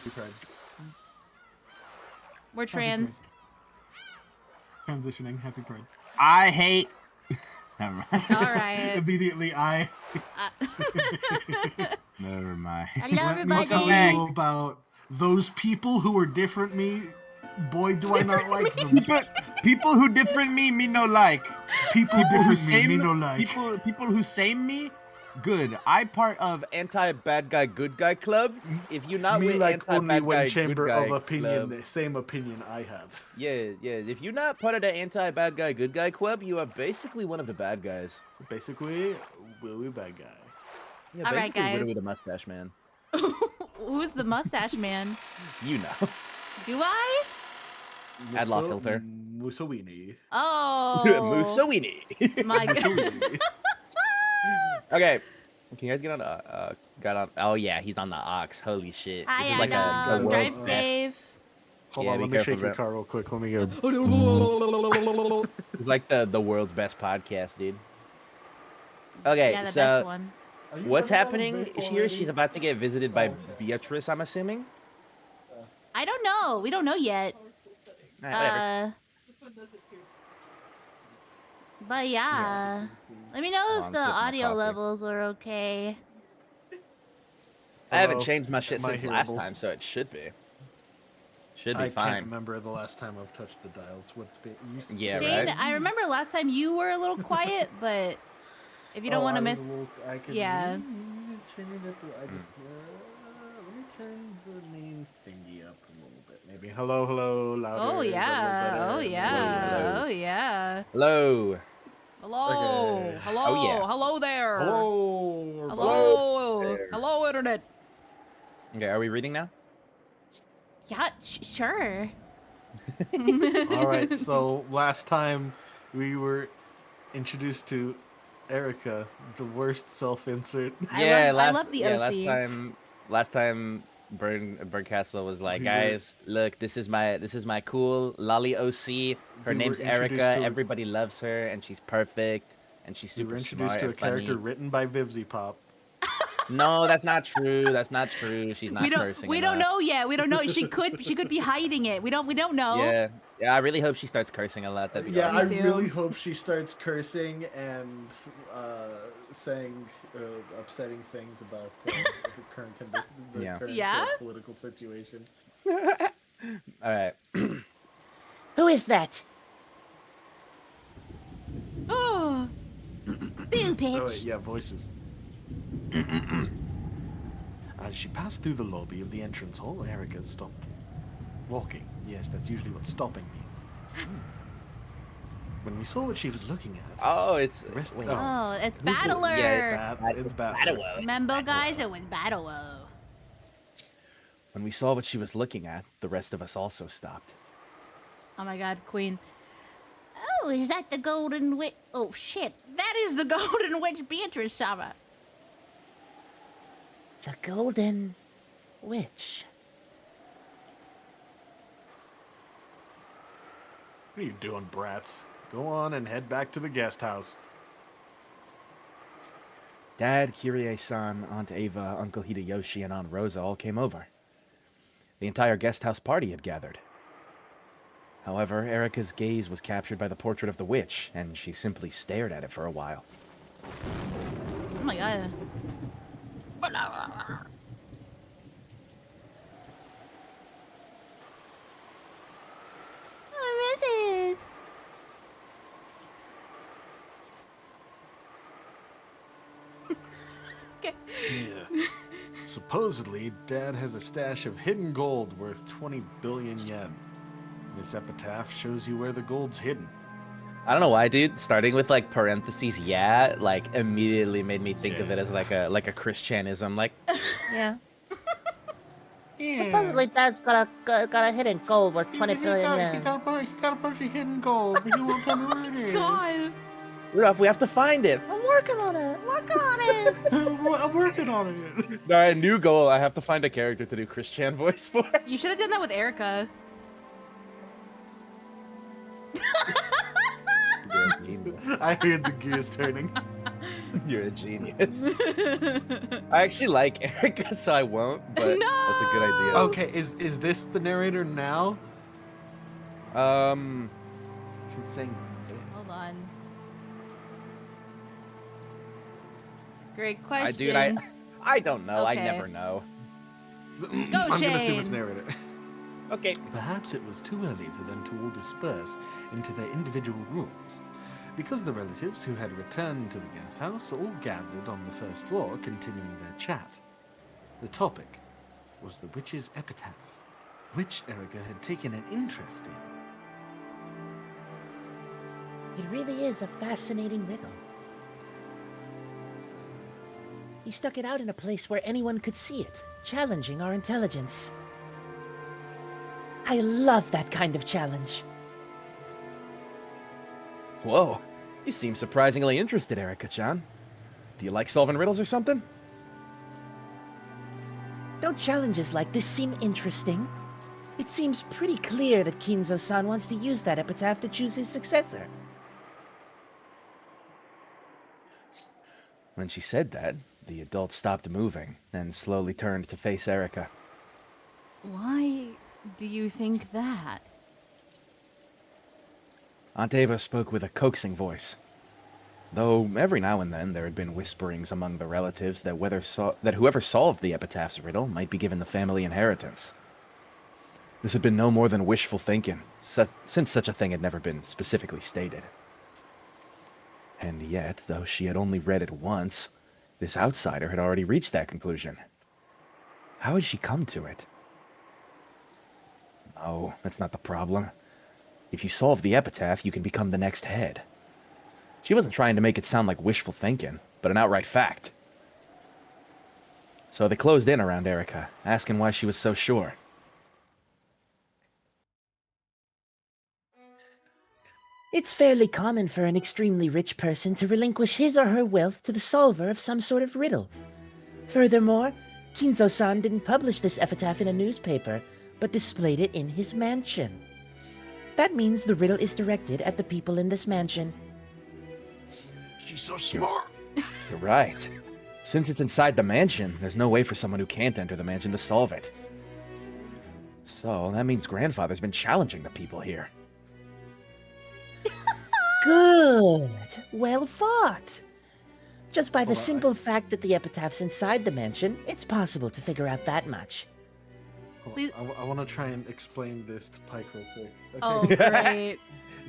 Pride. We're trans. Transitioning. Happy Pride. I hate. Never mind. All right. Immediately, Never mind. Hello, Let me tell everybody. you about those people who are different me. Boy, do I not like them. People who different me no like. People People who different me same no like. people who same me, good. I part of anti bad guy good guy club. If you not Me with like anti only bad one guy chamber good guy of opinion, club, the same opinion I have. yeah. If you're not part of the anti bad guy good guy club, you are basically one of the bad guys. Basically, Willy bad guy. Yeah, All right, basically guys. literally the mustache man. Who's the mustache man? You know. Do I? Add law filter. Mussolini. Oh. Mussolini. My God. Mussolini. Okay. Can you guys get on got on oh yeah, he's on the ox. Holy shit. This is Hi, like a Adam. the Drive world's best. safe. Hold Yeah, on, be let me careful, shake your bro. car real quick. Let me go. It's like the world's best podcast, dude. Okay, Yeah, the so best one. what's happening here? She's about to get visited by Beatrice, I'm assuming. I don't know. We don't know yet. Alright, whatever. But yeah. Let me know if I'm the sipping my audio coffee. levels are okay. I haven't Hello, changed my shit am I since last hearable? time, so it should be. Should be I fine. can't remember the last time I've touched the dials. What's been? Yeah, Shane, right? I remember last time you were a little quiet, but if you don't want to miss... Yeah. Turn it up. Let me turn the main thingy up a little bit, maybe. Hello, louder. Oh, Is that a little yeah. better? Oh, yeah. Hello. Oh, yeah. Hello. Hello. Okay. Hello. Oh, yeah. Hello there. Hello. Hello. Hello, Internet. Okay, are we reading now? Yeah, sure. All right. So last time we were introduced to Erica, the worst self-insert. I love the OC. Last time Berncastle was like, guys, look, this is my cool lolly OC. Her We name's were introduced Erica. to- Everybody loves her, and she's perfect, and she's We super were introduced smart to a and funny. character written by Vivzy Pop. No, that's not true. That's not true. She's not cursing. We don't enough. know yet. We don't know. She could be hiding it. We don't know. Yeah. I really hope she starts cursing a lot. That'd be Yeah, awesome. I really hope she starts cursing and saying upsetting things about the current condition, the current political situation. All right. Who is that? Oh, boo pitch. Oh, wait, yeah, voices. As she passed through the lobby of the entrance hall, Erica stopped walking. Yes, that's usually what stopping means. When we saw what she was looking at... Oh, it's... Wait. Oh, it's Battler. Yeah, it's Battler. Remember, guys, it was Battler. When we saw what she was looking at, the rest of us also stopped. Oh my God, Queen. Oh, is that the Golden Witch? Oh shit, that is the Golden Witch Beatrice Saba. The Golden Witch. What are you doing, brats? Go on and head back to the guest house. Dad, Kyrie-san, Aunt Ava, Uncle Hideyoshi, and Aunt Rosa all came over. The entire guest house party had gathered. However, Erica's gaze was captured by the portrait of the witch, and she simply stared at it for a while. Oh my God. Oh, Mrs. Okay. Yeah. Supposedly, Dad has a stash of hidden gold worth 20 billion yen. This epitaph shows you where the gold's hidden. I don't know why, dude. Starting with like parentheses, yeah, like immediately made me think of it as like a Christianism, like. Yeah. Supposedly Dad's got a hidden gold worth 20 billion yen. He got a bunch of hidden gold, but he won't tell me where it is. God. Rudolph, we have to find it. I'm working on it. I'm working on it. All right, new goal. I have to find a character to do Christian voice for. You should have done that with Erica. I heard the gears turning. You're a genius. I actually like Erica, so I won't, but that's a good idea. Okay, is this the narrator now? She's saying. Hold on. It's a great question. Dude, I don't know. I Okay. never know. Go, I'm gonna assume Shane. it's narrator. Okay. Perhaps it was too early for them to all disperse into their individual rooms, because the relatives who had returned to the guest house all gathered on the first floor, continuing their chat. The topic was the witch's epitaph, which Erica had taken an interest in. It really is a fascinating riddle. He stuck it out in a place where anyone could see it, challenging our intelligence. I love that kind of challenge. Whoa. You seem surprisingly interested, Erica-chan. Do you like solving riddles or something? Don't challenges like this seem interesting? It seems pretty clear that Kinzo-san wants to use that epitaph to choose his successor. When she said that, the adult stopped moving and slowly turned to face Erica. Why do you think that? Aunt Ava spoke with a coaxing voice. Though every now and then there had been whisperings among the relatives that whoever solved the epitaph's riddle might be given the family inheritance. This had been no more than wishful thinking, since such a thing had never been specifically stated. And yet, though she had only read it once, this outsider had already reached that conclusion. How had she come to it? No, that's not the problem. If you solve the epitaph, you can become the next head. She wasn't trying to make it sound like wishful thinking, but an outright fact. So they closed in around Erica, asking why she was so sure. It's fairly common for an extremely rich person to relinquish his or her wealth to the solver of some sort of riddle. Furthermore, Kinzo-san didn't publish this epitaph in a newspaper, but displayed it in his mansion. That means the riddle is directed at the people in this mansion. She's so smart. You're right. Since it's inside the mansion, there's no way for someone who can't enter the mansion to solve it. So that means Grandfather's been challenging the people here. Good! Well fought! Just by the Hold on, simple fact that the epitaph's inside the mansion, it's possible to figure out that much. Hold Please- on, I want to try and explain this to Pike real quick. Okay. Oh, great.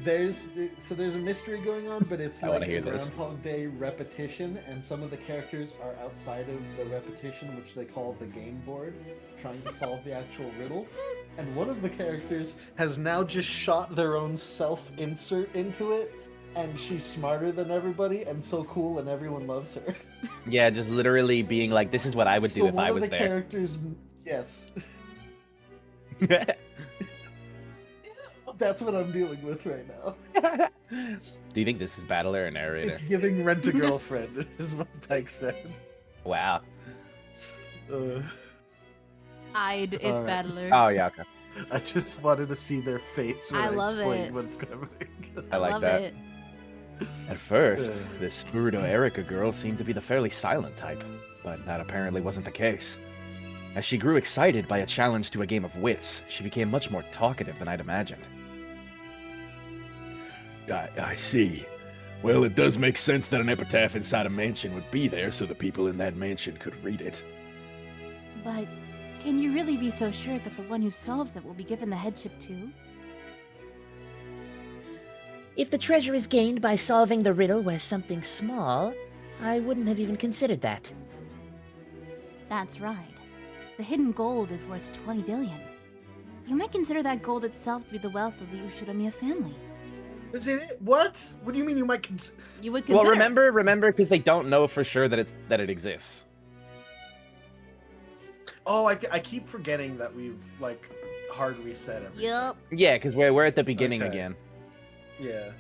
There's a mystery going on, but it's I wanna like a hear this. Groundhog Day repetition, and some of the characters are outside of the repetition, which they call the game board, trying to solve the actual riddle. And one of the characters has now just shot their own self-insert into it, and she's smarter than everybody and so cool, and everyone loves her. Yeah, just literally being like, this is what I would do So if one I of was the there. characters, yes, that's what I'm dealing with right now. Do you think this is battler or narrator? It's giving Rent a Girlfriend, is what Pike said. Wow. Uh, It's Alright. Battler. Oh, yeah, okay. I just wanted to see their face when I I, love explained it. what's happening. I like love that. it. At first, Ugh. this Furuto Erica girl seemed to be the fairly silent type, but that apparently wasn't the case. As she grew excited by a challenge to a game of wits, she became much more talkative than I'd imagined. I see. Well, it does make sense that an epitaph inside a mansion would be there so the people in that mansion could read it. But can you really be so sure that the one who solves it will be given the headship too? If the treasure is gained by solving the riddle where something small, I wouldn't have even considered that. That's right. The hidden gold is worth 20 billion. You might consider that gold itself to be the wealth of the Ushinomiya family. Is it? What? What do you mean you might You would Well, consider. remember, because they don't know for sure that it exists. Oh, I keep forgetting that we've, like, hard reset everything. Yup. Yeah, because we're at the beginning Okay. again. Yeah.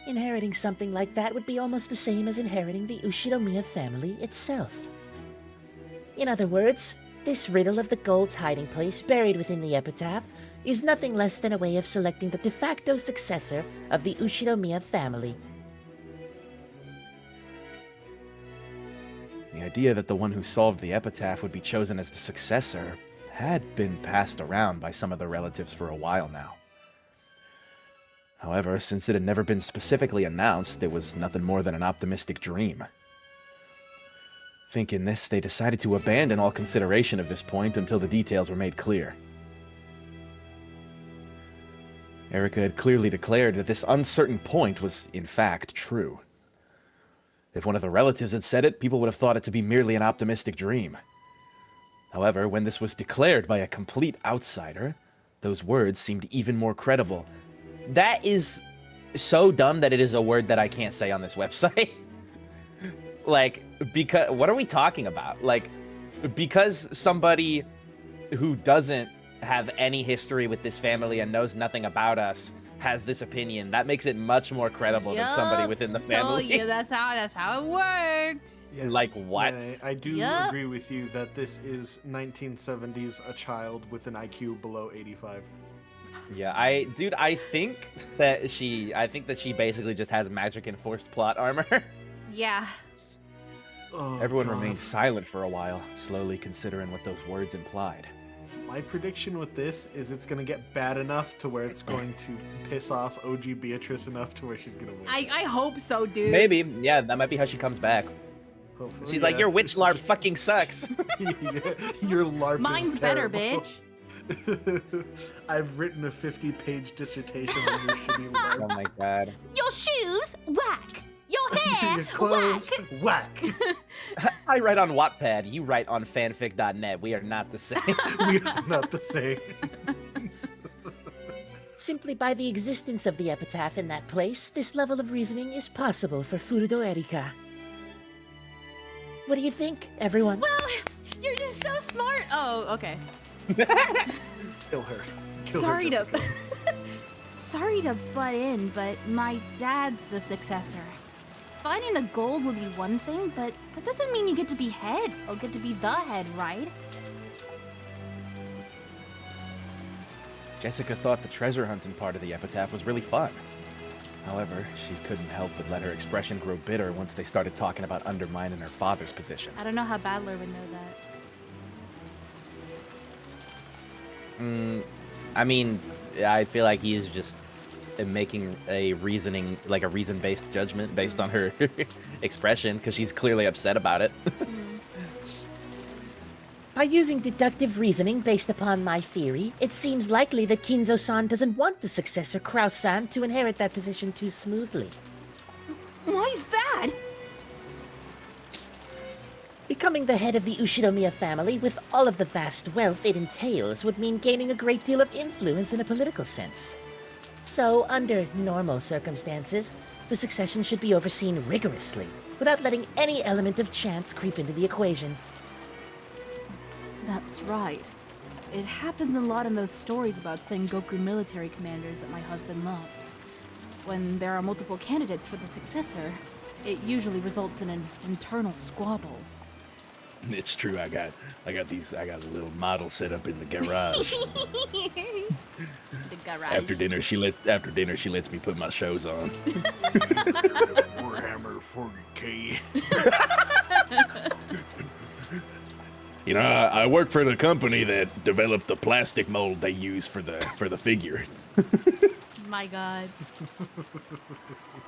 Inheriting something like that would be almost the same as inheriting the Ushinomiya family itself. In other words, this riddle of the gold's hiding place buried within the epitaph is nothing less than a way of selecting the de facto successor of the Ushinomiya family. The idea that the one who solved the epitaph would be chosen as the successor had been passed around by some of the relatives for a while now. However, since it had never been specifically announced, it was nothing more than an optimistic dream. Thinking this, they decided to abandon all consideration of this point until the details were made clear. Erica had clearly declared that this uncertain point was, in fact, true. If one of the relatives had said it, people would have thought it to be merely an optimistic dream. However, when this was declared by a complete outsider, those words seemed even more credible. That is so dumb that it is a word that I can't say on this website. Like, because, what are we talking about? Like, because somebody who doesn't have any history with this family and knows nothing about us has this opinion, that makes it much more credible than somebody within the family. Told you, that's how it works. Yeah. Like, what? Yeah, I do Yep. agree with you that this is 1970s a child with an IQ below 85. Yeah, I think that she basically just has magic enforced plot armor. Yeah. Oh, Everyone God. remained silent for a while, slowly considering what those words implied. My prediction with this is it's gonna get bad enough to where it's going to piss off OG Beatrice enough to where she's gonna win. I hope so, dude. Maybe, yeah, that might be how she comes back. Hopefully, She's like, yeah. your witch larp fucking sucks. Yeah, your LARP Mine's is better, terrible. bitch. I've written a 50-page dissertation on your shitty LARP. Oh my god. Your shoes, whack. Your hair, Your clothes, whack. whack. I write on Wattpad, you write on fanfic.net. We are not the same. We are not the same. Simply by the existence of the epitaph in that place, this level of reasoning is possible for Furudo Erika. What do you think, everyone? Well, you're just so smart. Oh, okay. Kill her. Kill Sorry her, to Jessica. sorry to butt in, but my dad's the successor. Finding the gold would be one thing, but that doesn't mean you get to be head or get to be the head, right? Jessica thought the treasure hunting part of the epitaph was really fun. However, she couldn't help but let her expression grow bitter once they started talking about undermining her father's position. I don't know how Badler would know that. I mean, I feel like he is just making a reason-based judgment based on her expression, because she's clearly upset about it. By using deductive reasoning based upon my theory, it seems likely that Kinzo-san doesn't want the successor, Kraus-san, to inherit that position too smoothly. Why's that? Becoming the head of the Ushinomiya family with all of the vast wealth it entails would mean gaining a great deal of influence in a political sense. So, under normal circumstances, the succession should be overseen rigorously, without letting any element of chance creep into the equation. That's right. It happens a lot in those stories about Sengoku military commanders that my husband loves. When there are multiple candidates for the successor, it usually results in an internal squabble. It's true. I got a little model set up in the garage. The garage. After dinner, she lets me put my shows on. Warhammer 40K. You know, I work for the company that developed the plastic mold they use for the figures. My god.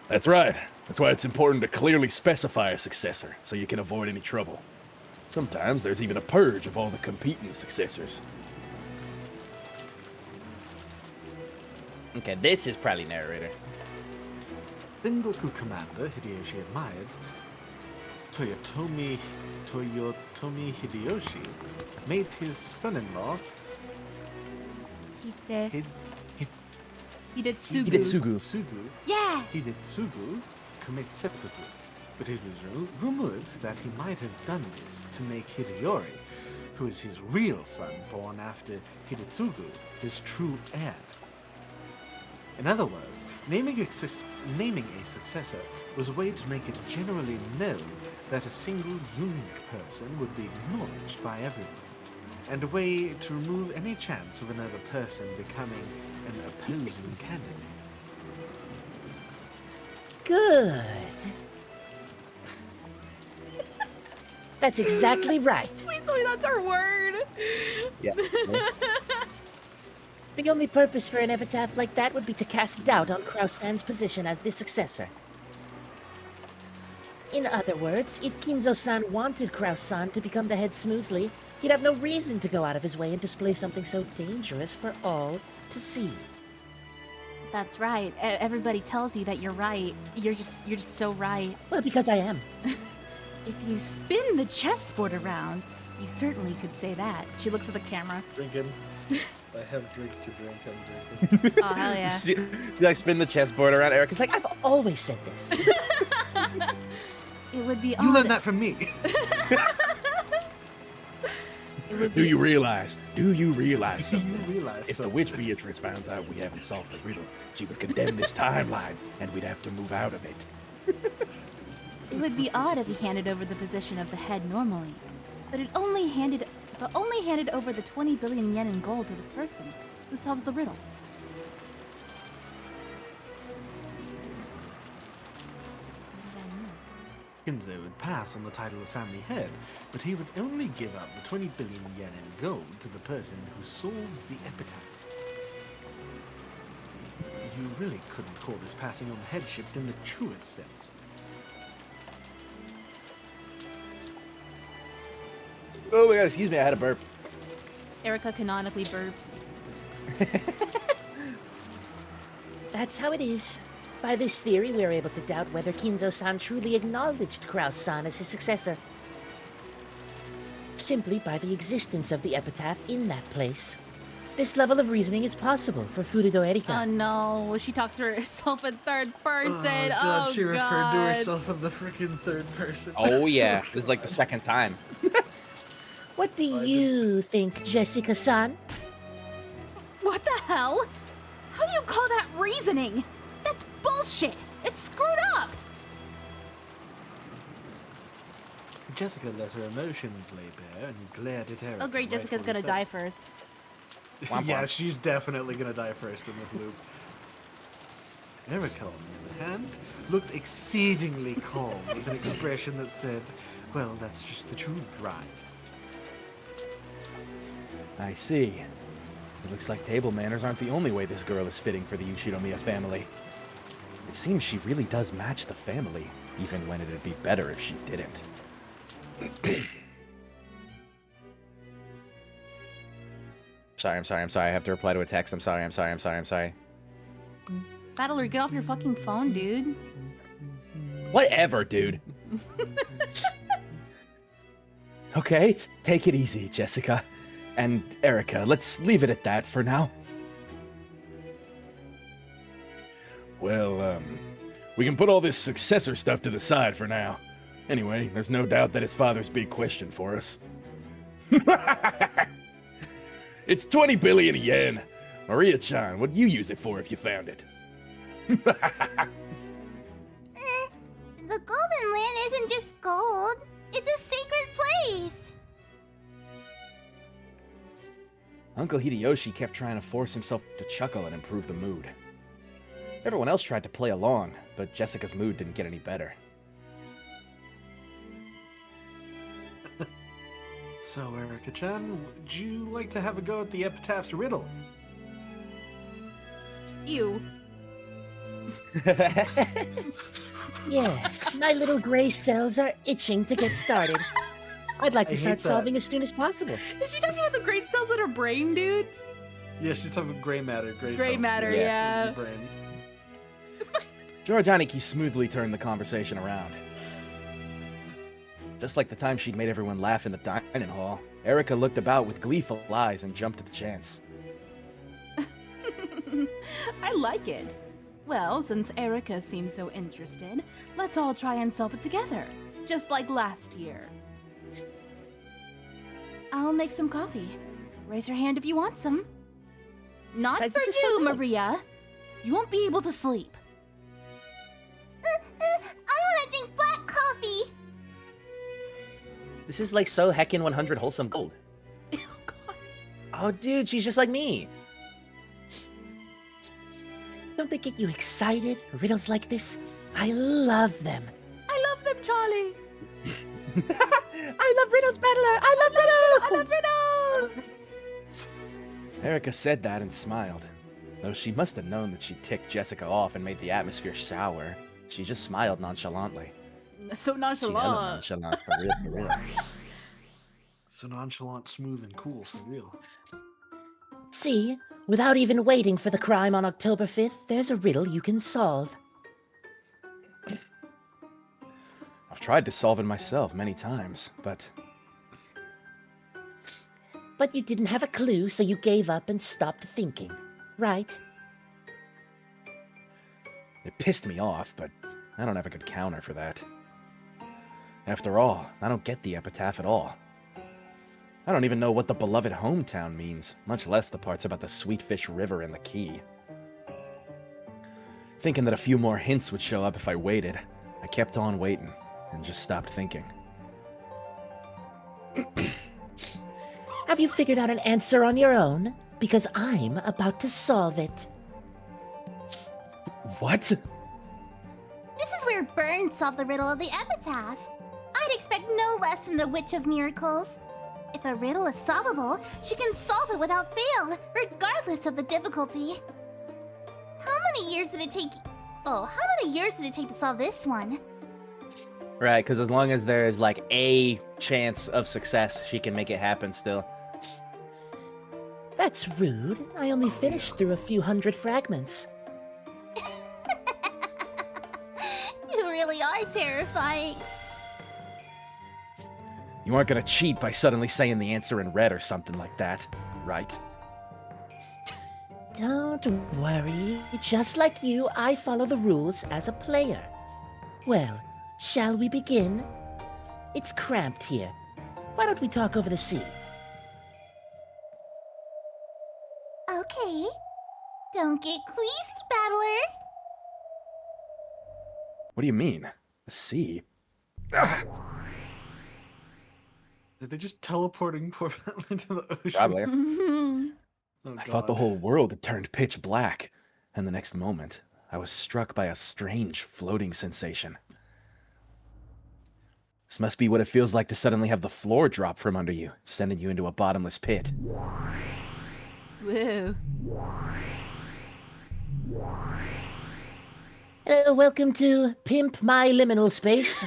That's right. That's why it's important to clearly specify a successor, so you can avoid any trouble. Sometimes there's even a purge of all the competing successors. Okay, this is probably narrator. Sengoku Commander Hideyoshi admired Toyotomi Hideyoshi made his son-in-law Hidetsugu. Hidetsugu Yeah! Hidetsugu commit seppuku, but it was rumored that he might have done this to make Hideyori, who is his real son born after Hidetsugu, his true heir. In other words, naming a successor was a way to make it generally known that a single unique person would be acknowledged by everyone, and a way to remove any chance of another person becoming an opposing candidate. Good. That's exactly right. Please tell me that's her word. Yeah. The only purpose for an epitaph like that would be to cast doubt on Kraus-san's position as the successor. In other words, if Kinzo-san wanted Kraus-san to become the head smoothly, he'd have no reason to go out of his way and display something so dangerous for all to see. That's right. Everybody tells you that you're right. You're just so right. Well, because I am. If you spin the chessboard around, you certainly could say that. She looks at the camera. Drinking. I have drink to drink. I'm drinking. Oh, hell yeah. You like spin the chessboard around. Erica's like, I've always said this. It would be You odd. learned that from me. It would Do be... you realize? Do you realize Do something? you realize If the something? witch Beatrice finds out we haven't solved the riddle, she would condemn this timeline, and we'd have to move out of it. It would be odd if he handed over the position of the head normally, but only handed over the 20 billion yen in gold to the person who solves the riddle. What did I move? Kinzo would pass on the title of family head, but he would only give up the 20 billion yen in gold to the person who solved the epitaph. You really couldn't call this passing on the headship in the truest sense. oh my god, excuse me, I had a burp. Erica canonically burps. That's how it is. By this theory, we are able to doubt whether Kinzo-san truly acknowledged Kraus-san as his successor. Simply by the existence of the epitaph in that place. This level of reasoning is possible for Furudo Erika. Oh no, she talks to herself in third person. Oh she referred to God. herself in the freaking third person. Oh yeah, this is like the second time. What do you think, Jessica-san? What the hell? How do you call that reasoning? That's bullshit. It's screwed up. Jessica let her emotions lay bare and glared at Eric. Oh great, Jessica's gonna die first. Womp Yeah, womp. she's definitely gonna die first in this loop. Erica, on the other hand, looked exceedingly calm with an expression that said, well, that's just the truth, right? I see. It looks like table manners aren't the only way this girl is fitting for the Ushinomiya family. It seems she really does match the family, even when it'd be better if she didn't. I'm sorry. I have to reply to a text. I'm sorry. Battler, get off your fucking phone, dude. Whatever, dude. Okay, take it easy, Jessica. And Erica, let's leave it at that for now. Well, we can put all this successor stuff to the side for now. Anyway, there's no doubt that his father's big question for us. It's 20 billion yen. Maria-chan, what'd you use it for if you found it? The Golden Land isn't just gold. It's a sacred place. Uncle Hideyoshi kept trying to force himself to chuckle and improve the mood. Everyone else tried to play along, but Jessica's mood didn't get any better. So, Erica-chan, would you like to have a go at the epitaph's riddle? Ew. Yes, my little gray cells are itching to get started. I'd like I to hate start that. solving as soon as possible. Is she talking about the great cells in her brain, dude? Yeah, she's talking about gray matter. Gray Gray cells. matter, in yeah. your brain. George Aniki smoothly turned the conversation around. Just like the time she'd made everyone laugh in the dining hall, Erica looked about with gleeful eyes and jumped at the chance. I like it. Well, since Erica seems so interested, let's all try and solve it together, just like last year. I'll make some coffee. Raise your hand if you want some. Not Guys, for this is so you, nice. Maria. You won't be able to sleep. I want to drink black coffee. This is like so heckin' 100 wholesome gold. Oh, God. Oh, dude, she's just like me. Don't they get you excited, riddles like this? I love them. I love them, Charlie. I love riddles, battler! I love riddles! I love riddles! Erica said that and smiled. Though she must have known that she ticked Jessica off and made the atmosphere sour, she just smiled nonchalantly. So She hella nonchalant. nonchalant, for real, for real. So nonchalant, smooth, and cool for real. See, without even waiting for the crime on October 5th, there's a riddle you can solve. I've tried to solve it myself many times, but But you didn't have a clue, so you gave up and stopped thinking, right? it pissed me off, but I don't have a good counter for that. After all, I don't get the epitaph at all. I don't even know what the beloved hometown means, much less the parts about the Sweetfish River and the key. Thinking that a few more hints would show up if I waited, I kept on waiting and just stopped thinking. Have you figured out an answer on your own? Because I'm about to solve it. What? This is where Burns solved the riddle of the epitaph. I'd expect no less from the Witch of Miracles. If a riddle is solvable, she can solve it without fail, regardless of the difficulty. How many years did it take? Oh, how many years did it take to solve this one? Right, because as long as there is like a chance of success, she can make it happen still. That's rude. I only finished through a few hundred fragments. You really are terrifying. You aren't gonna cheat by suddenly saying the answer in red or something like that, right? Don't worry. Just like you, I follow the rules as a player. Well, shall we begin? It's cramped here. Why don't we talk over the sea? Okay. Don't get queasy, battler. What do you mean? The sea? Did they just teleporting poor Batman into the ocean? Probably. Oh, I thought the God. whole world had turned pitch black, and the next moment, I was struck by a strange floating sensation. This must be what it feels like to suddenly have the floor drop from under you, sending you into a bottomless pit. Woo. Hello, welcome to Pimp My Liminal Space.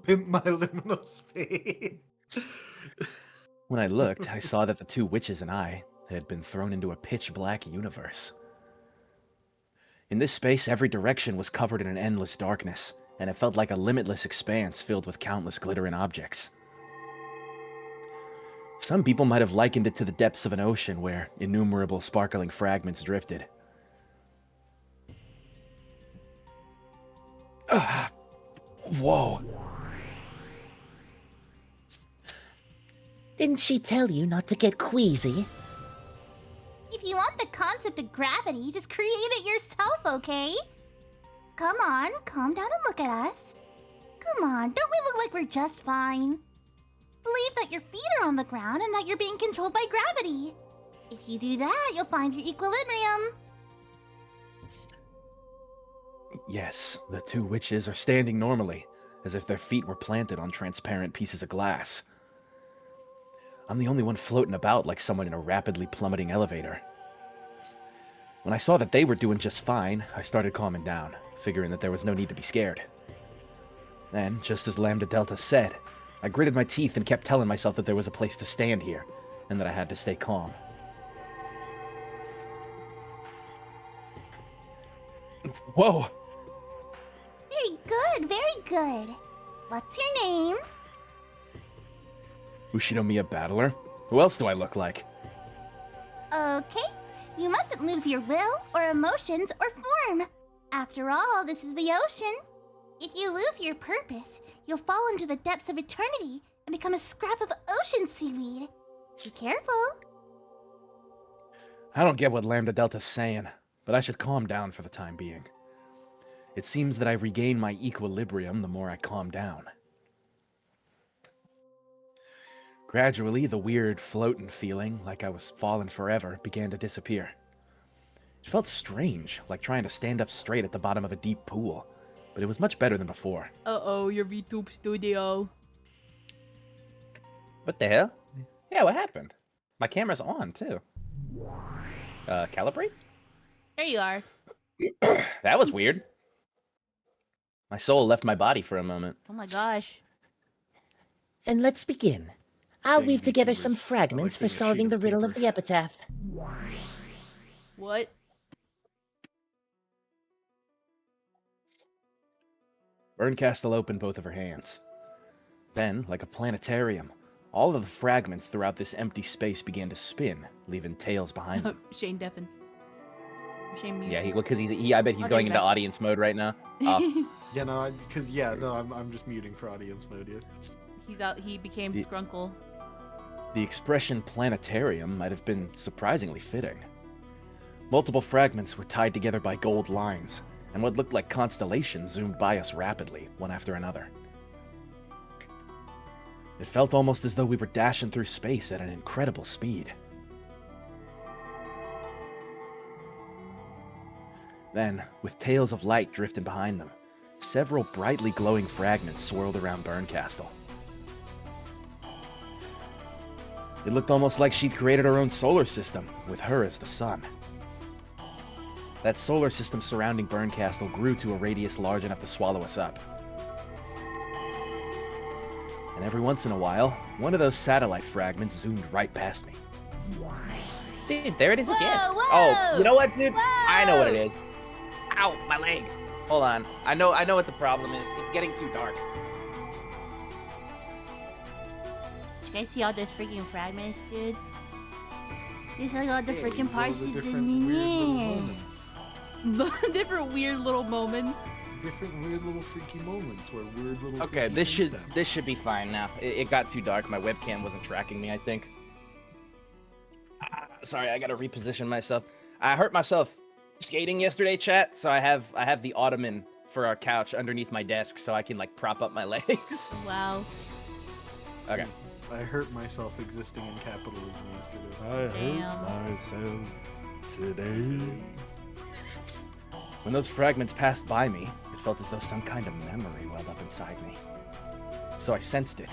Pimp my liminal space. When I looked, I saw that the two witches and I had been thrown into a pitch-black universe. In this space, every direction was covered in an endless darkness, and it felt like a limitless expanse filled with countless glittering objects. Some people might have likened it to the depths of an ocean where innumerable sparkling fragments drifted. Whoa. Didn't she tell you not to get queasy? If you want the concept of gravity, just create it yourself, okay? Come on, calm down and look at us. Come on, don't we look like we're just fine? Believe that your feet are on the ground and that you're being controlled by gravity. If you do that, you'll find your equilibrium. Yes, the two witches are standing normally, as if their feet were planted on transparent pieces of glass. I'm the only one floating about like someone in a rapidly plummeting elevator. When I saw that they were doing just fine, I started calming down, figuring that there was no need to be scared. Then, just as Lambda Delta said, I gritted my teeth and kept telling myself that there was a place to stand here, and that I had to stay calm. Whoa! Very good, very good. What's your name? Ushinomiya Battler? Who else do I look like? Okay, you mustn't lose your will or emotions or form. After all, this is the ocean. If you lose your purpose, you'll fall into the depths of eternity and become a scrap of ocean seaweed. Be careful. I don't get what Lambda Delta's saying, but I should calm down for the time being. It seems that I regain my equilibrium the more I calm down. Gradually, the weird floating feeling, like I was falling forever, began to disappear. It felt strange, like trying to stand up straight at the bottom of a deep pool, but it was much better than before. Uh-oh, your VTube studio. What the hell? Yeah, what happened? My camera's on, too. Calibrate? There you are. That was weird. My soul left my body for a moment. Oh my gosh. Then let's begin. I'll Dang weave together VTubers. some I like fragments for being a sheet solving of the riddle of paper. the epitaph. What? Berncastle opened both of her hands. Then, like a planetarium, all of the fragments throughout this empty space began to spin, leaving tails behind them. Shane Deffen. Shane Mute. Yeah, because I bet he's Oh, going there's into that. audience mode right now. Oh, Yeah, no, I'm just muting for audience mode. Yeah. He's out. He became The- Skrunkle. the expression planetarium might have been surprisingly fitting. Multiple fragments were tied together by gold lines, and what looked like constellations zoomed by us rapidly, one after another. It felt almost as though we were dashing through space at an incredible speed. Then, with tails of light drifting behind them, several brightly glowing fragments swirled around Berncastle. It looked almost like she'd created her own solar system, with her as the sun. That solar system surrounding Berncastle grew to a radius large enough to swallow us up. And every once in a while, one of those satellite fragments zoomed right past me. Dude, there it is again. Whoa, Oh, whoa, you know what, dude? I know what it whoa. is. Ow, my leg. Hold on. I know what the problem is. It's getting too dark. Did you guys see all those freaking fragments, dude? There's like all the freaking parts the of different weird little moments. Different weird little moments. Different weird little freaky moments where weird little. Okay, freaky things this should be fine now. It got too dark. My webcam wasn't tracking me, I think. Sorry, I gotta reposition myself. I hurt myself skating yesterday, chat. So I have the ottoman for our couch underneath my desk, so I can like prop up my legs. Wow. Okay. I hurt myself existing in capitalism yesterday. I Damn. hurt myself today. When those fragments passed by me, it felt as though some kind of memory welled up inside me. So I sensed it.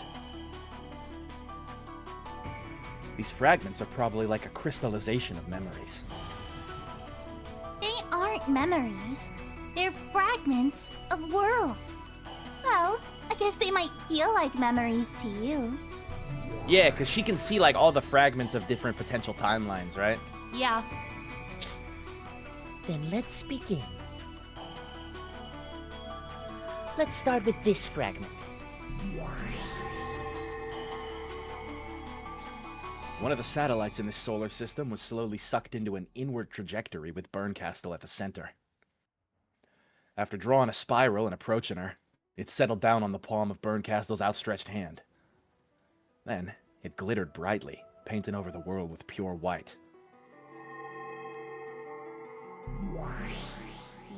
These fragments are probably like a crystallization of memories. They aren't memories. They're fragments of worlds. Well, I guess they might feel like memories to you. Yeah, because she can see like all the fragments of different potential timelines, right? Yeah. Then let's begin. Let's start with this fragment. One of the satellites in this solar system was slowly sucked into an inward trajectory with Berncastle at the center. After drawing a spiral and approaching her, it settled down on the palm of Berncastle's outstretched hand. Then, it glittered brightly, painting over the world with pure white.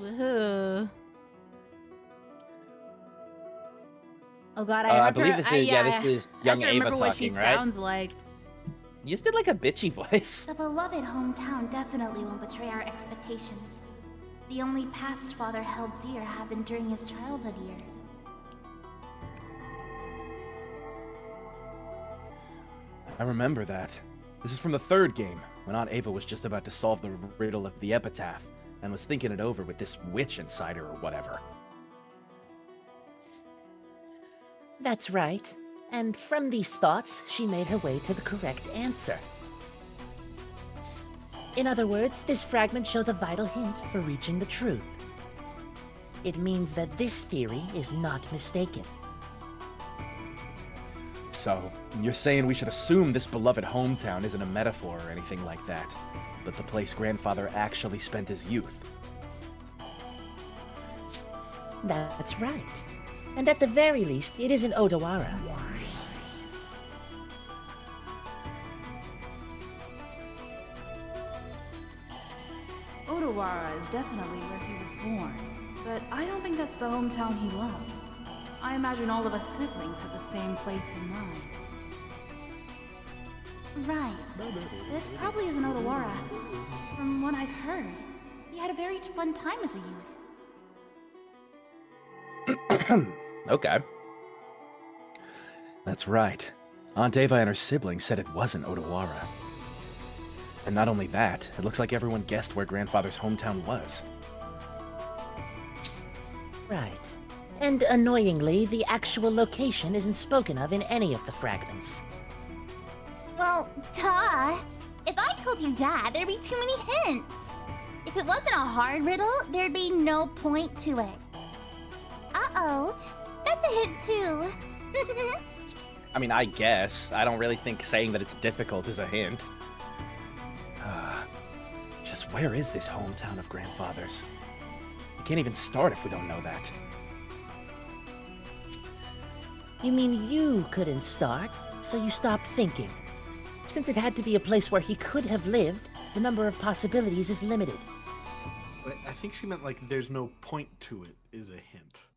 Woohoo. Oh god, I have believe to, this is- yeah, this is young I have to Ava remember what she talking, right? sounds like. You just did like a bitchy voice. The beloved hometown definitely won't betray our expectations. The only past father held dear happened during his childhood years. I remember that. This is from the third game, when Aunt Ava was just about to solve the riddle of the epitaph, and was thinking it over with this witch inside her or whatever. That's right. And from these thoughts, she made her way to the correct answer. In other words, this fragment shows a vital hint for reaching the truth. It means that this theory is not mistaken. So, you're saying we should assume this beloved hometown isn't a metaphor or anything like that, but the place grandfather actually spent his youth. That's right. And at the very least, it isn't Odawara. Odawara is definitely where he was born, but I don't think that's the hometown he loved. I imagine all of us siblings had the same place in mind. Right. This probably isn't Odawara. From what I've heard, he had a very fun time as a youth. Okay. That's right. Aunt Ava and her siblings said it wasn't Odawara. And not only that, it looks like everyone guessed where Grandfather's hometown was. Right. And annoyingly, the actual location isn't spoken of in any of the fragments. Well, duh. If I told you that, there'd be too many hints. If it wasn't a hard riddle, there'd be no point to it. Uh-oh. That's a hint, too. I mean, I guess. I don't really think saying that it's difficult is a hint. Just where is this hometown of Grandfather's? We can't even start if we don't know that. You mean you couldn't start, so you stopped thinking? Since it had to be a place where he could have lived, the number of possibilities is limited. But I think she meant like there's no point to it is a hint.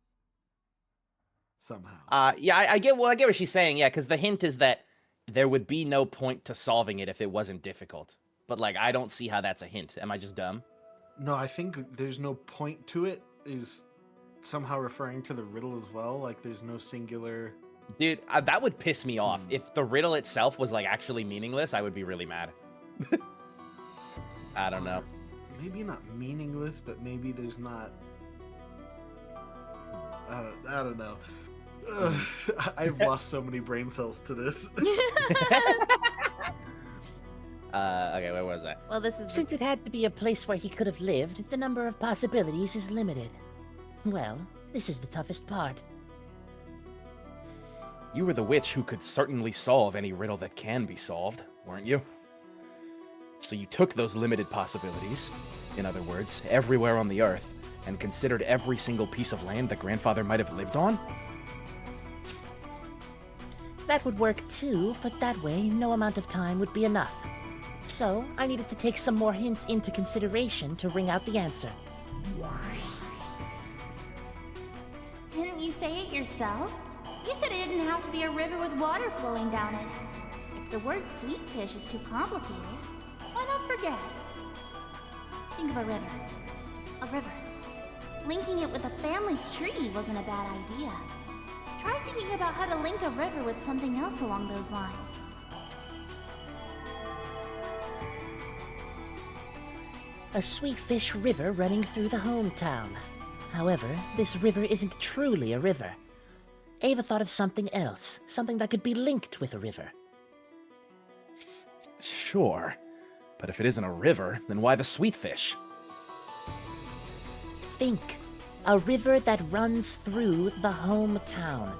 Somehow. Yeah, I get what she's saying, yeah, because the hint is that there would be no point to solving it if it wasn't difficult. But, like, I don't see how that's a hint. Am I just dumb? No, I think there's no point to it is somehow referring to the riddle as well. Like, there's no singular... Dude, that would piss me off. If the riddle itself was, like, actually meaningless, I would be really mad. I don't know. Maybe not meaningless, but maybe there's not... I don't know. I've lost so many brain cells to this. Okay, where was I? Well, this is Since it had to be a place where he could have lived, the number of possibilities is limited. Well, this is the toughest part. You were the witch who could certainly solve any riddle that can be solved, weren't you? So you took those limited possibilities, in other words, everywhere on the Earth, and considered every single piece of land that Grandfather might have lived on? That would work too, but that way no amount of time would be enough. So, I needed to take some more hints into consideration to wring out the answer. Didn't you say it yourself? You said it didn't have to be a river with water flowing down it. If the word sweetfish is too complicated, why not forget it? Think of a river. A river. Linking it with a family tree wasn't a bad idea. Try thinking about how to link a river with something else along those lines. A sweetfish river running through the hometown. However, this river isn't truly a river. Ava thought of something else, something that could be linked with a river. Sure. But if it isn't a river, then why the sweetfish? Think. A river that runs through the hometown.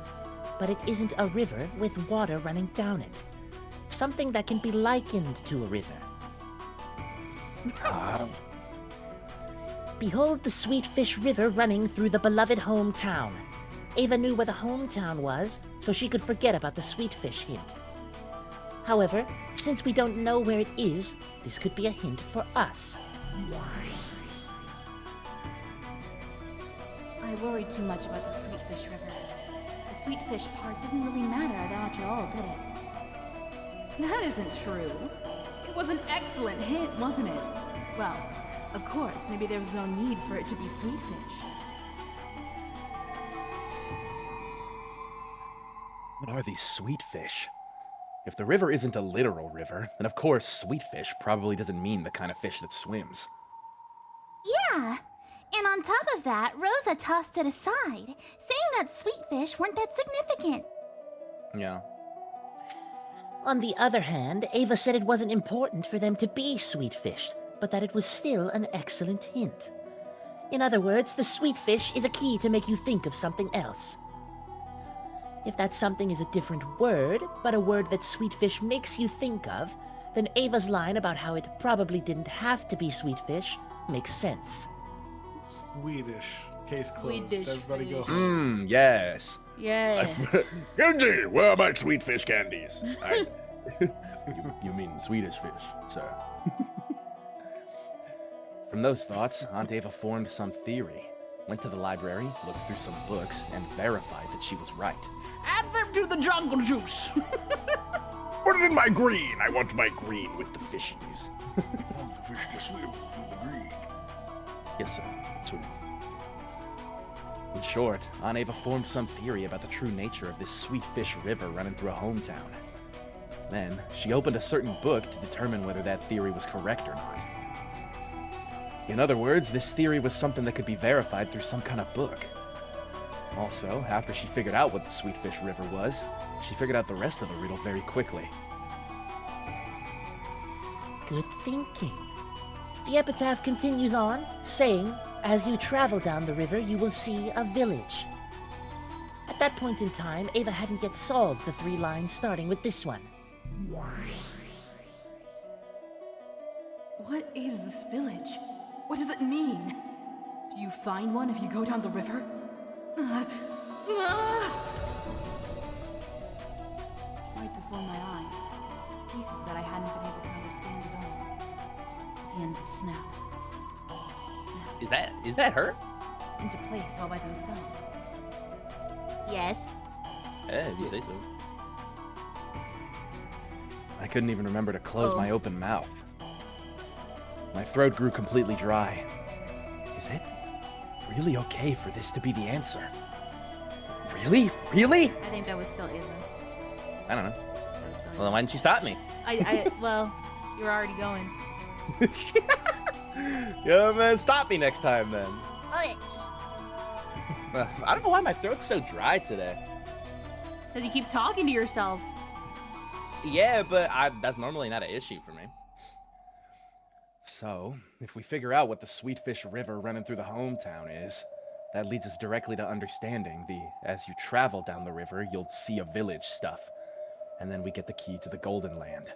But it isn't a river with water running down it. Something that can be likened to a river. Behold the Sweetfish River running through the beloved hometown. Ava knew where the hometown was, so she could forget about the Sweetfish hint. However, since we don't know where it is, this could be a hint for us. I worried too much about the Sweetfish River. The Sweetfish part didn't really matter that much at all, did it? That isn't true. It was an excellent hint, wasn't it? Well, of course, maybe there was no need for it to be Sweetfish. What are these sweetfish? If the river isn't a literal river, then of course sweetfish probably doesn't mean the kind of fish that swims. Yeah. And on top of that, Rosa tossed it aside, saying that sweetfish weren't that significant. Yeah. On the other hand, Ava said it wasn't important for them to be sweetfish, but that it was still an excellent hint. In other words, the sweetfish is a key to make you think of something else. If that something is a different word, but a word that sweetfish makes you think of, then Ava's line about how it probably didn't have to be sweetfish makes sense. Swedish. Case closed. Swedish Everybody go fish. home. Yes. Yes. Genji, where are my sweet fish candies? You mean Swedish fish, sir. From those thoughts, Aunt Ava formed some theory, went to the library, looked through some books, and verified that she was right. Add them to the jungle juice! Put it in my green. I want my green with the fishies. Want the fish to swim through the green. Yes, sir. Sweet. In short, Aunt Ava formed some theory about the true nature of this Sweet Fish River running through a hometown. Then, she opened a certain book to determine whether that theory was correct or not. In other words, this theory was something that could be verified through some kind of book. Also, after she figured out what the Sweet Fish River was, she figured out the rest of the riddle very quickly. Good thinking. The epitaph continues on, saying, as you travel down the river, you will see a village. At that point in time, Ava hadn't yet solved the 3 lines starting with this one. What is this village? What does it mean? Do you find one if you go down the river? Right before my eyes, pieces that I hadn't been able to understand at all began to snap. Snap Is that her? into place all by themselves. Yes. Yeah, if you say so. I couldn't even remember to close my open mouth. My throat grew completely dry. Is it really okay for this to be the answer? Really? Really? I think that was still Ava. I don't know. That was still Well, then Ava. why didn't you stop me? Well, you were already going. Yeah, man, stop me next time then. Okay. I don't know why my throat's so dry today. Because you keep talking to yourself. Yeah, but that's normally not an issue for me. So, if we figure out what the Sweet Fish River running through the hometown is, that leads us directly to understanding as you travel down the river, you'll see a village stuff. And then we get the key to the Golden Land.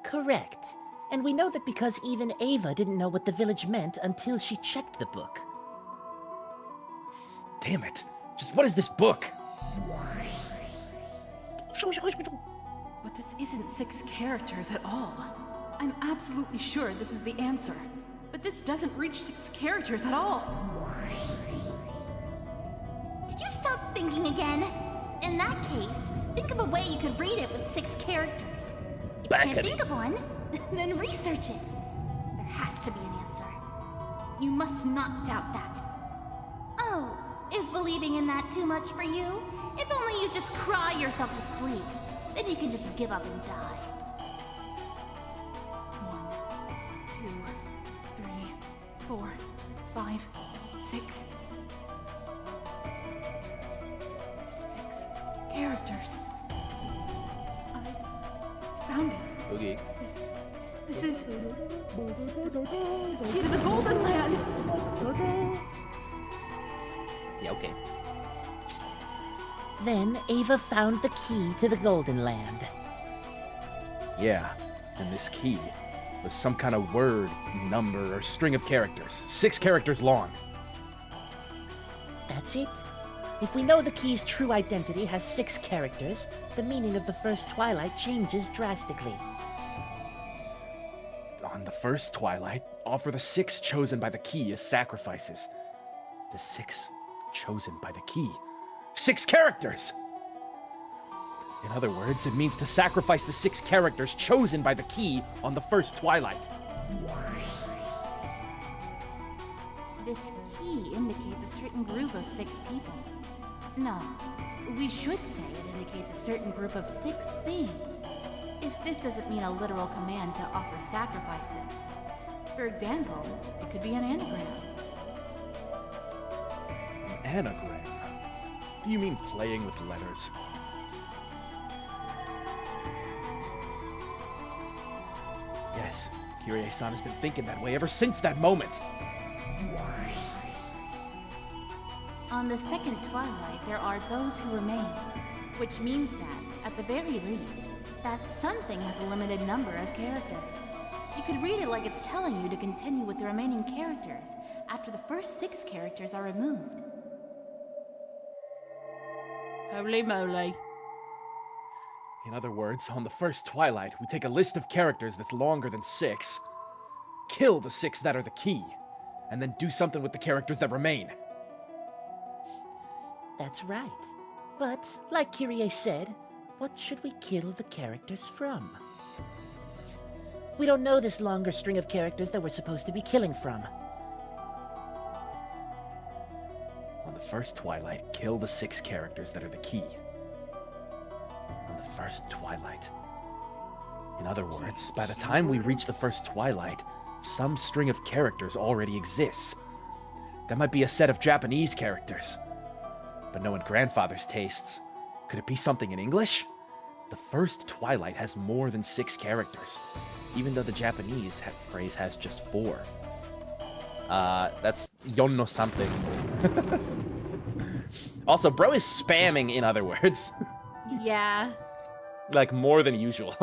Correct. And we know that because even Ava didn't know what the village meant until she checked the book. Damn it! Just what is this book? But this isn't 6 characters at all. I'm absolutely sure this is the answer. But this doesn't reach 6 characters at all. Did you stop thinking again? In that case, think of a way you could read it with 6 characters. If you can't think of one, then research it. There has to be an answer. You must not doubt that. Oh, is believing in that too much for you? If only you just cry yourself to sleep. Then you can just give up and die. 1, 2, 3, 4, 5, 6. 6 characters. I found it. Okay. This is the key to the Golden Land. Yeah, okay. Then Ava found the key to the Golden Land. Yeah, and this key was some kind of word, number, or string of characters. 6 characters long. That's it. If we know the key's true identity has 6 characters, the meaning of the first Twilight changes drastically. On the first Twilight, offer the 6 chosen by the key as sacrifices. The 6 chosen by the key. 6 characters! In other words, it means to sacrifice the 6 characters chosen by the key on the first Twilight. This key indicates a certain group of 6 people. No, we should say it indicates a certain group of 6 things. If this doesn't mean a literal command to offer sacrifices. For example, it could be an anagram. An anagram? Do you mean playing with letters? Yes, Kirie-san has been thinking that way ever since that moment. On the second Twilight, there are those who remain, which means that, at the very least, that something has a limited number of characters. You could read it like it's telling you to continue with the remaining characters after the first 6 characters are removed. Holy moly. In other words, on the first Twilight, we take a list of characters that's longer than 6, kill the 6 that are the key, and then do something with the characters that remain. That's right. But, like Kyrie said, what should we kill the characters from? We don't know this longer string of characters that we're supposed to be killing from. the first twilight, kill the 6 characters that are the key. On the first twilight. In other words, by the time we reach the first twilight, some string of characters already exists. That might be a set of Japanese characters. But knowing grandfather's tastes, could it be something in English? The first twilight has more than 6 characters, even though the Japanese phrase has just 4. That's yonno something. Also, bro is spamming in other words. Yeah. Like, more than usual.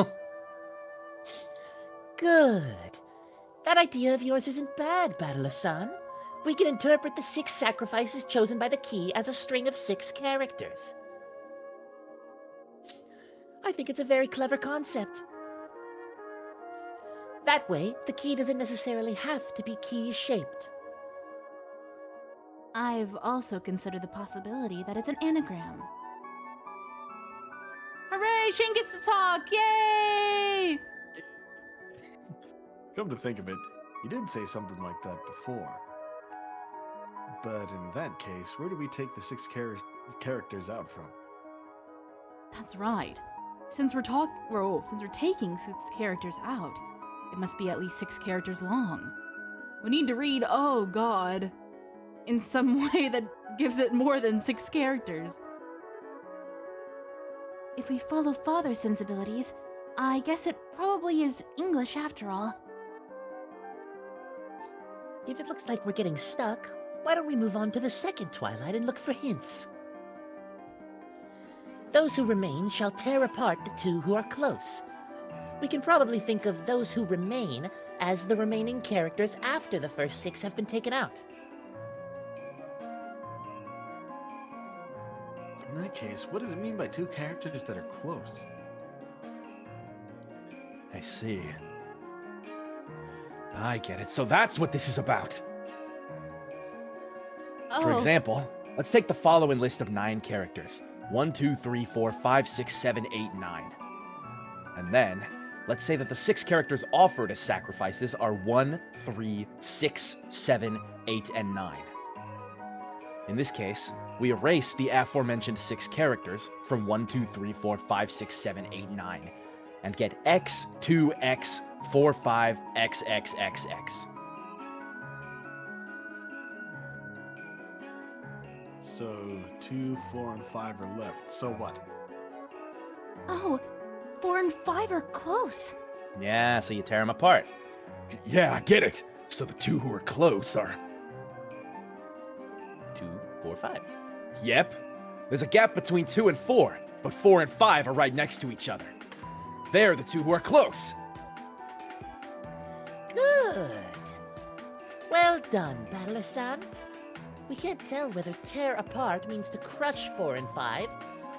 Good. That idea of yours isn't bad, Battler-san. We can interpret the 6 sacrifices chosen by the key as a string of 6 characters. I think it's a very clever concept. That way, the key doesn't necessarily have to be key-shaped. I've also considered the possibility that it's an anagram. Hooray! Shane gets to talk! Yay! Come to think of it, you did say something like that before. But in that case, where do we take the 6 characters out from? That's right. Since we're taking 6 characters out, it must be at least 6 characters long. We need to read, oh god, in some way that gives it more than 6 characters. If we follow Father's sensibilities, I guess it probably is English after all. If it looks like we're getting stuck, why don't we move on to the second twilight and look for hints? Those who remain shall tear apart the 2 who are close. We can probably think of those who remain as the remaining characters after the first 6 have been taken out. In that case, what does it mean by 2 characters that are close? I see. I get it. So that's what this is about. Oh. For example, let's take the following list of 9 characters. 1, 2, 3, 4, 5, 6, 7, 8, 9. And then, let's say that the 6 characters offered as sacrifices are 1, 3, 6, 7, 8, and 9. In this case, we erase the aforementioned 6 characters from 1, 2, 3, 4, 5, 6, 7, 8, 9, and get X, 2X, 4, 5, X, X, X, X. So 2, 4, and 5 are left. So what? Oh, 4 and 5 are close. Yeah, so you tear them apart. Yeah, I get it. So the 2 who are close are... 2, 4, 5. Yep. There's a gap between 2 and 4, but 4 and 5 are right next to each other. They're the 2 who are close. Good. Well done, Battler-san. We can't tell whether tear apart means to crush 4 and 5,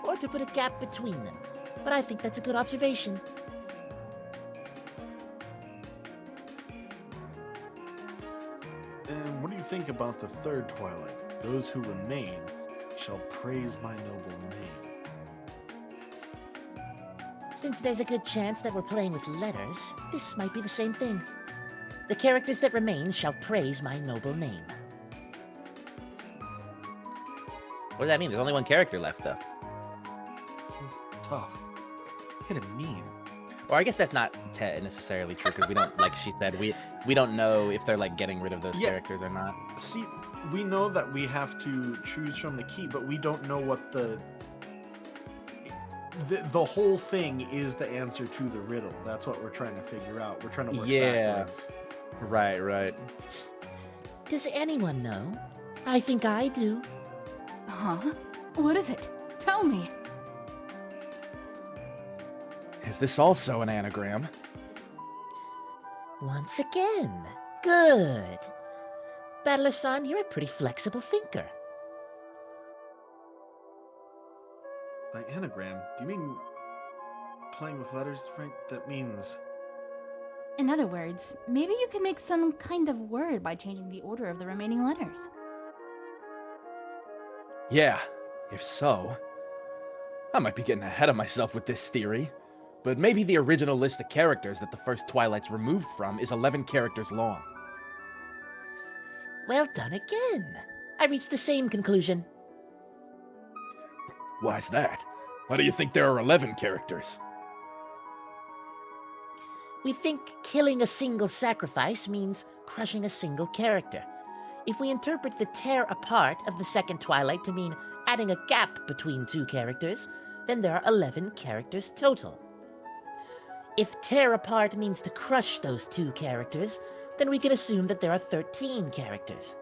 or to put a gap between them, but I think that's a good observation. And what do you think about the third twilight? Those who remain shall praise my noble name. Since there's a good chance that we're playing with letters, this might be the same thing. The characters that remain shall praise my noble name. What does that mean? There's only 1 character left, though. It's tough. What could it mean? Or I guess that's not necessarily true, because we don't, like she said, we don't know if they're, like, getting rid of those characters or not. See, we know that we have to choose from the key, but we don't know what the whole thing is the answer to the riddle. That's what we're trying to figure out. We're trying to work backwards. Right, right. Does anyone know? I think I do. Huh? What is it? Tell me. Is this also an anagram? Once again. Good. Battler-san, you're a pretty flexible thinker. By anagram, do you mean playing with letters, right? That means... In other words, maybe you can make some kind of word by changing the order of the remaining letters. Yeah, if so. I might be getting ahead of myself with this theory, but maybe the original list of characters that the first Twilight's removed from is 11 characters long. Well done again. I reached the same conclusion. Why's that? Why do you think there are 11 characters? We think killing a single sacrifice means crushing a single character. If we interpret the tear apart of the second Twilight to mean adding a gap between two characters, then there are 11 characters total. If tear apart means to crush those two characters, then we can assume that there are 13 characters.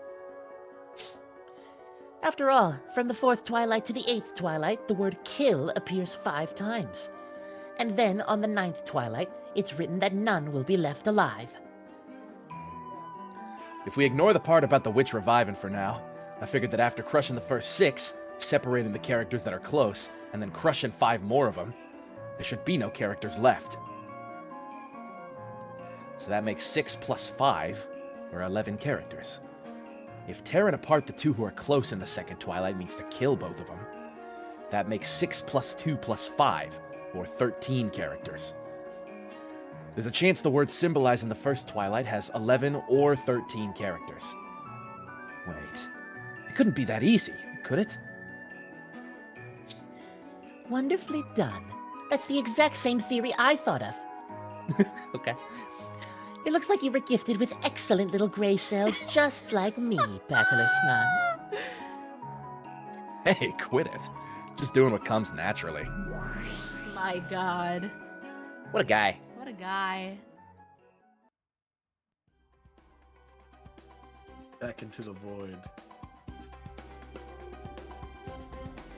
After all, from the 4th Twilight to the 8th Twilight, the word kill appears 5 times. And then on the 9th Twilight, it's written that none will be left alive. If we ignore the part about the witch reviving for now, I figured that after crushing the first 6, separating the characters that are close, and then crushing 5 more of them, there should be no characters left. So that makes 6 plus 5, or 11 characters. If tearing apart the 2 who are close in the second Twilight means to kill both of them, that makes 6 plus 2 plus 5, or 13 characters. There's a chance the word symbolized in the first Twilight has 11 or 13 characters. Wait, it couldn't be that easy, could it? Wonderfully done. That's the exact same theory I thought of. Okay. It looks like you were gifted with excellent little gray cells, just like me, Battler-san. Hey, quit it. Just doing what comes naturally. My god. What a guy. What a guy. Back into the void.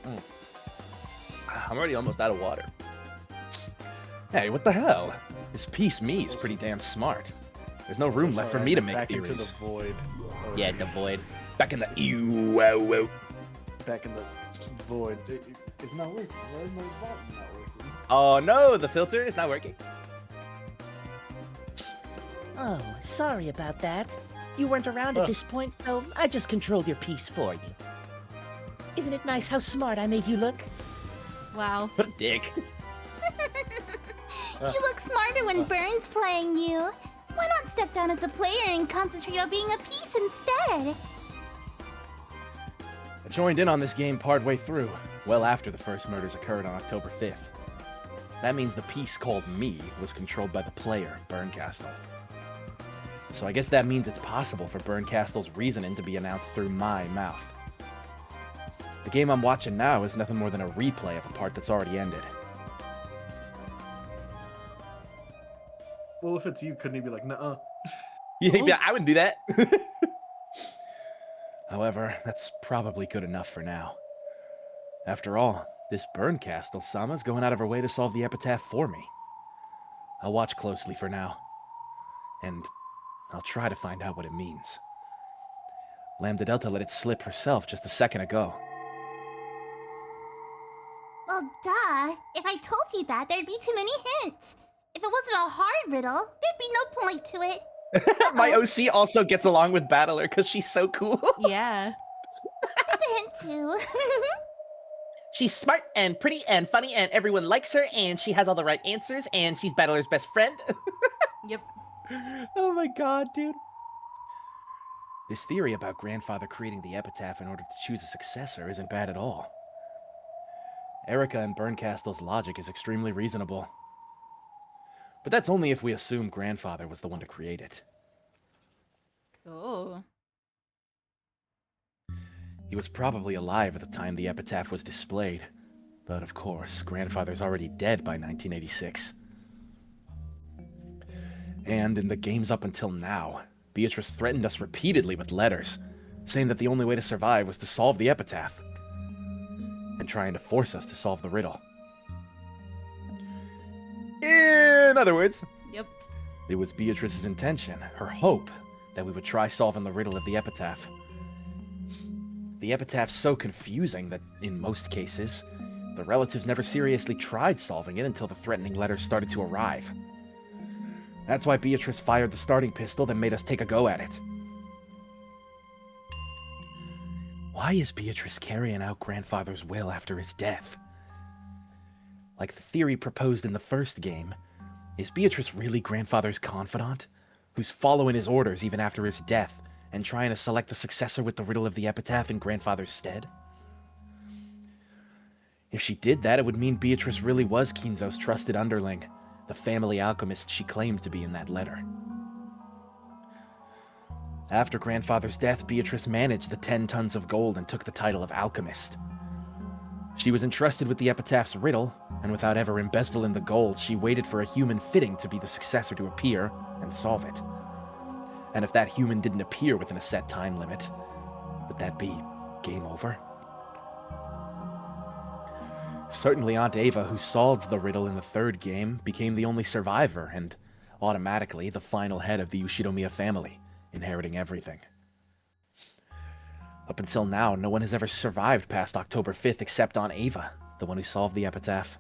I'm already almost out of water. Hey, what the hell? This piece me is pretty damn smart. There's no room left for me to make back theories. into the void. Oh, Yeah, the void. Back in the ew. Back in the void. It's not working. Why is my button not working? Oh no, the filter is not working. Oh, sorry about that. You weren't around at this point, so I just controlled your piece for you. Isn't it nice how smart I made you look? Wow. What a dick. You look smarter when Burn's playing you. Why not step down as a player and concentrate on being a piece instead? I joined in on this game partway through, well after the first murders occurred on October 5th. That means the piece called me was controlled by the player, Burncastle. So I guess that means it's possible for Burncastle's reasoning to be announced through my mouth. The game I'm watching now is nothing more than a replay of a part that's already ended. Well, if it's you, couldn't he be like, nuh-uh? Yeah, I wouldn't do that. However, that's probably good enough for now. After all, this Burncastle-sama's going out of her way to solve the epitaph for me. I'll watch closely for now. And I'll try to find out what it means. Lambda Delta let it slip herself just a second ago. Well, duh. If I told you that, there'd be too many hints. If it wasn't a hard riddle, there'd be no point to it. My OC also gets along with Battler because she's so cool. Yeah. That's a hint, too. She's smart and pretty and funny and everyone likes her and she has all the right answers and she's Battler's best friend. Yep. Oh my god, dude. This theory about Grandfather creating the epitaph in order to choose a successor isn't bad at all. Erica and Burncastle's logic is extremely reasonable. But that's only if we assume Grandfather was the one to create it. Oh. He was probably alive at the time the epitaph was displayed. But of course, Grandfather's already dead by 1986. And in the games up until now, Beatrice threatened us repeatedly with letters, saying that the only way to survive was to solve the epitaph, and trying to force us to solve the riddle. In other words, Yep. it was Beatrice's intention, her hope, that we would try solving the riddle of the epitaph. The epitaph's so confusing that, in most cases, the relatives never seriously tried solving it until the threatening letters started to arrive. That's why Beatrice fired the starting pistol that made us take a go at it. Why is Beatrice carrying out Grandfather's will after his death? Like the theory proposed in the first game, is Beatrice really Grandfather's confidant, who's following his orders even after his death, and trying to select the successor with the riddle of the epitaph in grandfather's stead? If she did that, it would mean Beatrice really was Kinzo's trusted underling, the family alchemist she claimed to be in that letter. After grandfather's death, Beatrice managed the 10 tons of gold and took the title of alchemist. She was entrusted with the epitaph's riddle, and without ever embezzling the gold, she waited for a human fitting to be the successor to appear and solve it. And if that human didn't appear within a set time limit, would that be game over? Certainly Aunt Ava, who solved the riddle in the third game, became the only survivor and automatically the final head of the Ushinomiya family, inheriting everything. Up until now, no one has ever survived past October 5th except Aunt Ava, the one who solved the epitaph.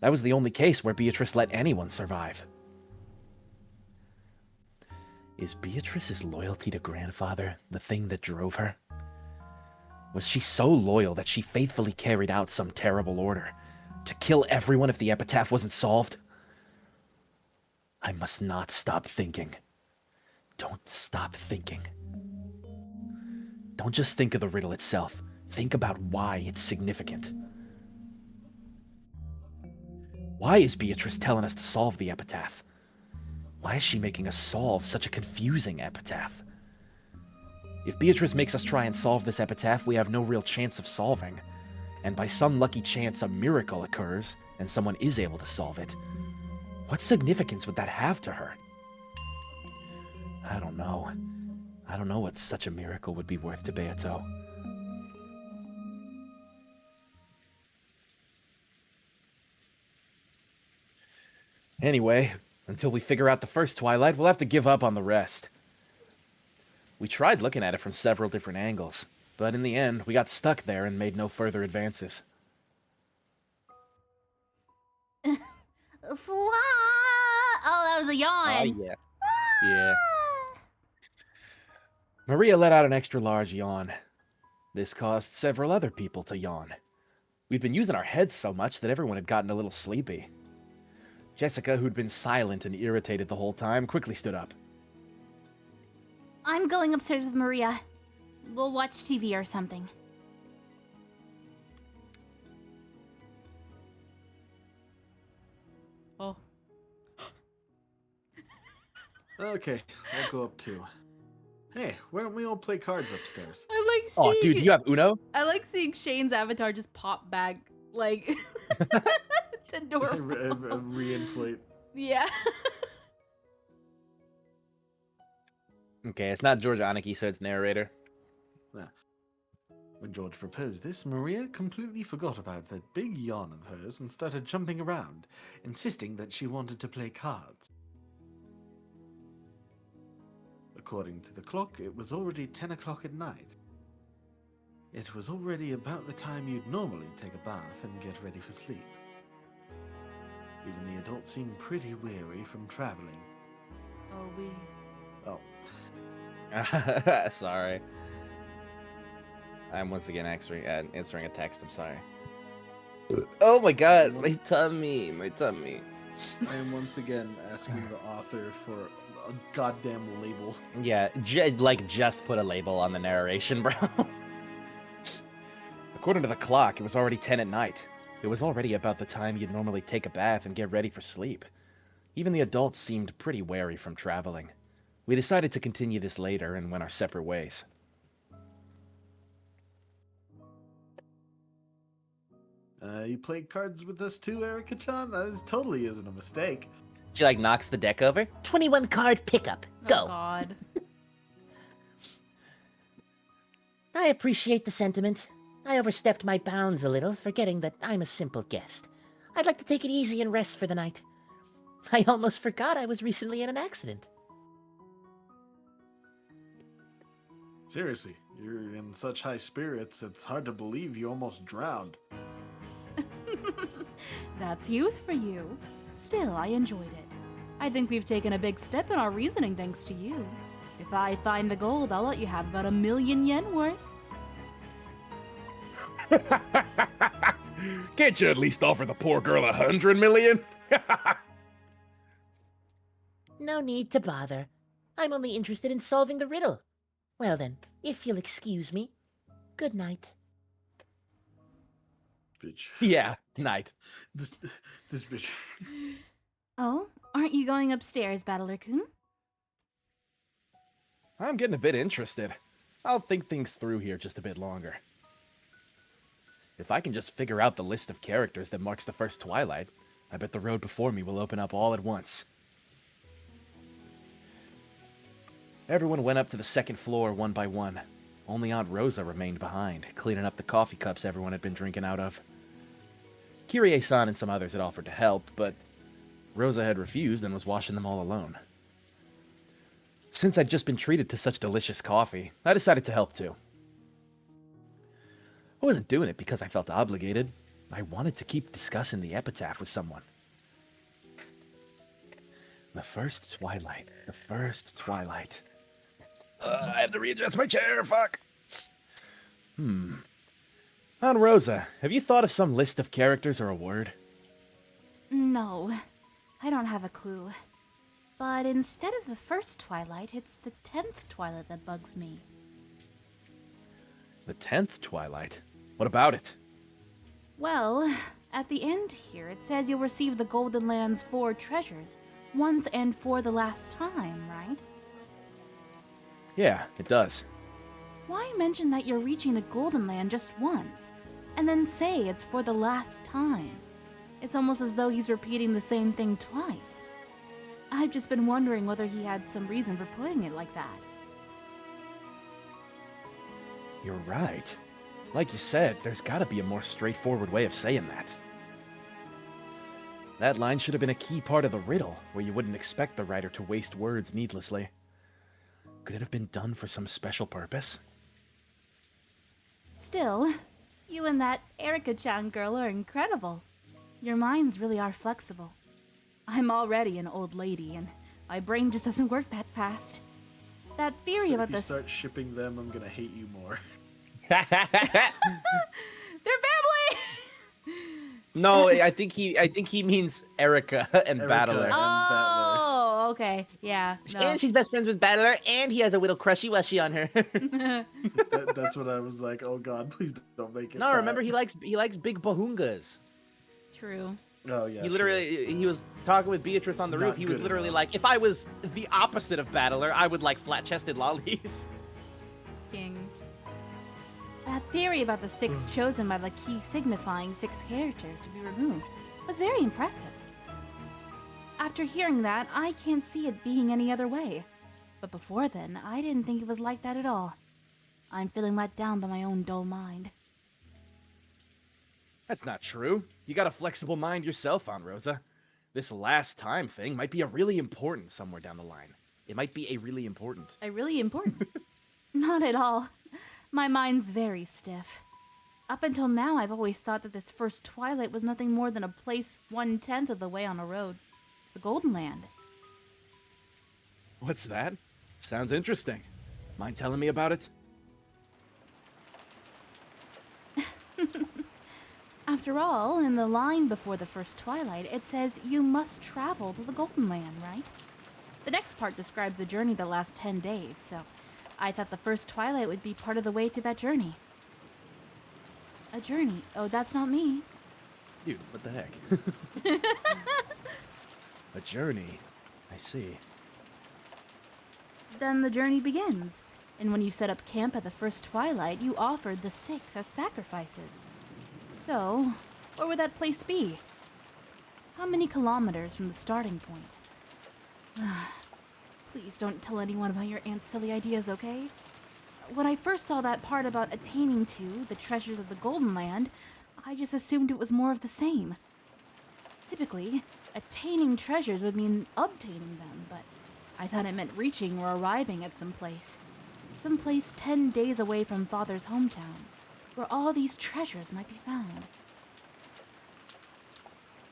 That was the only case where Beatrice let anyone survive. Is Beatrice's loyalty to grandfather the thing that drove her? Was she so loyal that she faithfully carried out some terrible order to kill everyone if the epitaph wasn't solved? I must not stop thinking. Don't stop thinking. Don't just think of the riddle itself. Think about why it's significant. Why is Beatrice telling us to solve the epitaph? Why is she making us solve such a confusing epitaph? If Beatrice makes us try and solve this epitaph, we have no real chance of solving. And by some lucky chance, a miracle occurs, and someone is able to solve it. What significance would that have to her? I don't know. I don't know what such a miracle would be worth to Beato. Anyway, until we figure out the first Twilight, we'll have to give up on the rest. We tried looking at it from several different angles, but in the end, we got stuck there and made no further advances. Oh, that was a yawn. Oh, yeah. Yeah. Maria let out an extra large yawn. This caused several other people to yawn. We'd been using our heads so much that everyone had gotten a little sleepy. Jessica, who'd been silent and irritated the whole time, quickly stood up. I'm going upstairs with Maria. We'll watch TV or something. Oh. Okay, I'll go up too. Hey, why don't we all play cards upstairs? I like seeing... Oh, dude, do you have Uno? I like seeing Shane's avatar just pop back, like, to door. Reinflate. Yeah. Okay, it's not George Aniki, so it's narrator. When George proposed this, Maria completely forgot about that big yawn of hers and started jumping around, insisting that she wanted to play cards. According to the clock, it was already 10 o'clock at night. It was already about the time you'd normally take a bath and get ready for sleep. Even the adults seemed pretty weary from traveling. Oh, we... Oh, Sorry. I'm once again answering a text, I'm sorry. Oh my god, my tummy, my tummy. I am once again asking the author for a goddamn label. Yeah, just put a label on the narration, bro. According to the clock, it was already 10 at night. It was already about the time you'd normally take a bath and get ready for sleep. Even the adults seemed pretty wary from traveling. We decided to continue this later and went our separate ways. You played cards with us too, Erica-chan? This totally isn't a mistake. She, knocks the deck over? 21 card pickup. Go. Oh, God. I appreciate the sentiment. I overstepped my bounds a little, forgetting that I'm a simple guest. I'd like to take it easy and rest for the night. I almost forgot I was recently in an accident. Seriously, you're in such high spirits, it's hard to believe you almost drowned. That's youth for you. Still, I enjoyed it. I think we've taken a big step in our reasoning thanks to you. If I find the gold, I'll let you have about 1,000,000 yen worth. Can't you at least offer the poor girl 100 million? No need to bother. I'm only interested in solving the riddle. Well then, if you'll excuse me, good night. Bitch. Yeah, night. This bitch. Oh, aren't you going upstairs, Battler-kun? I'm getting a bit interested. I'll think things through here just a bit longer. If I can just figure out the list of characters that marks the first twilight, I bet the road before me will open up all at once. Everyone went up to the second floor one by one. Only Aunt Rosa remained behind, cleaning up the coffee cups everyone had been drinking out of. Kyrie-san and some others had offered to help, but Rosa had refused and was washing them all alone. Since I'd just been treated to such delicious coffee, I decided to help too. I wasn't doing it because I felt obligated. I wanted to keep discussing the epitaph with someone. The first twilight. The first twilight. I have to readjust my chair, fuck. Aunt Rosa, have you thought of some list of characters or a word? No, I don't have a clue. But instead of the first twilight, it's the 10th twilight that bugs me. The 10th twilight? What about it? Well, at the end here, it says you'll receive the Golden Land's 4 treasures, once and for the last time, right? Yeah, it does. Why mention that you're reaching the Golden Land just once, and then say it's for the last time? It's almost as though he's repeating the same thing twice. I've just been wondering whether he had some reason for putting it like that. You're right. Like you said, there's gotta be a more straightforward way of saying that. That line should have been a key part of the riddle, where you wouldn't expect the writer to waste words needlessly. Could it have been done for some special purpose? Still, you and that Erica-chan girl are incredible. Your minds really are flexible. I'm already an old lady, and my brain just doesn't work that fast. That theory So about if you this... start shipping them, I'm gonna hate you more. They're family! No, I think he means Erica and Erica Battler. and Oh, okay. Yeah, no. And she's best friends with Battler, and he has a little crushy-wushy on her. That's what I was like. Oh God, please don't make it. No, that. remember he likes big bahungas. True. Oh yeah. He literally he was talking with Beatrice on the Not roof. He was good literally enough. like, if I was the opposite of Battler, I would like flat-chested lollies. King. That theory about the 6 chosen by the key signifying 6 characters to be removed was very impressive. After hearing that, I can't see it being any other way. But before then, I didn't think it was like that at all. I'm feeling let down by my own dull mind. That's not true. You got a flexible mind yourself, Aunt Rosa. This last time thing might be a really important somewhere down the line. It might be a really important. Really important. Not at all. My mind's very stiff. Up until now, I've always thought that this first twilight was nothing more than a place 1/10 of the way on a road. The Golden Land. What's that? Sounds interesting. Mind telling me about it? After all, in the line before the first twilight, it says you must travel to the Golden Land, right? The next part describes a journey that lasts 10 days, so I thought the first twilight would be part of the way to that journey. A journey? Oh, that's not me. Dude, what the heck? A journey. I see. Then the journey begins, and when you set up camp at the first twilight, you offered the 6 as sacrifices. So, where would that place be? How many kilometers from the starting point? Please don't tell anyone about your aunt's silly ideas, okay? When I first saw that part about attaining to the treasures of the Golden Land, I just assumed it was more of the same. Typically, attaining treasures would mean obtaining them, but I thought it meant reaching or arriving at some place 10 days away from Father's hometown, where all these treasures might be found.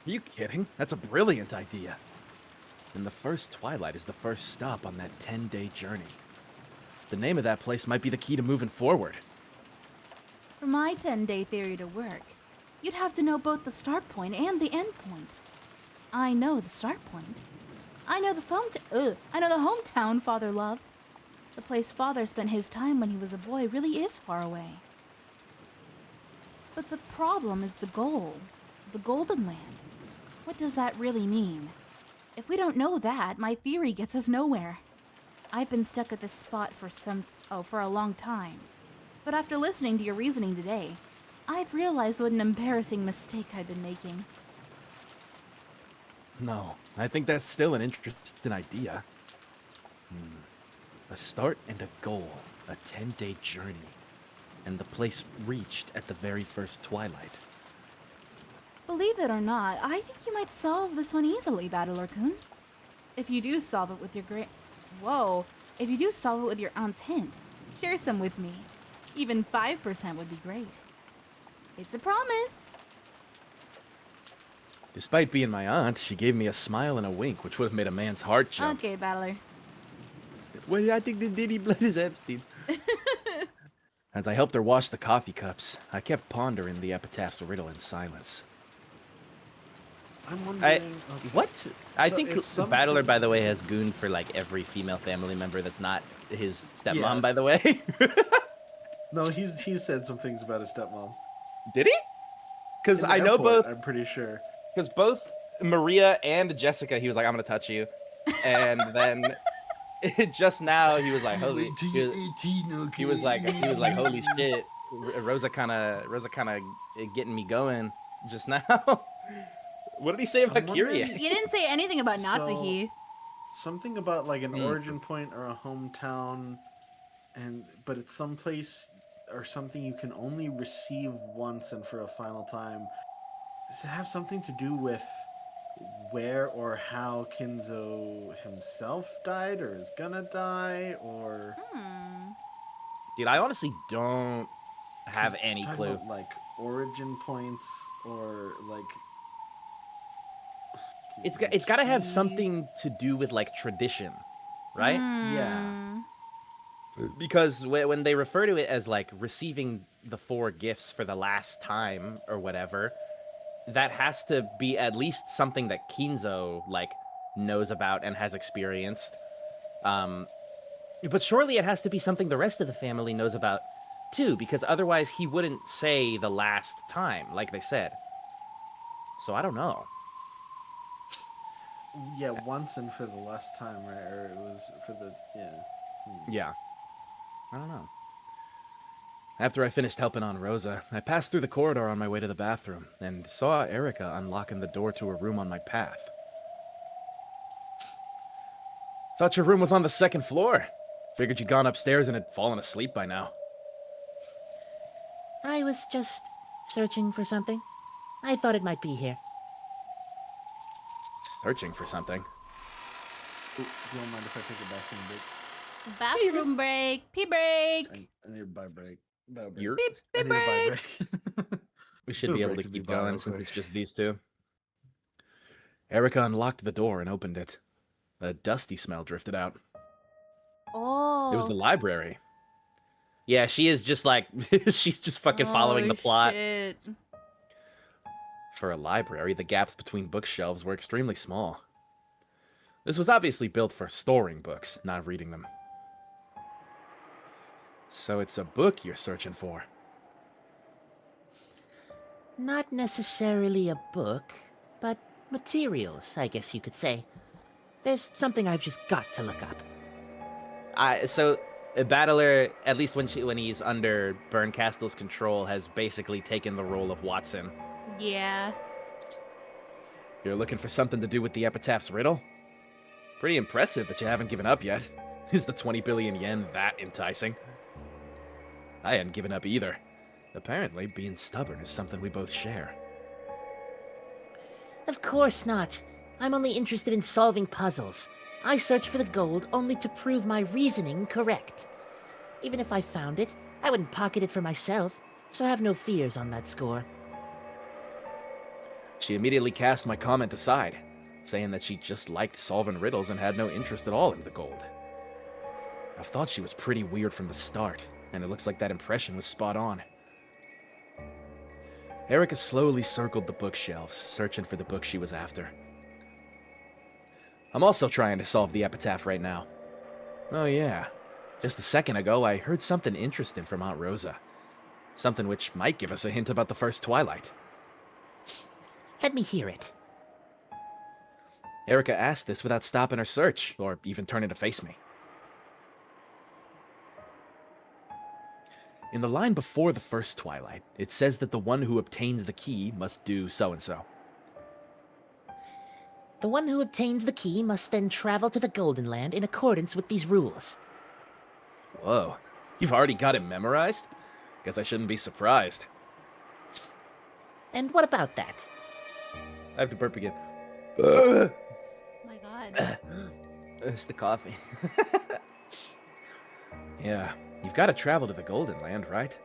Are you kidding? That's a brilliant idea. And the first twilight is the first stop on that 10-day journey. The name of that place might be the key to moving forward. For my 10-day theory to work, you'd have to know both the start point and the end point. I know the start point. I know the hometown Father loved. The place Father spent his time when he was a boy really is far away. But the problem is the goal. The Golden Land. What does that really mean? If we don't know that, my theory gets us nowhere. I've been stuck at this spot for a long time. But after listening to your reasoning today, I've realized what an embarrassing mistake I've been making. No, I think that's still an interesting idea. A start and a goal, a 10-day journey, and the place reached at the very first twilight. Believe it or not, I think you might solve this one easily, Battler-kun. If you do solve it with your If you do solve it with your aunt's hint, share some with me. Even 5% would be great. It's a promise. Despite being my aunt, she gave me a smile and a wink, which would have made a man's heart jump. Okay, Battler. Well, I think the Diddy blood is Epstein. As I helped her wash the coffee cups, I kept pondering the epitaph's riddle in silence. I'm wondering. Okay. What? I So think it's the Battler, something- by the way, has gooned for like every female family member that's not his stepmom, Yeah. by the way. No, he's said some things about his stepmom. Did he? Because In the I know airport, both. I'm pretty sure. Because both Maria and Jessica, he was like, "I'm gonna touch you," and then just now he was like, "Holy." He was like, "Holy shit!" Rosa kind of getting me going just now. What did he say about I'm wondering- Kyrie? You didn't say anything about So- Natsuhi. Something about like an origin point or a hometown, but it's someplace or something you can only receive once and for a final time. Does it have something to do with where or how Kinzo himself died or is gonna die, or Dude, I honestly don't have It's any talking clue. about, like origin points or like It's got to have something to do with like tradition, right? Yeah. Because when they refer to it as like receiving the 4 gifts for the last time or whatever, that has to be at least something that Kinzo like knows about and has experienced. But surely it has to be something the rest of the family knows about too, because otherwise he wouldn't say the last time, like they said. So I don't know. Yeah, once and for the last time, right? Or it was for the Yeah. I don't know. After I finished helping on Rosa, I passed through the corridor on my way to the bathroom and saw Erica unlocking the door to a room on my path. Thought your room was on the 2nd floor. Figured you'd gone upstairs and had fallen asleep by now. I was just searching for something. I thought it might be here. Searching for something. Ooh, you don't mind if I take a bathroom break? Bathroom break. Pee break. I need a buy break. Buy break. You're... I need a buy break. We should Little be able to break to keep be bought going real since quick. it's just these two. Erica unlocked the door and opened it. A dusty smell drifted out. Oh. It was the library. Yeah, she is just like, she's just fucking following the plot. Shit. For a library, the gaps between bookshelves were extremely small. This was obviously built for storing books, not reading them. So it's a book you're searching for. Not necessarily a book, but materials, I guess you could say. There's something I've just got to look up. So a Battler, at least when he's under Berncastle's control, has basically taken the role of Watson. Yeah. You're looking for something to do with the epitaph's riddle? Pretty impressive that you haven't given up yet. Is the 20 billion yen that enticing? I hadn't given up either. Apparently, being stubborn is something we both share. Of course not. I'm only interested in solving puzzles. I search for the gold only to prove my reasoning correct. Even if I found it, I wouldn't pocket it for myself, so have no fears on that score. She immediately cast my comment aside, saying that she just liked solving riddles and had no interest at all in the gold. I've thought she was pretty weird from the start, and it looks like that impression was spot on. Erica slowly circled the bookshelves, searching for the book she was after. I'm also trying to solve the epitaph right now. Oh yeah, Just a second ago, I heard something interesting from Aunt Rosa. Something which might give us a hint about the first twilight. Let me hear it. Erica asked this without stopping her search, or even turning to face me. In the line before the first twilight, it says that the one who obtains the key must do so-and-so. The one who obtains the key must then travel to the Golden Land in accordance with these rules. Whoa, you've already got it memorized? Guess I shouldn't be surprised. And what about that? I have to burp again. Oh my god. It's the coffee. Yeah, you've got to travel to the Golden Land, right?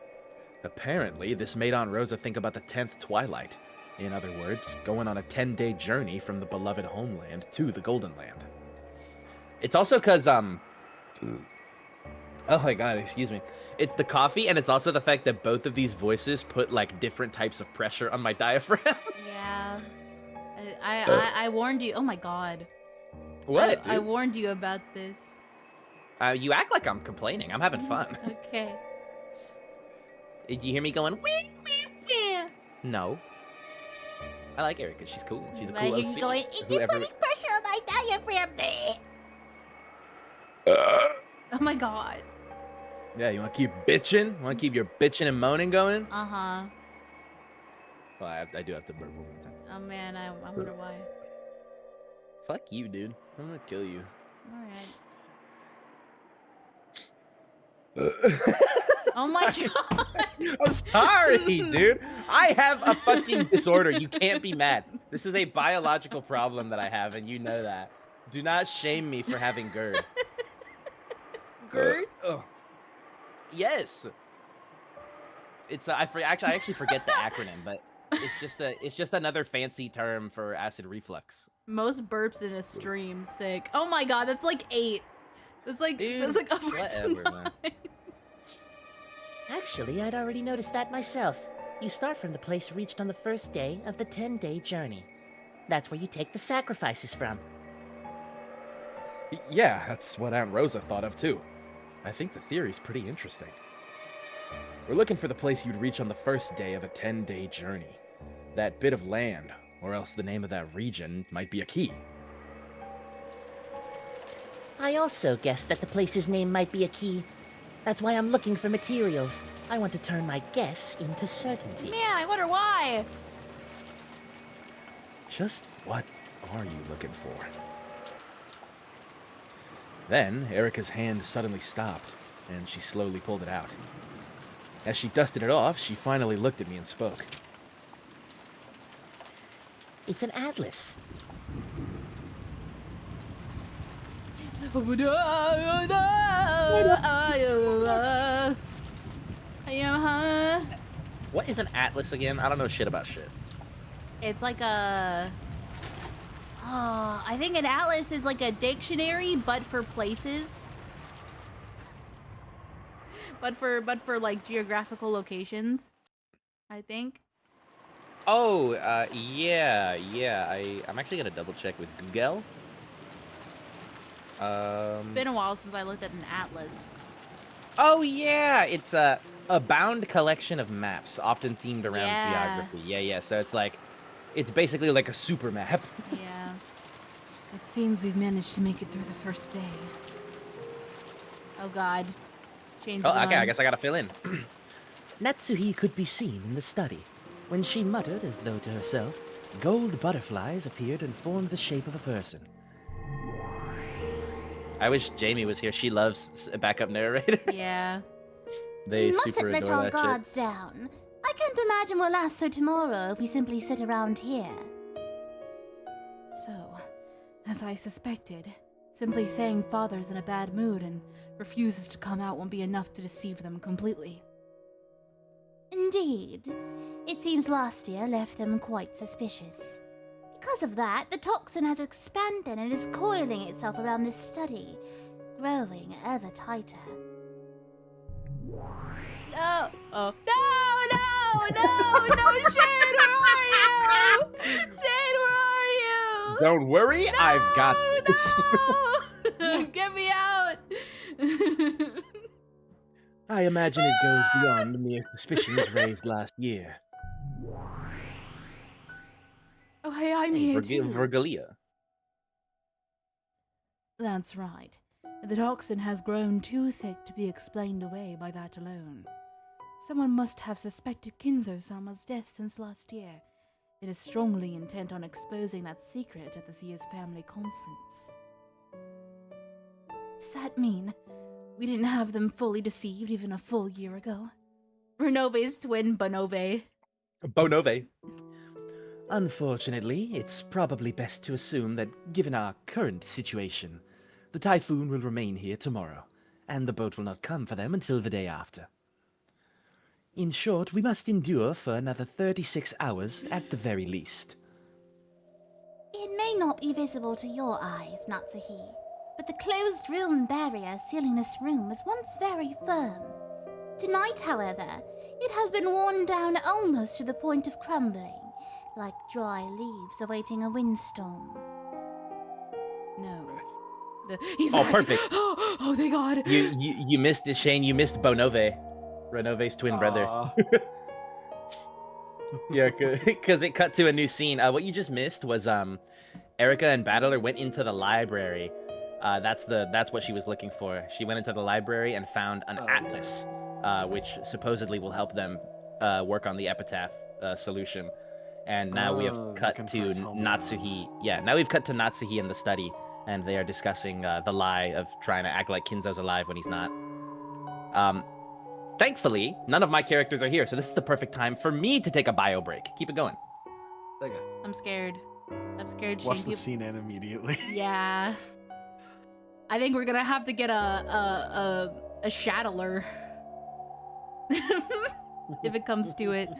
Apparently, this made Aunt Rosa think about the 10th twilight. In other words, going on a 10-day journey from the beloved homeland to the Golden Land. It's also because, oh my god, excuse me. It's the coffee, and it's also the fact that both of these voices put, like, different types of pressure on my diaphragm. Yeah. I warned you. Oh my god. What, I dude? warned you about this. You act like I'm complaining. I'm having fun. Okay. Did you hear me going, wee, wee, wee? No. I like Erica. She's cool. She's a cool He's OC. going, you're putting pressure on my diaphragm. Oh my god. Yeah, you want to keep bitching? Want to keep your bitching and moaning going? Uh-huh. Well, I do have to burp one more time. Oh man, I wonder why. Fuck you, dude. I'm gonna kill you. Alright. Oh my god. I'm sorry, dude. I have a fucking disorder. You can't be mad. This is a biological problem that I have, and you know that. Do not shame me for having GERD. GERD? Yes. It's I actually forget the acronym, but it's just another fancy term for acid reflux. Most burps in a stream, sick. Oh my god, that's like 8. That's like upwards of Whatever, 9. man. Actually, I'd already noticed that myself. You start from the place reached on the first day of the 10-day journey. That's where you take the sacrifices from. Yeah, that's what Aunt Rosa thought of too. I think the theory's pretty interesting. We're looking for the place you'd reach on the first day of a 10-day journey. That bit of land, or else the name of that region, might be a key. I also guessed that the place's name might be a key. That's why I'm looking for materials. I want to turn my guess into certainty. Man, I wonder why. Just what are you looking for? Then, Erica's hand suddenly stopped, and she slowly pulled it out. As she dusted it off, she finally looked at me and spoke. It's an atlas. What is an atlas again? I don't know shit about shit. It's like a... Oh, I think an atlas is like a dictionary, but for places. But for like geographical locations, I think. Oh, yeah. I'm actually gonna double check with Google. It's been a while since I looked at an atlas. Oh yeah, it's a bound collection of maps, often themed around Yeah. geography. Yeah. So it's like, it's basically like a super map. Yeah. It seems we've managed to make it through the first day. Oh god. Shane's Oh, okay. gone. I guess I gotta fill in. Natsuhi could be seen in the study. When she muttered as though to herself, gold butterflies appeared and formed the shape of a person. I wish Jamie was here. She loves a backup narrator. Yeah. They We mustn't super let adore our that shit. guards down. I can't imagine we'll last through tomorrow if we simply sit around here. So, as I suspected, simply saying father's in a bad mood and refuses to come out won't be enough to deceive them completely. Indeed. It seems last year left them quite suspicious. Because of that, the toxin has expanded and is coiling itself around this study, growing ever tighter. No! Oh. No, Shane, where are you? Shane, where are you? Don't worry, I've got this. No! Get me out! I imagine it goes beyond the mere suspicions raised last year. Oh, hey, I'm Hey, here too. Virgilia. That's right. The toxin has grown too thick to be explained away by that alone. Someone must have suspected Kinzo-sama's death since last year. It is strongly intent on exposing that secret at this year's family conference. Does that mean we didn't have them fully deceived even a full year ago? Renove's twin Bonove. Bonove. Unfortunately, it's probably best to assume that, given our current situation, the typhoon will remain here tomorrow, and the boat will not come for them until the day after. In short, we must endure for another 36 hours at the very least. It may not be visible to your eyes, Natsuhi, but the closed room barrier sealing this room was once very firm. Tonight, however, it has been worn down almost to the point of crumbling, like dry leaves awaiting a windstorm. No. He's Oh, back. perfect. Oh, thank God. You missed it, Shane. You missed Bonove. Renove's twin brother. Yeah, because it cut to a new scene. What you just missed was Erica and Battler went into the library. That's what she was looking for. She went into the library and found an atlas, which supposedly will help them work on the epitaph solution. And now we have cut to Natsuhi. Yeah, now we've cut to Natsuhi in the study, and they are discussing the lie of trying to act like Kinzo's alive when he's not. Thankfully, none of my characters are here, so this is the perfect time for me to take a bio break. Keep it going. Okay. I'm scared. Watch the scene end immediately. Yeah. I think we're gonna have to get a Shattler. If it comes to it.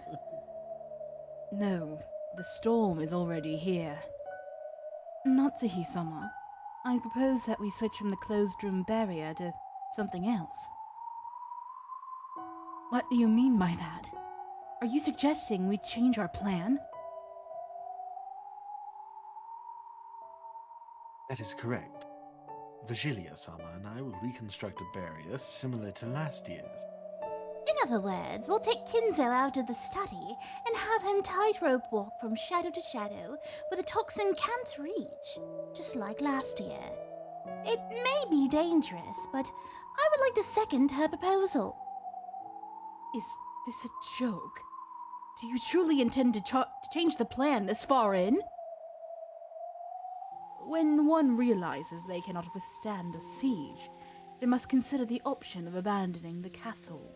No, the storm is already here. Natsuhi-sama, I propose that we switch from the closed room barrier to something else. What do you mean by that? Are you suggesting we change our plan? That is correct. Vigilia-sama and I will reconstruct a barrier similar to last year's. In other words, we'll take Kinzo out of the study and have him tightrope walk from shadow to shadow where the toxin can't reach, just like last year. It may be dangerous, but I would like to second her proposal. Is this a joke? Do you truly intend to change the plan this far in? When one realizes they cannot withstand a siege, they must consider the option of abandoning the castle.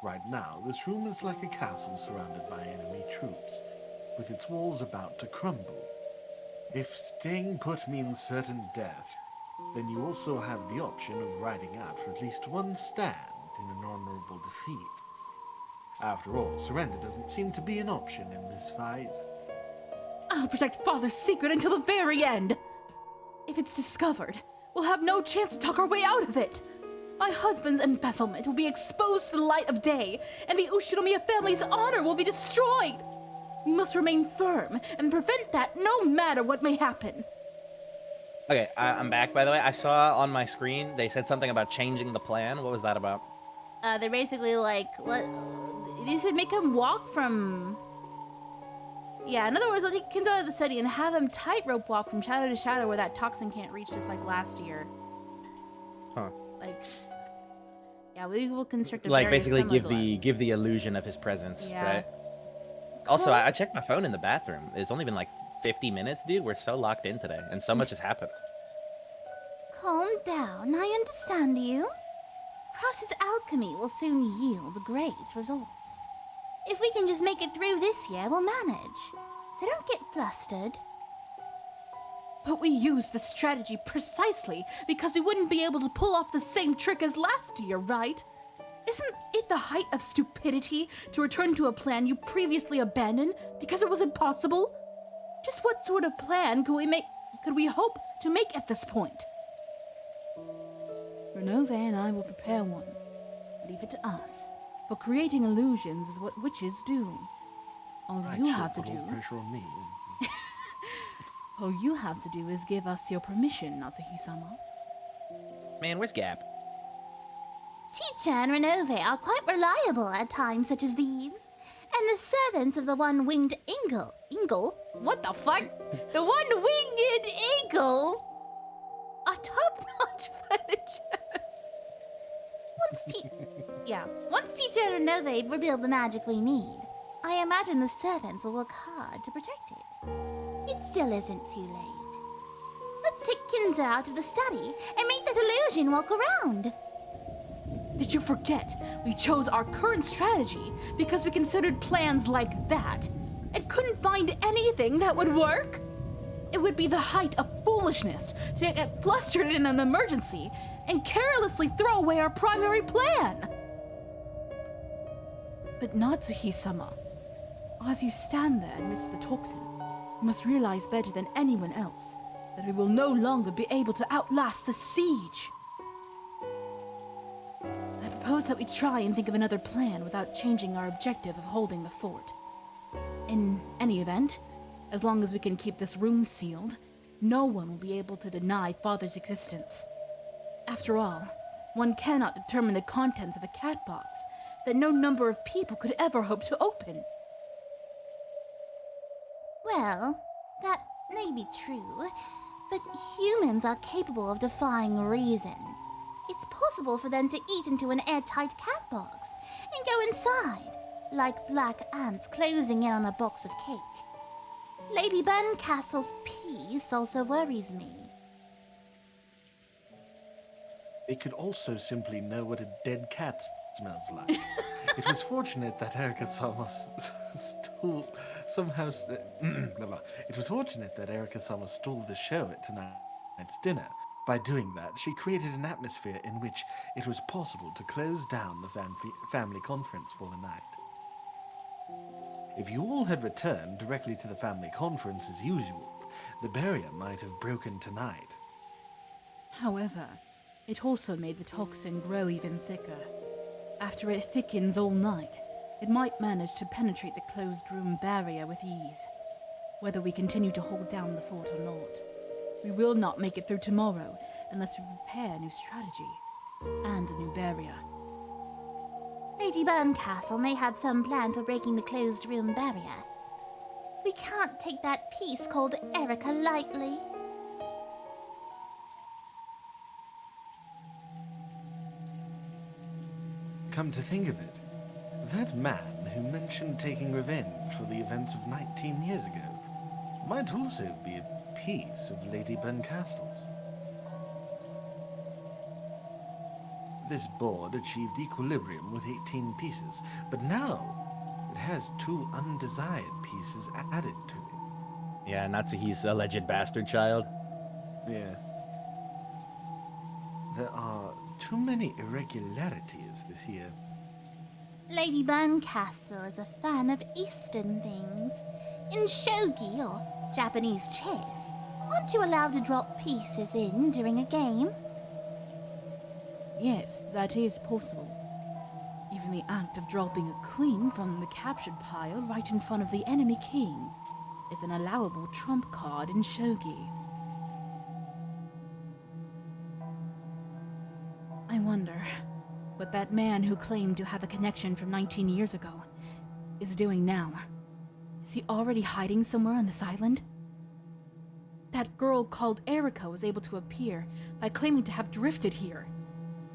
Right now, this room is like a castle surrounded by enemy troops, with its walls about to crumble. If staying put means certain death, then you also have the option of riding out for at least one stand in an honorable defeat. After all, surrender doesn't seem to be an option in this fight. I'll protect Father's secret until the very end! If it's discovered, we'll have no chance to talk our way out of it! My husband's embezzlement will be exposed to the light of day, and the Ushinomiya family's honor will be destroyed! We must remain firm and prevent that no matter what may happen. Okay, I'm back, by the way. I saw on my screen, they said something about changing the plan. What was that about? They're basically like, they said make him walk from... Yeah, in other words, we'll take Kinzo out of the study and have him tightrope walk from shadow to shadow where that toxin can't reach, just like last year. Huh. Like, yeah, we will construct a Like, very basically similar give the illusion of his presence, Yeah. right? Also, I checked my phone in the bathroom. It's only been like 50 minutes, dude. We're so locked in today, and so much has happened. Calm down, I understand you. Process alchemy will soon yield great results. If we can just make it through this year, we'll manage. So don't get flustered. But we used this strategy precisely because we wouldn't be able to pull off the same trick as last year, right? Isn't it the height of stupidity to return to a plan you previously abandoned because it was impossible? Just what sort of plan could we hope to make at this point? Renove and I will prepare one. Leave it to us, for creating illusions is what witches do. All you have to do... Pressure on me. All you have to do is give us your permission, Natsuhi-sama. Man, where's Gap? Teacher and Renove are quite reliable at times such as these. And the servants of the one-winged Ingle? What the fuck? The one-winged eagle are top-notch furniture. Once Teacher and Renove reveal the magic we need, I imagine the servants will work hard to protect it. It still isn't too late. Let's take Kinza out of the study and make that illusion walk around. Did you forget we chose our current strategy because we considered plans like that and couldn't find anything that would work? It would be the height of foolishness to get flustered in an emergency and carelessly throw away our primary plan. But Natsuhi-sama, as you stand there amidst the toxin, you must realize better than anyone else that we will no longer be able to outlast the siege. I propose that we try and think of another plan without changing our objective of holding the fort. In any event, as long as we can keep this room sealed, no one will be able to deny Father's existence. After all, one cannot determine the contents of a cat box that no number of people could ever hope to open. Well, that may be true, but humans are capable of defying reason. It's possible for them to eat into an airtight cat box and go inside, like black ants closing in on a box of cake. Lady Berncastle's peace also worries me. They could also simply know what a dead cat smells like. It was fortunate that Erika-sama stole somehow. It was fortunate that Erika-sama stole the show at tonight's dinner. By doing that, she created an atmosphere in which it was possible to close down the family conference for the night. If you all had returned directly to the family conference as usual, the barrier might have broken tonight. However, it also made the toxin grow even thicker. After it thickens all night, it might manage to penetrate the closed room barrier with ease. Whether we continue to hold down the fort or not, we will not make it through tomorrow unless we prepare a new strategy and a new barrier. Lady Berncastle may have some plan for breaking the closed room barrier. We can't take that piece called Erika lightly. Come to think of it, that man who mentioned taking revenge for the events of 19 years ago might also be a piece of Lady Berncastle's. This board achieved equilibrium with 18 pieces, but now it has 2 undesired pieces added to it. Yeah, Natsuhi's alleged bastard child. Yeah. There are too many irregularities this year. Lady Berncastle is a fan of Eastern things. In shogi, or Japanese chess, aren't you allowed to drop pieces in during a game? Yes, that is possible. Even the act of dropping a queen from the captured pile right in front of the enemy king is an allowable trump card in shogi. I wonder what that man who claimed to have a connection from 19 years ago is doing now. Is he already hiding somewhere on this island? That girl called Erika was able to appear by claiming to have drifted here.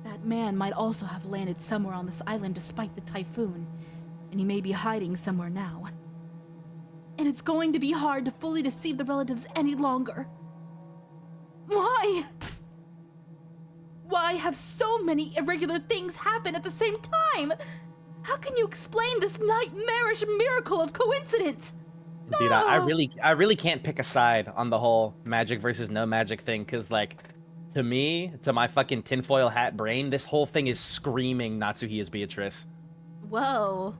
That man might also have landed somewhere on this island despite the typhoon, and he may be hiding somewhere now. And it's going to be hard to fully deceive the relatives any longer. Why? Why have so many irregular things happen at the same time? How can you explain this nightmarish miracle of coincidence? Dude, I really can't pick a side on the whole magic versus no magic thing, because, like, to me, to my fucking tinfoil hat brain, this whole thing is screaming Natsuhi as Beatrice. Whoa.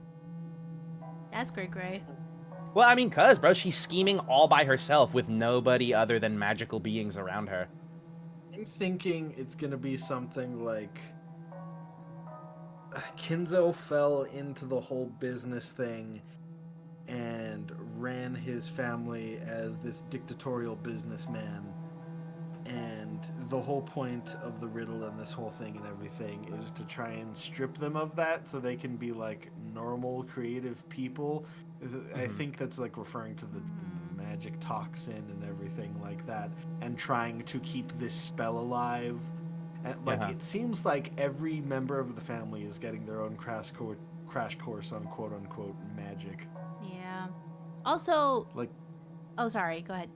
That's Gray. Well, I mean, cuz, bro, she's scheming all by herself with nobody other than magical beings around her. I'm thinking it's gonna be something like Kinzo fell into the whole business thing and ran his family as this dictatorial businessman, and the whole point of the riddle and this whole thing and everything is to try and strip them of that so they can be like normal, creative people. I think that's like referring to the magic toxin and everything like that, and trying to keep this spell alive. And like it seems like every member of the family is getting their own crash course on quote unquote magic. Yeah. Also, Like, oh, sorry. Go ahead.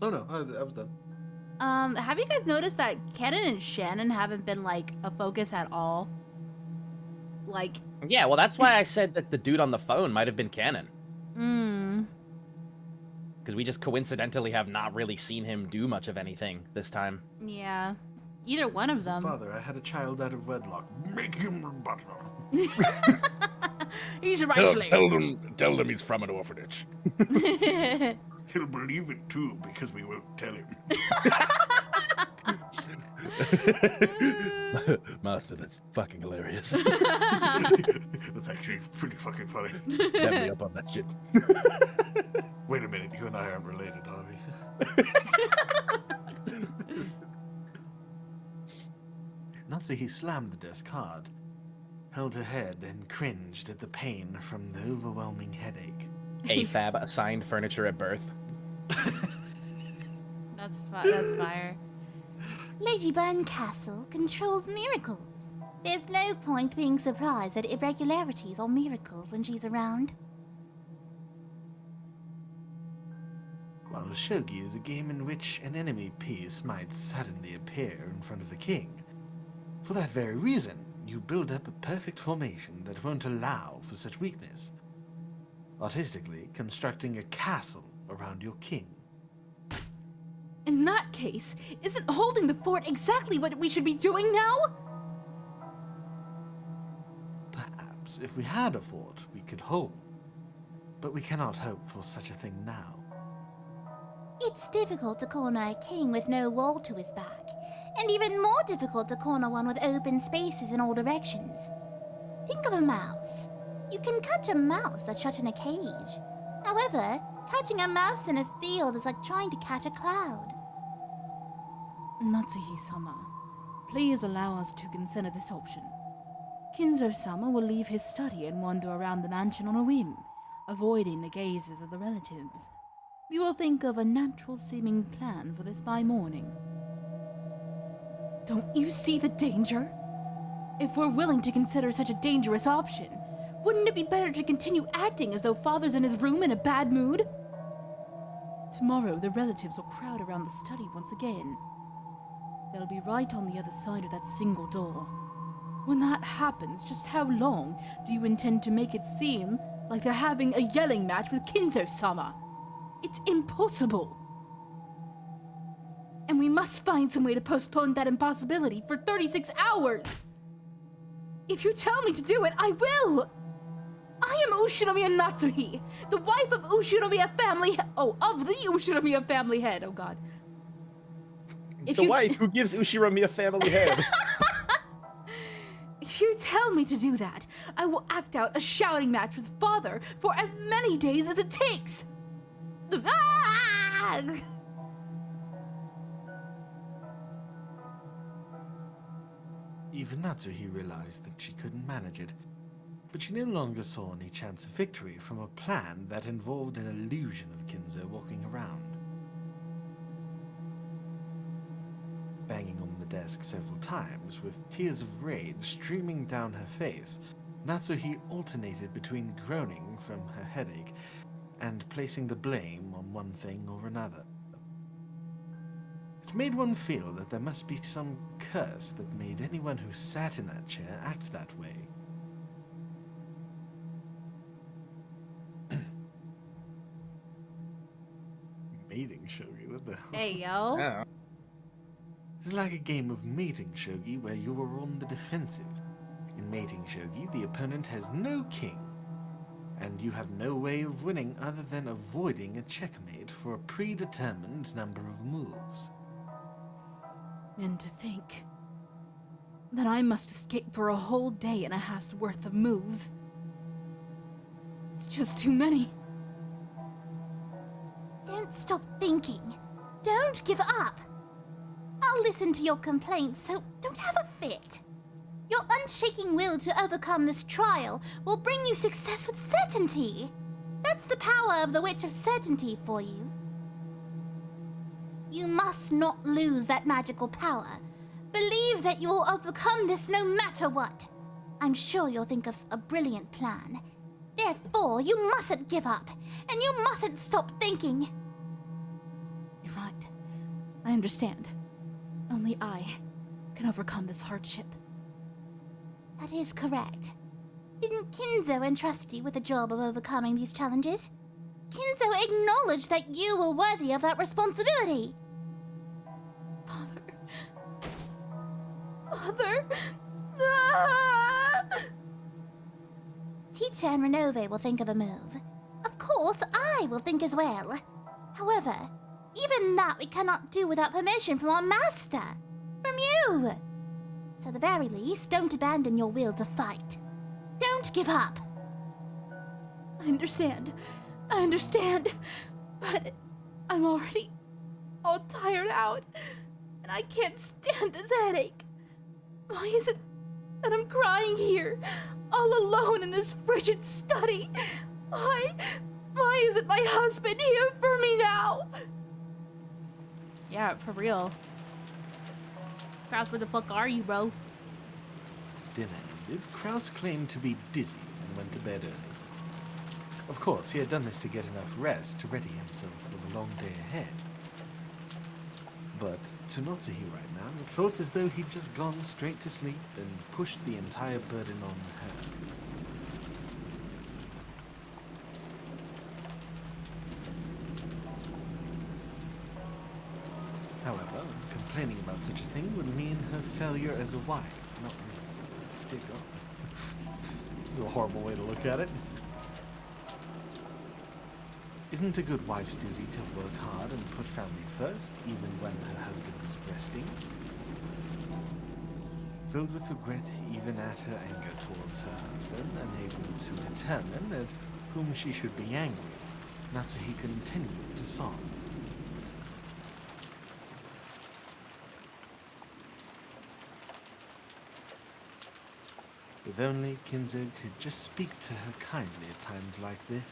oh no, I was done. Have you guys noticed that Kenan and Shannon haven't been like a focus at all? Like, Yeah, well, that's why I said that the dude on the phone might have been Canon. Because we just coincidentally have not really seen him do much of anything this time. Yeah. Either one of them. Father, I had a child out of wedlock. Make him a butler. He's a right slave. Tell them he's from an orphanage. He'll believe it too, because we won't tell him. Master, that's fucking hilarious. That's actually pretty fucking funny. Have me up on that shit. Wait a minute, you and I aren't related, are we? Natsuhi slammed the desk hard, held her head, and cringed at the pain from the overwhelming headache. AFAB assigned furniture at birth. That's fire. Lady Burn Castle controls miracles. There's no point being surprised at irregularities or miracles when she's around. While shogi is a game in which an enemy piece might suddenly appear in front of the king. For that very reason, you build up a perfect formation that won't allow for such weakness. Artistically, constructing a castle around your king. In that case, isn't holding the fort exactly what we should be doing now? Perhaps if we had a fort, we could hold. But we cannot hope for such a thing now. It's difficult to corner a king with no wall to his back, and even more difficult to corner one with open spaces in all directions. Think of a mouse. You can catch a mouse that's shut in a cage. However, catching a mouse in a field is like trying to catch a cloud. Natsuhi-sama, please allow us to consider this option. Kinzo-sama will leave his study and wander around the mansion on a whim, avoiding the gazes of the relatives. We will think of a natural-seeming plan for this by morning. Don't you see the danger? If we're willing to consider such a dangerous option, wouldn't it be better to continue acting as though Father's in his room in a bad mood? Tomorrow, the relatives will crowd around the study once again. They'll be right on the other side of that single door. When that happens, just how long do you intend to make it seem like they're having a yelling match with Kinzo-sama? It's impossible. And we must find some way to postpone that impossibility for 36 hours. If you tell me to do it, I will. I am Ushinomiya Natsuhi, the wife of Ushinomiya family. Of the Ushinomiya family head. Oh God. The wife who gives Ushinomiya family head. If you tell me to do that, I will act out a shouting match with Father for as many days as it takes. Ah! Even Natsuhi realized that she couldn't manage it, but she no longer saw any chance of victory from a plan that involved an illusion of Kinzo walking around. Banging on the desk several times, with tears of rage streaming down her face, Natsuhi alternated between groaning from her headache and placing the blame on one thing or another. It made one feel that there must be some curse that made anyone who sat in that chair act that way. Mating shogi, what the hell? Hey, yo. Yeah. It's like a game of mating shogi where you are on the defensive. In mating shogi, the opponent has no king, and you have no way of winning other than avoiding a checkmate for a predetermined number of moves. And to think that I must escape for a whole day and a half's worth of moves. It's just too many. Don't stop thinking. Don't give up. I'll listen to your complaints, so don't have a fit. Your unshaking will to overcome this trial will bring you success with certainty. That's the power of the Witch of Certainty for you. You must not lose that magical power. Believe that you will overcome this no matter what. I'm sure you'll think of a brilliant plan. Therefore, you mustn't give up, and you mustn't stop thinking. You're right. I understand. Only I can overcome this hardship. That is correct. Didn't Kinzo entrust you with the job of overcoming these challenges? Kinzo acknowledged that you were worthy of that responsibility. Father? Teacher and Renove will think of a move. Of course, I will think as well. However, even that we cannot do without permission from our master. From you. So at the very least, don't abandon your will to fight. Don't give up. I understand. But I'm already all tired out, and I can't stand this headache. Why is it that I'm crying here, all alone in this frigid study? Why isn't my husband here for me now? Yeah, for real. Kraus, where the fuck are you, bro? Dinner ended, Kraus claimed to be dizzy and went to bed early. Of course, he had done this to get enough rest to ready himself for the long day ahead. But to Natsuhi right now, it felt as though he'd just gone straight to sleep and pushed the entire burden on her. However, complaining about such a thing would mean her failure as a wife, not really. Dear God. This is a horrible way to look at it. Isn't a good wife's duty to work hard and put family first, even when her husband is resting? Filled with regret even at her anger towards her husband, unable to determine at whom she should be angry, Natsuhi continued to sob. If only Kinzo could just speak to her kindly at times like this.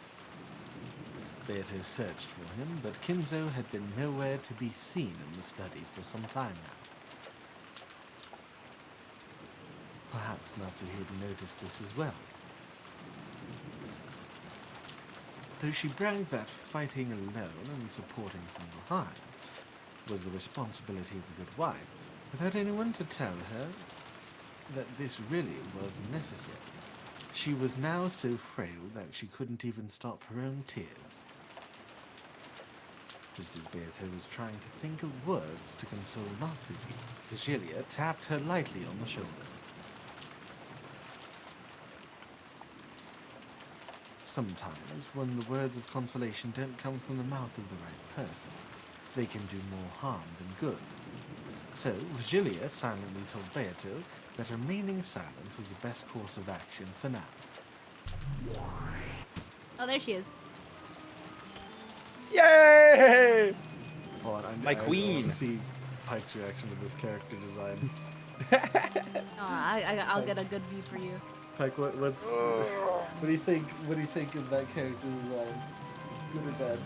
Beato searched for him, but Kinzo had been nowhere to be seen in the study for some time now. Perhaps Natsuhi had noticed this as well. Though she bragged that fighting alone and supporting from behind was the responsibility of a good wife, without anyone to tell her that this really was necessary. She was now so frail that she couldn't even stop her own tears. Just as Beato was trying to think of words to console Natsuhi, Vigilia tapped her lightly on the shoulder. Sometimes, when the words of consolation don't come from the mouth of the right person, they can do more harm than good. So, Vigilia silently told Beato that remaining silent was the best course of action for now. Oh, there she is. Yay! Hold on, My I queen. want to see Pike's reaction to this character design. Oh, I'll get a good view for you. Pike, what What do you think? What do you think of that character design? Good or bad?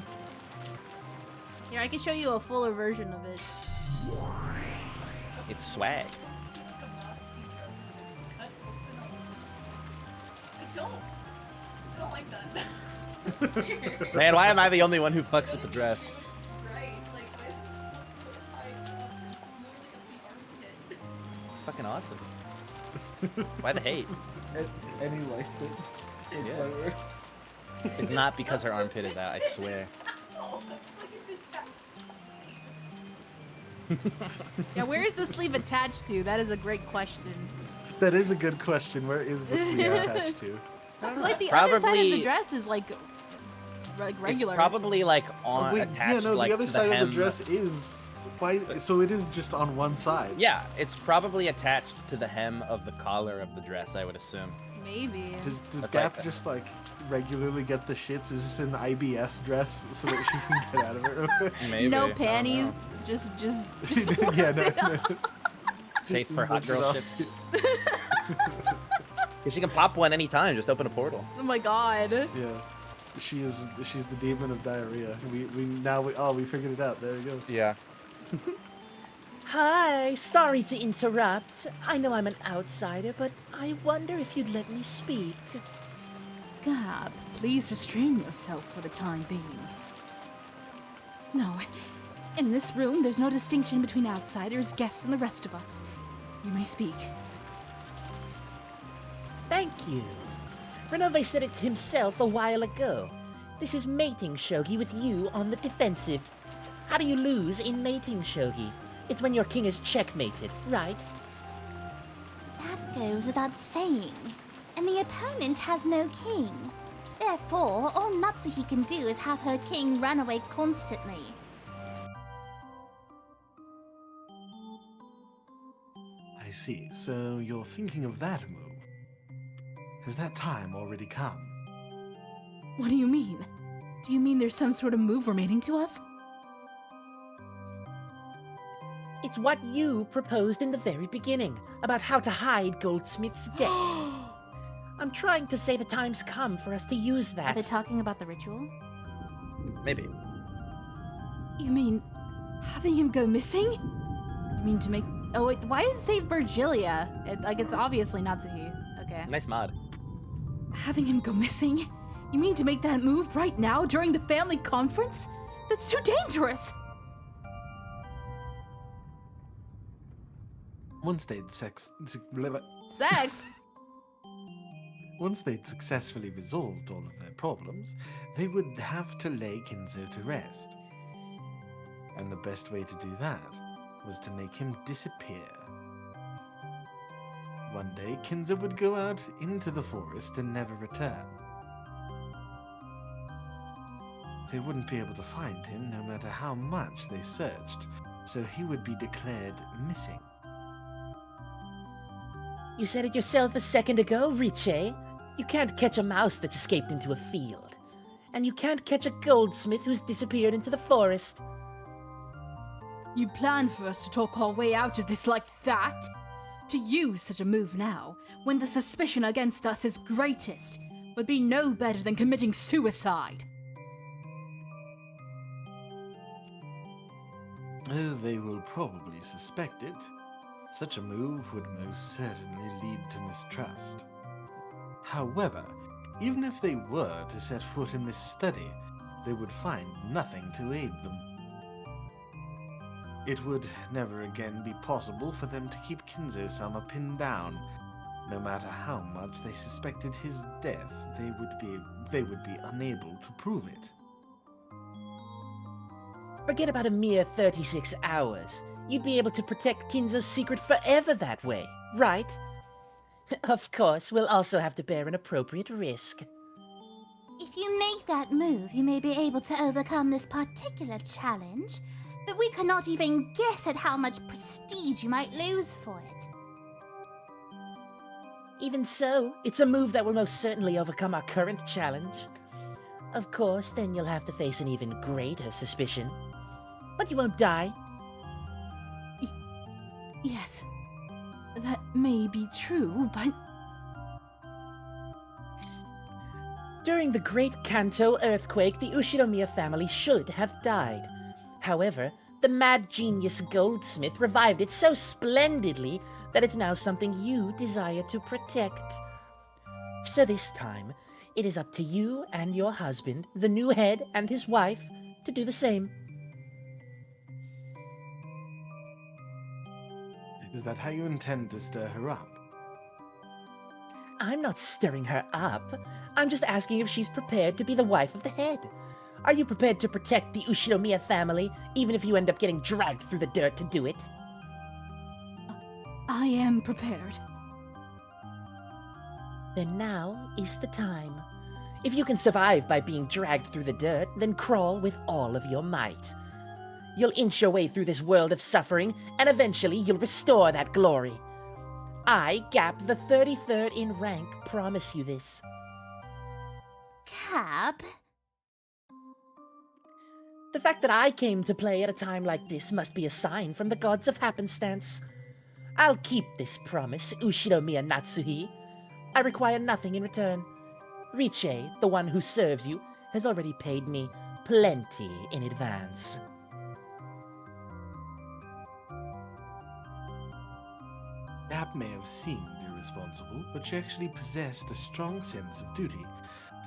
Here, I can show you a fuller version of it. It's swag. I don't like that. It's weird. Man, why am I the only one who fucks with the dress? Right? Like, why is it so high up? It's literally at the armpit. It's fucking awesome. Why the hate? And he likes it. It's Yeah. whatever. It's not because her armpit is out, I swear. Oh, that's like an attached sleeve. Yeah, where is the sleeve attached to? That is a great question. That is a good question. Where is the sleeve attached to? It's like the other side of Probably- the dress is like regular. It's probably like on Oh, wait, attached yeah, no, like the other side hem. of the dress is... Why, so it is just on one side. Yeah, it's probably attached to the hem of the collar of the dress, I would assume. Maybe. Does That's Gap like- just like regularly get the shits? Is this an IBS dress so that she can get out of it? Maybe. I No don't know. panties. Just yeah, lift it up. Safe for Just hot lift it girl up. ships. Because she can pop one anytime. Just open a portal. Oh my god. Yeah, she's the demon of diarrhea. We figured it out. There we go. Yeah. Hi, sorry to interrupt. I know I'm an outsider, but I wonder if you'd let me speak. Gab, please restrain yourself for the time being. No, in this room, there's no distinction between outsiders, guests, and the rest of us. You may speak. Thank you. Renove said it himself a while ago. This is mating shogi with you on the defensive. How do you lose in mating shogi? It's when your king is checkmated, right? That goes without saying. And the opponent has no king. Therefore, all Natsuhi can do is have her king run away constantly. I see. So you're thinking of that move. Has that time already come? What do you mean? Do you mean there's some sort of move remaining to us? It's what you proposed in the very beginning, about how to hide Goldsmith's death. I'm trying to say the time's come for us to use Are that. they talking about the ritual? Maybe. You mean having him go missing? You mean to make... Oh wait, why does it say Virgilia? It's obviously Natsuhi. Okay. Nice mod. Having him go missing? You mean to make that move right now during the family conference? That's too dangerous! Once they'd Sex? Once they'd successfully resolved all of their problems, they would have to lay Kinzo to rest. And the best way to do that was to make him disappear. One day, Kinzo would go out into the forest and never return. They wouldn't be able to find him no matter how much they searched, so he would be declared missing. You said it yourself a second ago, Riche. You can't catch a mouse that's escaped into a field. And you can't catch a goldsmith who's disappeared into the forest. You plan for us to talk our way out of this like that? To use such a move now, when the suspicion against us is greatest, would be no better than committing suicide. Oh, they will probably suspect it. Such a move would most certainly lead to mistrust. However, even if they were to set foot in this study, they would find nothing to aid them. It would never again be possible for them to keep Kinzo-sama pinned down. No matter how much they suspected his death, they would be unable to prove it. Forget about a mere 36 hours. You'd be able to protect Kinzo's secret forever that way, right? Of course, we'll also have to bear an appropriate risk. If you make that move, you may be able to overcome this particular challenge, but we cannot even guess at how much prestige you might lose for it. Even so, it's a move that will most certainly overcome our current challenge. Of course, then you'll have to face an even greater suspicion. But you won't die. Yes, that may be true, but... During the Great Kanto earthquake, the Ushinomiya family should have died. However, the mad genius goldsmith revived it so splendidly that it's now something you desire to protect. So this time, it is up to you and your husband, the new head and his wife, to do the same. Is that how you intend to stir her up? I'm not stirring her up. I'm just asking if she's prepared to be the wife of the head. Are you prepared to protect the Ushinomiya family, even if you end up getting dragged through the dirt to do it? I am prepared. Then now is the time. If you can survive by being dragged through the dirt, then crawl with all of your might. You'll inch your way through this world of suffering, and eventually you'll restore that glory. I, Gap, the 33rd in rank, promise you this. Cap? The fact that I came to play at a time like this must be a sign from the gods of happenstance. I'll keep this promise, Ushiro Miya Natsuhi. I require nothing in return. Riche, the one who serves you, has already paid me plenty in advance. App may have seemed irresponsible, but she actually possessed a strong sense of duty.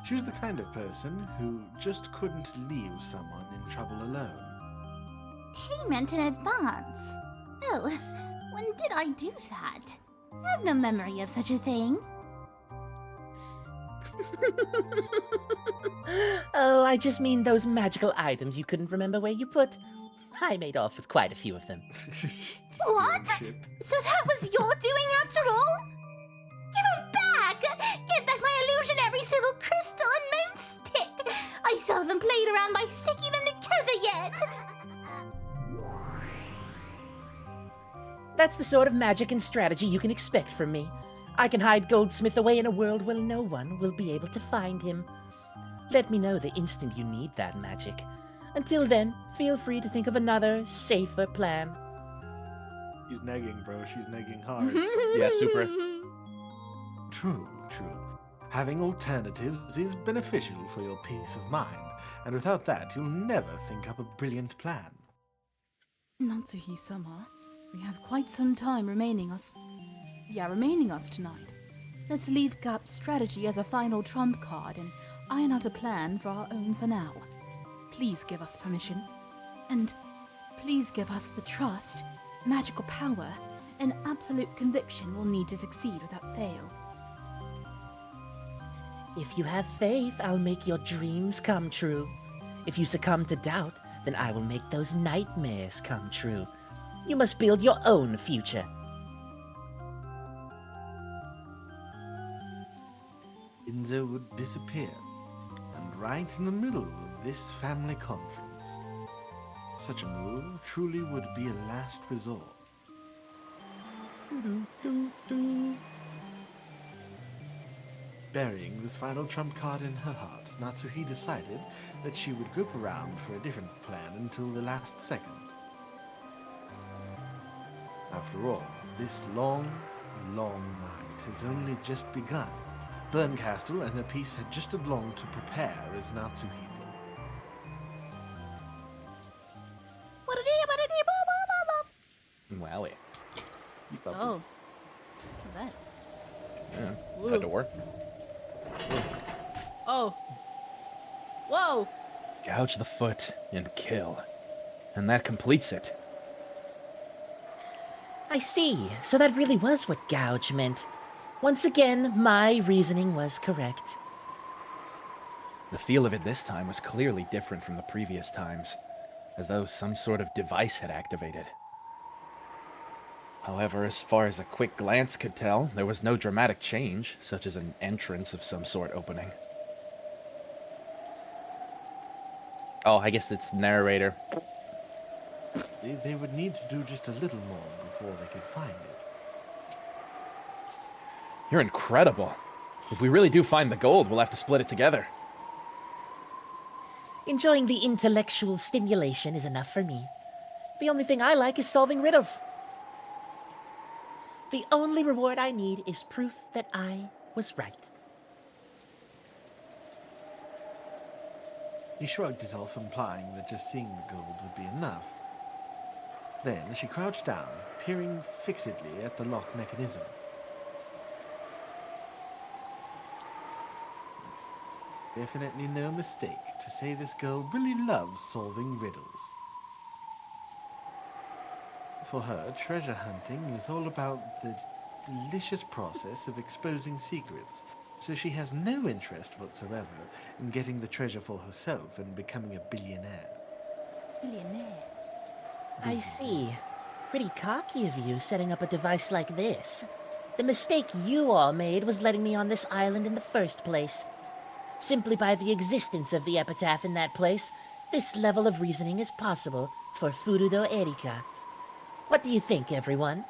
She was the kind of person who just couldn't leave someone in trouble alone. Payment in advance? Oh, when did I do that? I have no memory of such a thing. Oh, I just mean those magical items you couldn't remember where you put. I made off with quite a few of them. What? Shit. So that was your doing after all? Give them back! Give back my illusionary civil crystal and moonstick! I still haven't played around by sticking them together yet! That's the sort of magic and strategy you can expect from me. I can hide Goldsmith away in a world where no one will be able to find him. Let me know the instant you need that magic. Until then, feel free to think of another, safer plan. She's negging, bro. She's negging hard. Yeah, super. True, true. Having alternatives is beneficial for your peace of mind, and without that, you'll never think up a brilliant plan. Natsuhi-sama, we have quite some time remaining us tonight. Let's leave Gap's strategy as a final trump card and iron out a plan for our own for now. Please give us permission. And please give us the trust, magical power, and absolute conviction we'll need to succeed without fail. If you have faith, I'll make your dreams come true. If you succumb to doubt, then I will make those nightmares come true. You must build your own future. Inzo would disappear, and right in the middle of this family conference. Such a move truly would be a last resort. Burying this final trump card in her heart, Natsuhi decided that she would grope around for a different plan until the last second. After all, this long, long night has only just begun. Burncastle and her piece had just as long to prepare as Natsuhi did. Wowie. Oh. What's that? Yeah. Woo. A door. Oh. Whoa! Gouge the foot and kill. And that completes it. I see. So that really was what gouge meant. Once again, my reasoning was correct. The feel of it this time was clearly different from the previous times, as though some sort of device had activated. However, as far as a quick glance could tell, there was no dramatic change, such as an entrance of some sort opening. Oh, I guess it's narrator. They would need to do just a little more before they could find it. You're incredible. If we really do find the gold, we'll have to split it together. Enjoying the intellectual stimulation is enough for me. The only thing I like is solving riddles. The only reward I need is proof that I was right. He shrugged it off, implying that just seeing the gold would be enough. Then she crouched down, peering fixedly at the lock mechanism. It's definitely no mistake to say this girl really loves solving riddles. For her, treasure hunting is all about the delicious process of exposing secrets, so she has no interest whatsoever in getting the treasure for herself and becoming a billionaire. Billionaire. I see. Pretty cocky of you setting up a device like this. The mistake you all made was letting me on this island in the first place. Simply by the existence of the epitaph in that place, this level of reasoning is possible for Furudo Erika. What do you think, everyone?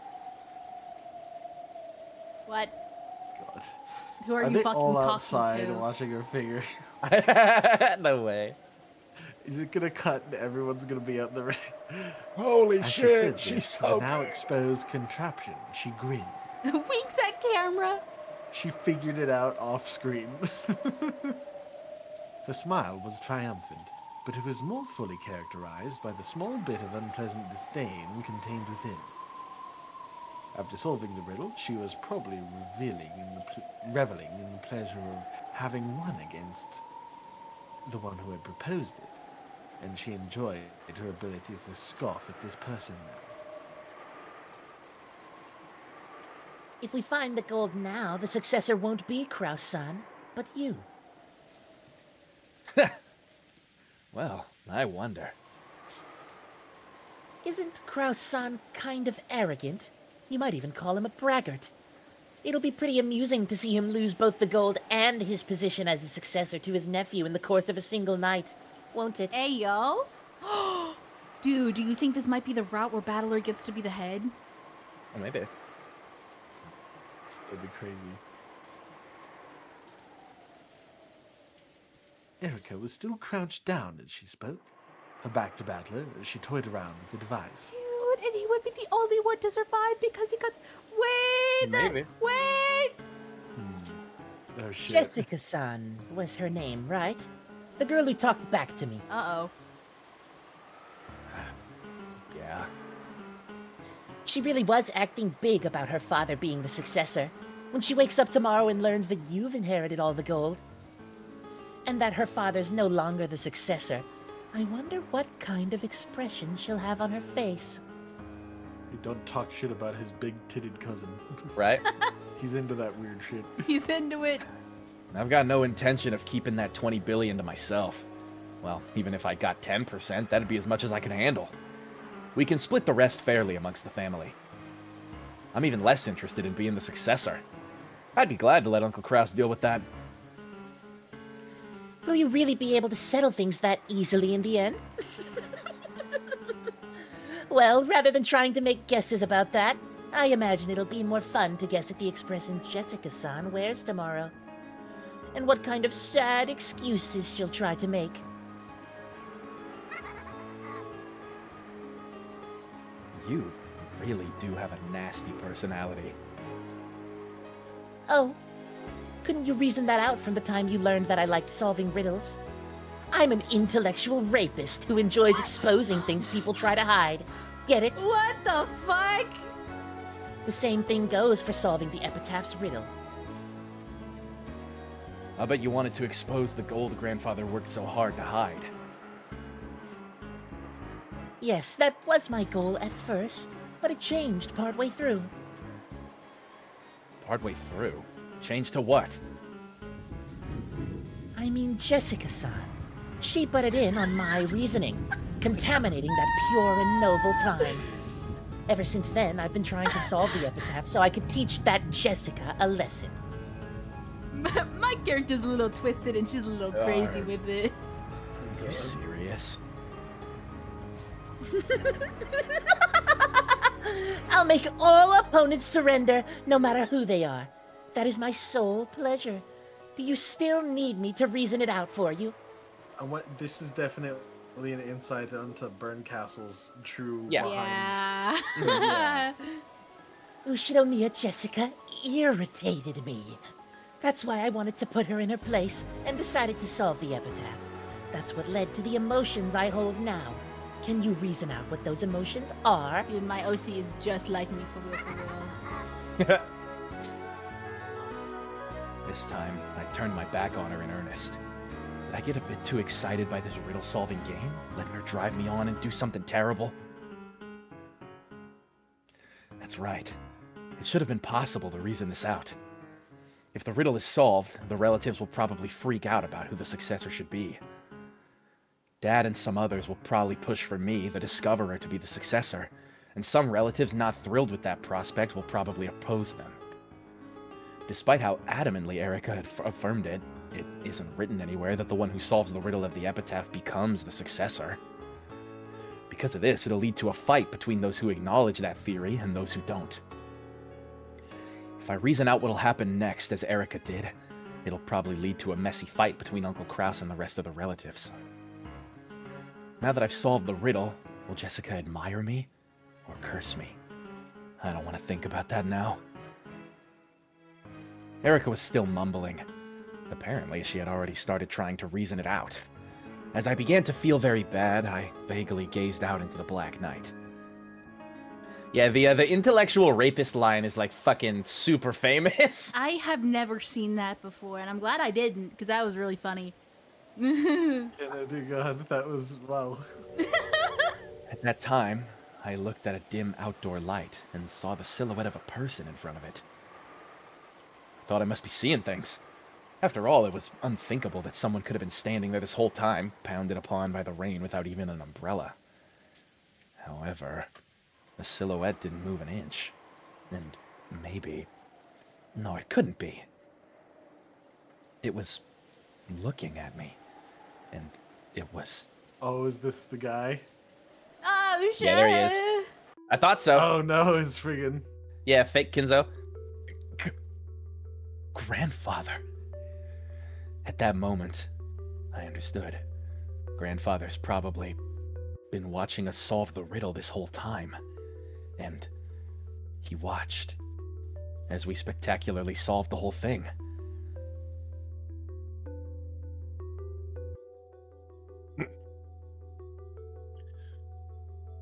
What? God. Who are Are you they fucking all talking outside to? watching her figure? No way. Is it gonna cut and everyone's gonna be out in the rain? Holy As she shit, said she's this to so the now exposed contraption, she grinned. Winks at camera. She figured it out off screen. Her smile was triumphant, but it was more fully characterized by the small bit of unpleasant disdain contained within. After solving the riddle, she was probably reveling in the pleasure of having won against the one who had proposed it, and she enjoyed her ability to scoff at this person now. If we find the gold now, the successor won't be Kraus-san, but you. Well, I wonder. Isn't Kraus-san kind of arrogant? You might even call him a braggart. It'll be pretty amusing to see him lose both the gold and his position as the successor to his nephew in the course of a single night, won't it? Hey, yo. Dude, do you think this might be the route where Battler gets to be the head? Oh, maybe. That'd be crazy. Erica was still crouched down as she spoke, her back to Battler as she toyed around with the device. Dude, and he would be the only one to survive because he got... Maybe. Wait! Oh shit. Jessica-san was her name, right? The girl who talked back to me. Uh-oh. Yeah. She really was acting big about her father being the successor. When she wakes up tomorrow and learns that you've inherited all the gold, and that her father's no longer the successor, I wonder what kind of expression she'll have on her face. You don't talk shit about his big-titted cousin. Right? He's into that weird shit. He's into it. I've got no intention of keeping that 20 billion to myself. Well, even if I got 10%, that'd be as much as I can handle. We can split the rest fairly amongst the family. I'm even less interested in being the successor. I'd be glad to let Uncle Kraus deal with that. Will you really be able to settle things that easily in the end? Well, rather than trying to make guesses about that, I imagine it'll be more fun to guess at the expression Jessica-san wears tomorrow. And what kind of sad excuses she'll try to make. You really do have a nasty personality. Oh, couldn't you reason that out from the time you learned that I liked solving riddles? I'm an intellectual rapist who enjoys exposing things people try to hide. Get it? What the fuck? The same thing goes for solving the epitaph's riddle. I bet you wanted to expose the gold grandfather worked so hard to hide. Yes, that was my goal at first, but it changed partway through. Partway through? Change to what? I mean Jessica-san. She butted in on my reasoning, contaminating that pure and noble time. Ever since then, I've been trying to solve the epitaph so I could teach that Jessica a lesson. My character's a little twisted and she's a little crazy with it. Are you serious? I'll make all opponents surrender, no matter who they are. That is my sole pleasure. Do you still need me to reason it out for you? This is definitely an insight onto Burncastle's true Yeah. behind. Yeah. Ushinomiya Jessica irritated me. That's why I wanted to put her in her place and decided to solve the epitaph. That's what led to the emotions I hold now. Can you reason out what those emotions are? Dude, my OC is just like me, for real, for real. This time, I turned my back on her in earnest. Did I get a bit too excited by this riddle-solving game, letting her drive me on and do something terrible? That's right. It should have been possible to reason this out. If the riddle is solved, the relatives will probably freak out about who the successor should be. Dad and some others will probably push for me, the discoverer, to be the successor, and some relatives not thrilled with that prospect will probably oppose them. Despite how adamantly Erica had affirmed it, it isn't written anywhere that the one who solves the riddle of the epitaph becomes the successor. Because of this, it'll lead to a fight between those who acknowledge that theory and those who don't. If If I reason out what'll happen next, as Erica did, it'll probably lead to a messy fight between Uncle Kraus and the rest of the relatives. Now that I've solved the riddle, will Jessica admire me or curse me? I don't want to think about that now. Erica was still mumbling. Apparently, she had already started trying to reason it out. As I began to feel very bad, I vaguely gazed out into the black night. Yeah, the intellectual rapist line is like fucking super famous. I have never seen that before, and I'm glad I didn't, because that was really funny. And oh dear God, that was wow. At that time, I looked at a dim outdoor light and saw the silhouette of a person in front of it. I thought I must be seeing things. After all, it was unthinkable that someone could have been standing there this whole time, pounded upon by the rain without even an umbrella. However, the silhouette didn't move an inch. And maybe... No, it couldn't be. It was looking at me. And it was... Oh, is this the guy? Oh, shit! Yeah, there he is. I thought so. Oh no, it's friggin'. Yeah, fake Kinzo. Grandfather. At that moment, I understood. Grandfather's probably been watching us solve the riddle this whole time. And he watched as we spectacularly solved the whole thing.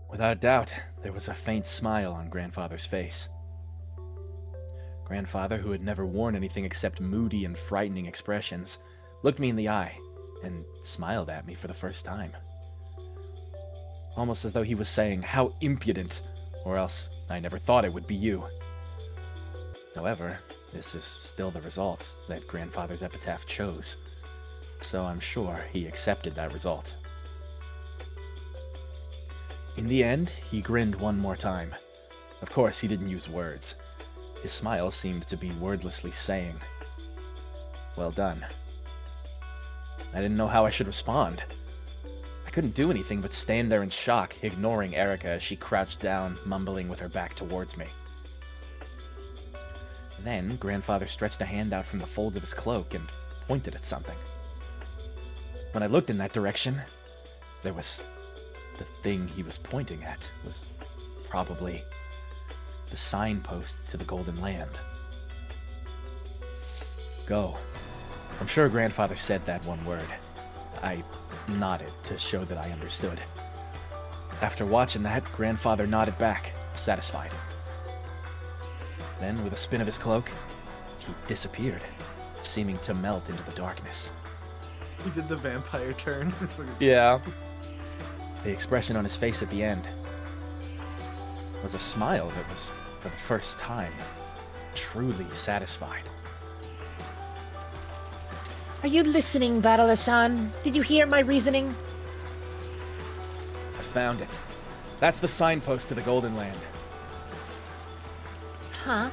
Without a doubt, there was a faint smile on Grandfather's face. Grandfather, who had never worn anything except moody and frightening expressions, looked me in the eye and smiled at me for the first time. Almost as though he was saying, "How impudent, or else I never thought it would be you." However, this is still the result that Grandfather's epitaph chose, so I'm sure he accepted that result. In the end, he grinned one more time. Of course, he didn't use words. His smile seemed to be wordlessly saying, "Well done." I didn't know how I should respond. I couldn't do anything but stand there in shock, ignoring Erica as she crouched down, mumbling with her back towards me. Then, Grandfather stretched a hand out from the folds of his cloak and pointed at something. When I looked in that direction, there was... The thing he was pointing at was probably the signpost to the Golden Land. Go. I'm sure Grandfather said that one word. I nodded to show that I understood. After watching that, Grandfather nodded back, satisfied. Then, with a spin of his cloak, he disappeared, seeming to melt into the darkness. He did the vampire turn. Yeah. The expression on his face at the end was a smile that was, for the first time, truly satisfied. Are you listening, Battler-san? Did you hear my reasoning? I found it. That's the signpost to the Golden Land. Huh?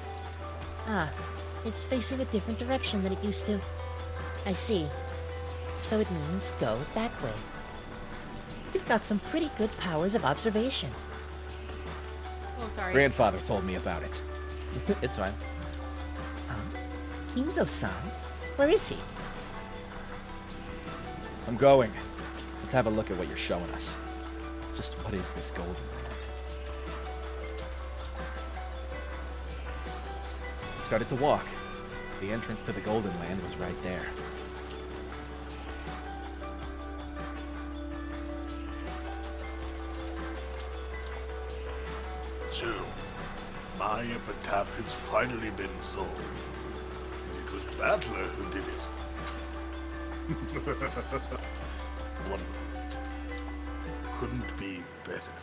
Ah, it's facing a different direction than it used to. I see. So it means go that way. You've got some pretty good powers of observation. Oh, sorry. Grandfather told me about it. It's fine. Kinzo-san? Where is he? I'm going. Let's have a look at what you're showing us. Just what is this Golden Land? We started to walk. The entrance to the Golden Land was right there. So, my epitaph has finally been solved. It was Battler who did it. Wonderful. Couldn't be better.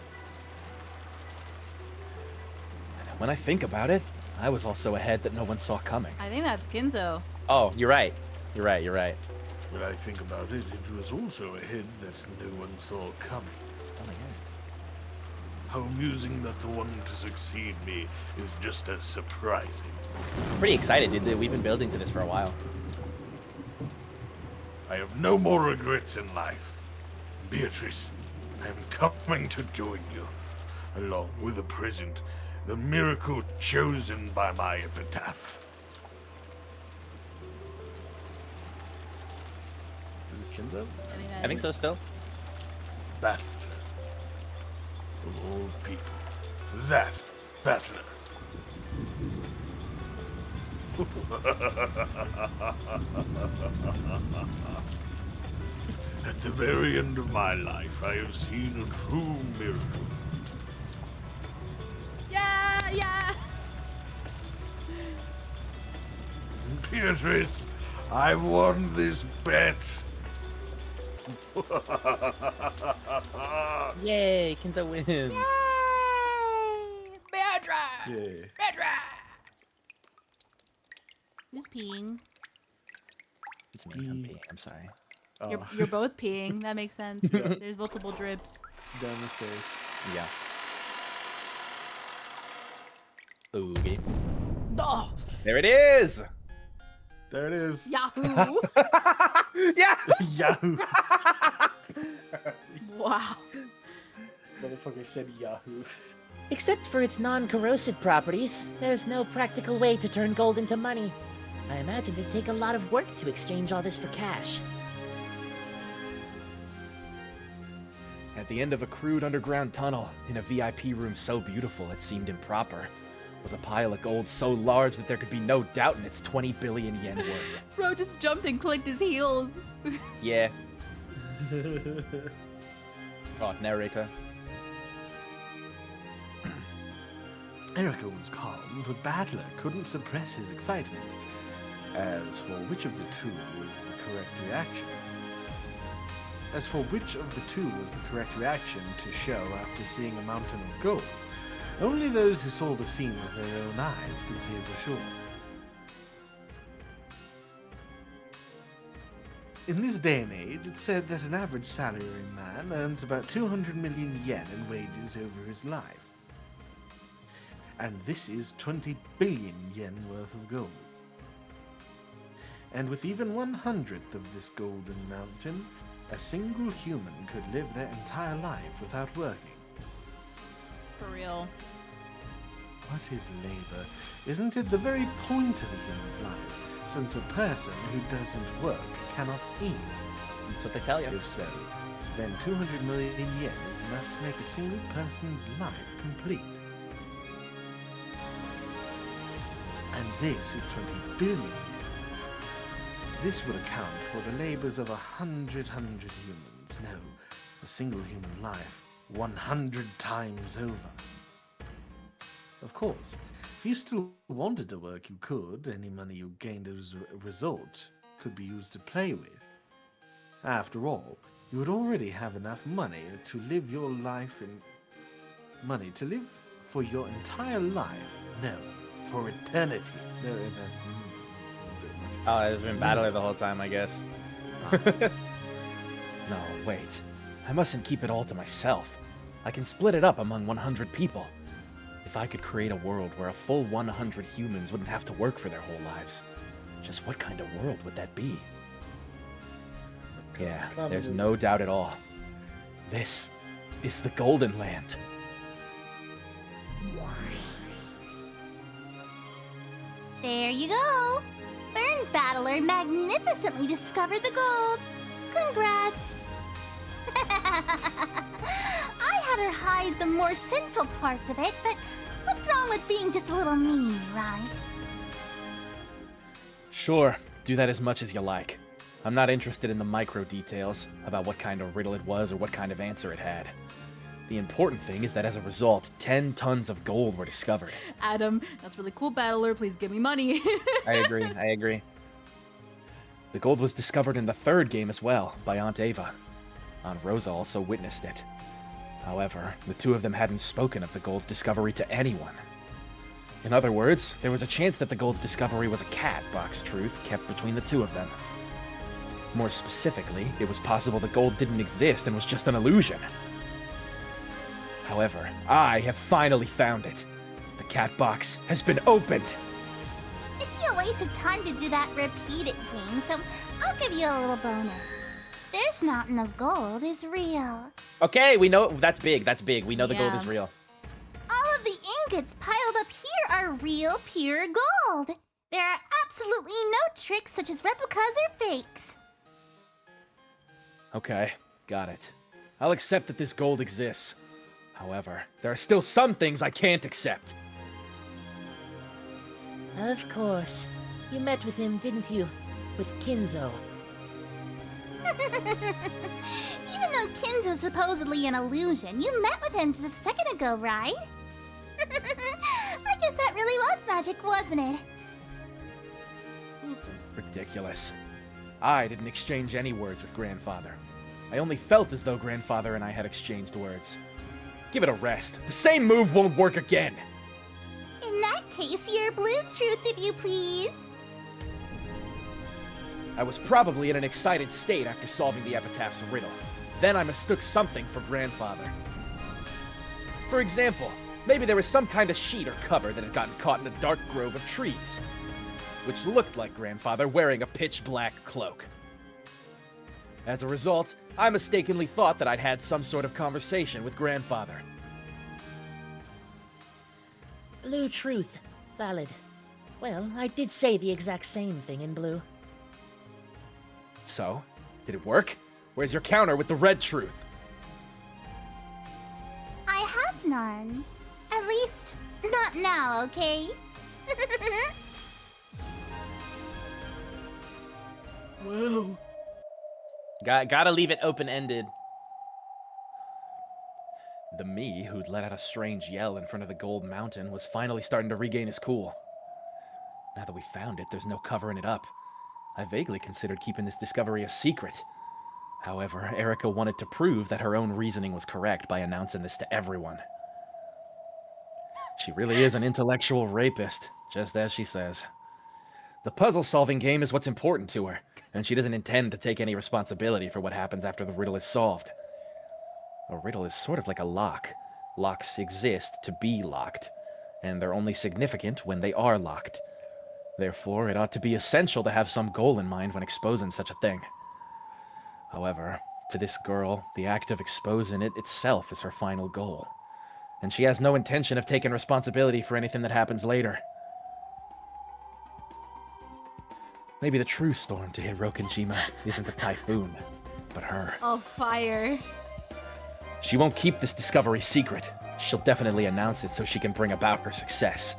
When I think about it, I was also ahead that no one saw coming. I think that's Kinzo. Oh, you're right. You're right. You're right. When I think about it, it was also ahead that no one saw coming. Oh, yeah. How amusing that the one to succeed me is just as surprising. I'm pretty excited, dude. We've been building to this for a while. I have no more regrets in life. Beatrice, I am coming to join you, along with a present the miracle chosen by my epitaph. Is it Kinzo? I think so still. Battler. Of all people. That battler. At the very end of my life, I have seen a true miracle. Yeah. Beatrice, I've won this bet. Yay, Kinzo wins. Yay! Beatrice! Yeah. Beatrice! Who's peeing? It's me. I'm peeing. I'm sorry. You're both peeing. That makes sense. Yeah. There's multiple drips. Down the stairs. Yeah. Okay. Oh, There it is. There it is. Yahoo! Yeah. Yahoo! Wow. Motherfucker said Yahoo. Except for its non-corrosive properties, there's no practical way to turn gold into money. I imagine it'd take a lot of work to exchange all this for cash. At the end of a crude underground tunnel, in a VIP room so beautiful it seemed improper, was a pile of gold so large that there could be no doubt in its 20 billion yen worth. Bro just jumped and clicked his heels. Yeah. Oh, narrator. Erica was calm, but Battler couldn't suppress his excitement. As for which of the two was the correct reaction to show after seeing a mountain of gold, only those who saw the scene with their own eyes can say for sure. In this day and age, it's said that an average salary man earns about 200 million yen in wages over his life. And this is 20 billion yen worth of gold. And with even 1/100th of this golden mountain, a single human could live their entire life without working. For real. What is labor? Isn't it the very point of a human's life? Since a person who doesn't work cannot eat. That's what they tell you. If so, then 200 million yen is enough to make a single person's life complete. And this is 20 billion yen. This would account for the labors of 100 humans. No, a single human life 100 times over. Of course, if you still wanted to work, you could. Any money you gained as a result could be used to play with. After all, you would already have enough money to live your life in... Money to live for your entire life. No, for eternity. No, that's... Oh, it's been Battler the whole time, I guess. No, wait. I mustn't keep it all to myself. I can split it up among 100 people. If I could create a world where a full 100 humans wouldn't have to work for their whole lives, just what kind of world would that be? Yeah, there's no doubt at all. This is the Golden Land. There you go. Burn Battler magnificently discovered the gold. Congrats. I had her hide the more sinful parts of it, but what's wrong with being just a little mean, right? Sure, do that as much as you like. I'm not interested in the micro details about what kind of riddle it was or what kind of answer it had. The important thing is that as a result, 10 tons of gold were discovered. Adam, that's really cool, Battler. Please give me money. I agree. The gold was discovered in the third game as well, by Aunt Ava. Aunt Rosa also witnessed it. However, the two of them hadn't spoken of the gold's discovery to anyone. In other words, there was a chance that the gold's discovery was a cat box truth kept between the two of them. More specifically, it was possible the gold didn't exist and was just an illusion. However, I have finally found it. The cat box has been opened. It'd be a waste of time to do that repeated thing, so I'll give you a little bonus. This mountain of gold is real. Okay, we know that's big. We know the gold Yeah. is real. All of the nuggets piled up here are real pure gold. There are absolutely no tricks such as replicas or fakes. Okay, got it. I'll accept that this gold exists. However, there are still some things I can't accept. Of course. You met with him, didn't you? With Kinzo. Even though Kinzo's supposedly an illusion, you met with him just a second ago, right? I guess that really was magic, wasn't it? Ridiculous. I didn't exchange any words with Grandfather. I only felt as though Grandfather and I had exchanged words. Give it a rest. The same move won't work again. In that case, your blue truth, if you please. I was probably in an excited state after solving the epitaph's riddle. Then I mistook something for Grandfather. For example, maybe there was some kind of sheet or cover that had gotten caught in a dark grove of trees, which looked like Grandfather wearing a pitch-black cloak. As a result, I mistakenly thought that I'd had some sort of conversation with Grandfather. Blue truth. Valid. Well, I did say the exact same thing in blue. So, did it work? Where's your counter with the red truth? I have none. At least, not now, okay? Whoa. Gotta leave it open-ended. The me who'd let out a strange yell in front of the gold mountain was finally starting to regain his cool. Now that we found it, there's no covering it up. I vaguely considered keeping this discovery a secret. However, Erica wanted to prove that her own reasoning was correct by announcing this to everyone. She really is an intellectual rapist, just as she says. The puzzle-solving game is what's important to her, and she doesn't intend to take any responsibility for what happens after the riddle is solved. A riddle is sort of like a lock. Locks exist to be locked, and they're only significant when they are locked. Therefore, it ought to be essential to have some goal in mind when exposing such a thing. However, to this girl, the act of exposing it itself is her final goal, and she has no intention of taking responsibility for anything that happens later. Maybe the true storm to hit Rokenjima isn't the typhoon, but her. Oh, fire. She won't keep this discovery secret. She'll definitely announce it so she can bring about her success.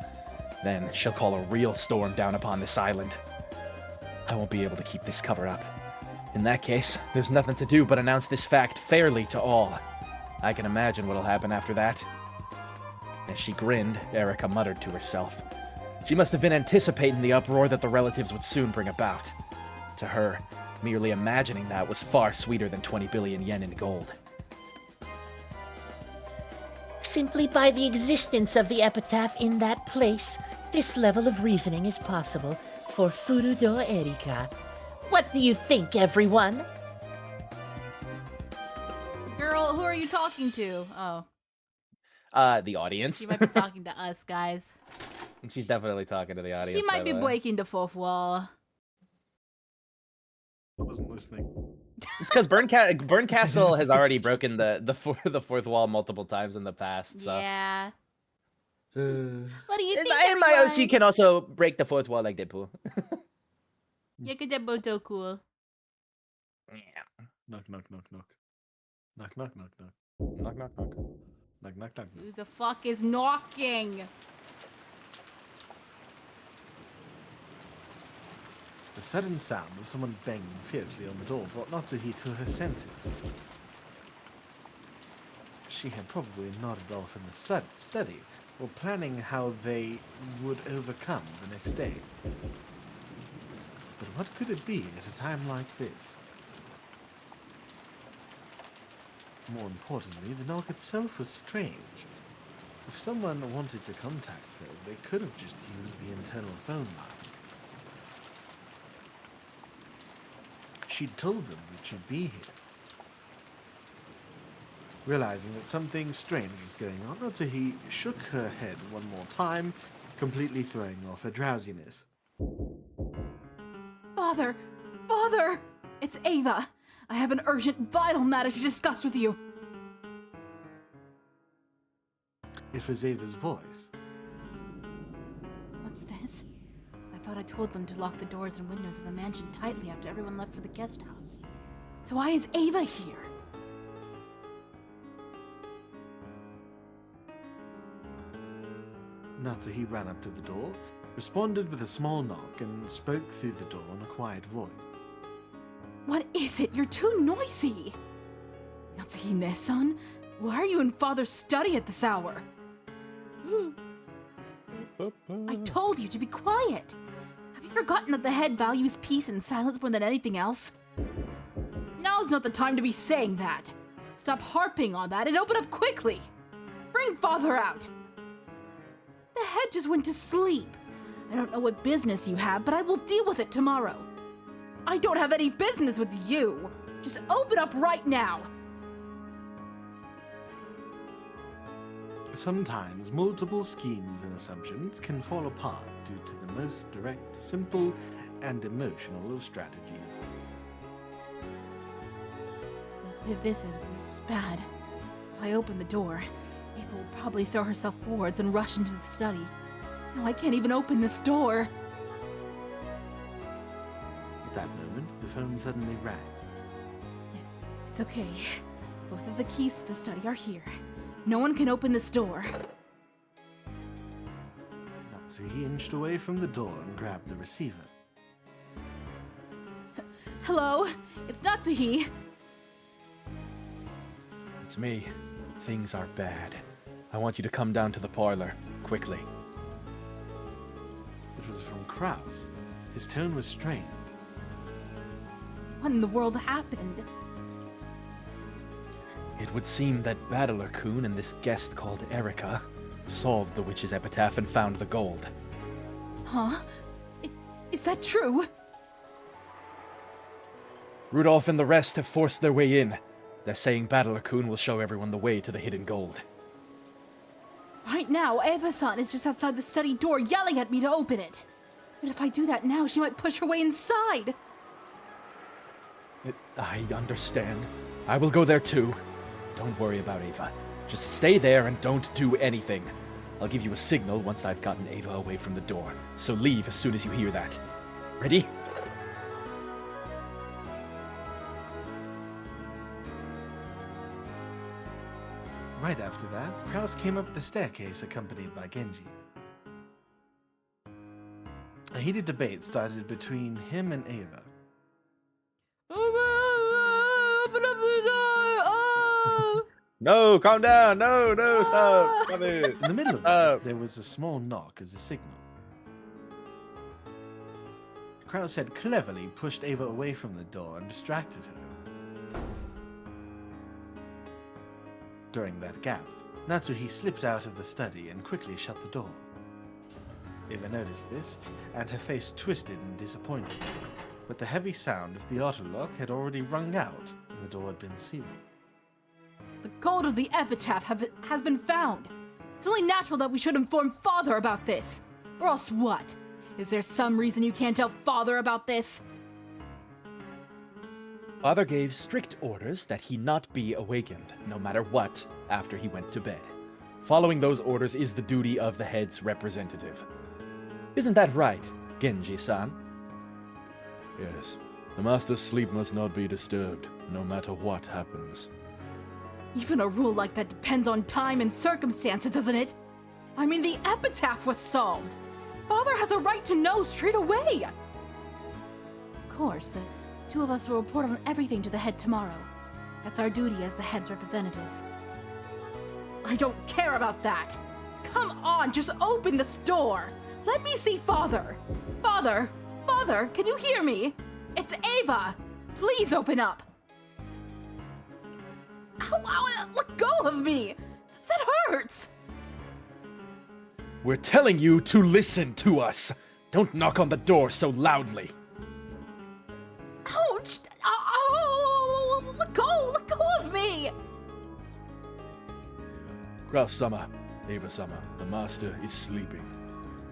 Then she'll call a real storm down upon this island. I won't be able to keep this covered up. In that case, there's nothing to do but announce this fact fairly to all. I can imagine what'll happen after that. As she grinned, Erica muttered to herself. She must have been anticipating the uproar that the relatives would soon bring about. To her, merely imagining that was far sweeter than 20 billion yen in gold. Simply by the existence of the epitaph in that place, this level of reasoning is possible for Furudo Erika. What do you think, everyone? Girl, who are you talking to? Oh, The audience. she might be talking to us, guys. She's definitely talking to the audience. She might by be the way. breaking the fourth wall. I wasn't listening. It's because Burncastle has already broken the fourth wall multiple times in the past. So. Yeah. What do you think, And my everyone? OC can also break the fourth wall like Deadpool. Yakadaboto cool. Knock, knock, knock, knock. Knock, knock, knock, knock. Knock, knock, knock. Knock, knock, knock, knock. Who the fuck is knocking? The sudden sound of someone banging fiercely on the door brought Natsuhi to her senses. She had probably nodded off in the study, or planning how they would overcome the next day. But what could it be at a time like this? More importantly, the knock itself was strange. If someone wanted to contact her, they could have just used the internal phone line. She'd told them that she'd be here. Realizing that something strange was going on, Natsuhi shook her head one more time, completely throwing off her drowsiness. Father! Father! It's Ava! I have an urgent, vital matter to discuss with you! It was Ava's voice. What's this? I thought I told them to lock the doors and windows of the mansion tightly after everyone left for the guest house. So why is Ava here? Natsuhi ran up to the door, responded with a small knock, and spoke through the door in a quiet voice. What is it? You're too noisy! Natsuhi-ne-san, why are you in Father's study at this hour? I told you to be quiet! Have you forgotten that the head values peace and silence more than anything else? Now's not the time to be saying that! Stop harping on that and open up quickly! Bring Father out! The head just went to sleep. I don't know what business you have, but I will deal with it tomorrow. I don't have any business with you! Just open up right now! Sometimes multiple schemes and assumptions can fall apart due to the most direct, simple, and emotional of strategies. This is bad. If I open the door, Ava will probably throw herself forwards and rush into the study. Now I can't even open this door. At that moment, the phone suddenly rang. It's okay. Both of the keys to the study are here. No one can open this door. Natsuhi inched away from the door and grabbed the receiver. Hello? It's Natsuhi. It's me. Things are bad. I want you to come down to the parlor, quickly. It was from Kraus. His tone was strained. What in the world happened? It would seem that Battler-kun and this guest called Erika solved the witch's epitaph and found the gold. Huh? Is that true? Rudolph and the rest have forced their way in. They're saying Battler-kun will show everyone the way to the hidden gold. Right now, Eva-san is just outside the study door yelling at me to open it. But if I do that now, she might push her way inside. I understand. I will go there too. Don't worry about Ava. Just stay there and don't do anything. I'll give you a signal once I've gotten Ava away from the door. So leave as soon as you hear that. Ready? Right after that, Kraus came up the staircase accompanied by Genji. A heated debate started between him and Ava. Open up the door! No, calm down. No, stop. Stop it. In the middle of that, there was a small knock as a signal. Kraus had cleverly pushed Ava away from the door and distracted her. During that gap, Natsuhi slipped out of the study and quickly shut the door. Ava noticed this, and her face twisted in disappointment, but the heavy sound of the auto lock had already rung out, and the door had been sealed. The gold of the epitaph has been found. It's only natural that we should inform Father about this. Or else what? Is there some reason you can't tell Father about this? Father gave strict orders that he not be awakened, no matter what, after he went to bed. Following those orders is the duty of the head's representative. Isn't that right, Genji-san? Yes. The master's sleep must not be disturbed, no matter what happens. Even a rule like that depends on time and circumstances, doesn't it? I mean, the epitaph was solved. Father has a right to know straight away. Of course, the two of us will report on everything to the head tomorrow. That's our duty as the head's representatives. I don't care about that. Come on, just open this door. Let me see Father. Father, can you hear me? It's Ava. Please open up. Ow, let go of me. That hurts. We're telling you to listen to us. Don't knock on the door so loudly. Ouch! Ow! Let go of me! Kraus-sama, Ava-sama, the master is sleeping.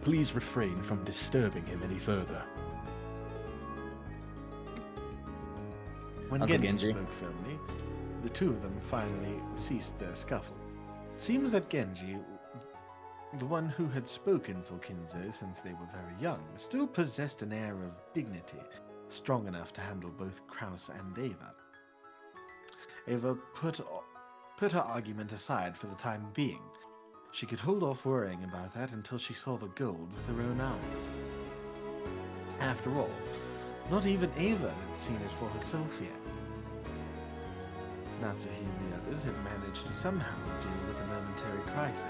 Please refrain from disturbing him any further. When Uncle Genji Genji. spoke firmly, the two of them finally ceased their scuffle. It seems that Genji The one who had spoken for Kinzo since they were very young still possessed an air of dignity, strong enough to handle both Kraus and Ava. Ava put her argument aside for the time being. She could hold off worrying about that until she saw the gold with her own eyes. After all, not even Ava had seen it for herself yet. Natsuhi and the others had managed to somehow deal with a momentary crisis.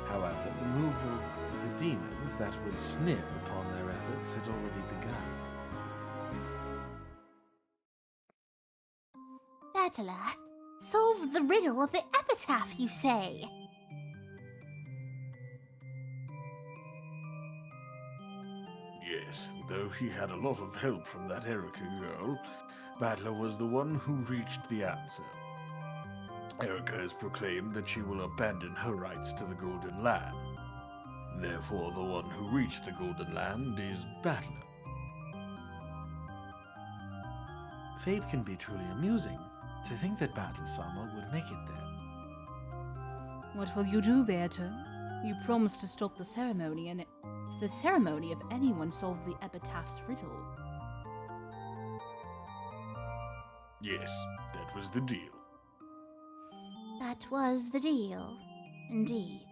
However, the move of the demons that would sneer upon their efforts had already begun. Battler, solve the riddle of the epitaph, you say? Yes, though he had a lot of help from that Erica girl, Battler was the one who reached the answer. Erica has proclaimed that she will abandon her rights to the Golden Land. Therefore, the one who reached the Golden Land is Battler. Fate can be truly amusing. To think that Battler-sama would make it there. What will you do, Beato? You promised to stop the ceremony, and it's the ceremony if anyone solved the epitaph's riddle. Yes, that was the deal. That was the deal, indeed.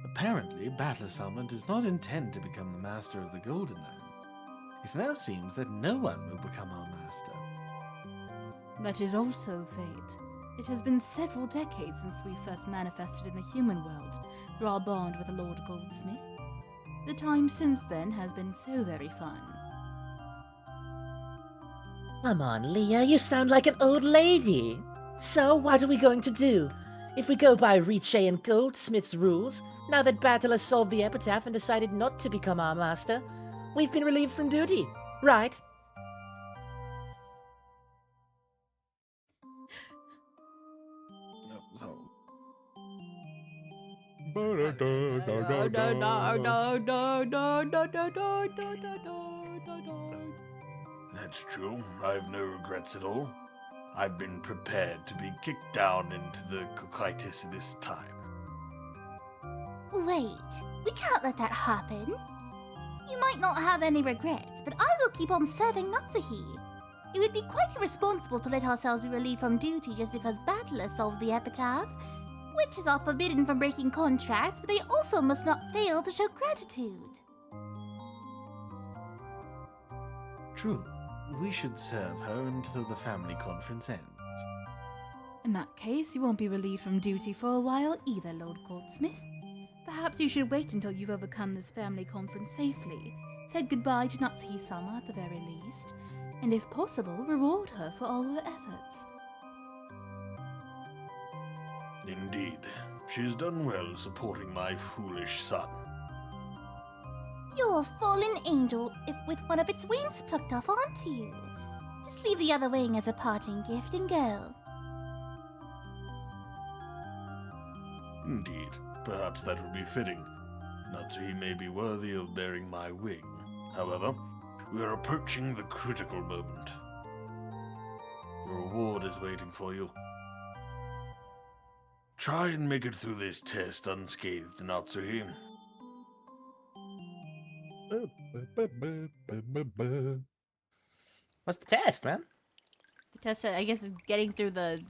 Apparently, Battler-sama does not intend to become the master of the Golden Land. It now seems that no one will become our master. That is also fate. It has been several decades since we first manifested in the human world through our bond with the Lord Goldsmith. The time since then has been so very fun. Come on, Leah, you sound like an old lady. So, what are we going to do? If we go by Riche and Goldsmith's rules, now that Battle has solved the epitaph and decided not to become our master, we've been relieved from duty, right? That's true. I've no regrets at all. I've been prepared to be kicked down into the cocytus this time. Wait, we can't let that happen. You might not have any regrets, but I will keep on serving Natsuhi. It would be quite irresponsible to let ourselves be relieved from duty just because Battler solved the epitaph. Witches are forbidden from breaking contracts, but they also must not fail to show gratitude. True. We should serve her until the family conference ends. In that case, you won't be relieved from duty for a while either, Lord Goldsmith. Perhaps you should wait until you've overcome this family conference safely, said goodbye to Natsuhi-sama at the very least, and if possible, reward her for all her efforts. Indeed, she has done well supporting my foolish son. You're a fallen angel with one of its wings plucked off onto you. Just leave the other wing as a parting gift and go. Indeed, perhaps that would be fitting. Natsuhi may be worthy of bearing my wing. However, we are approaching the critical moment. Your reward is waiting for you. Try and make it through this test unscathed, Natsuhi. What's the test, man? The test, I guess, is getting through the.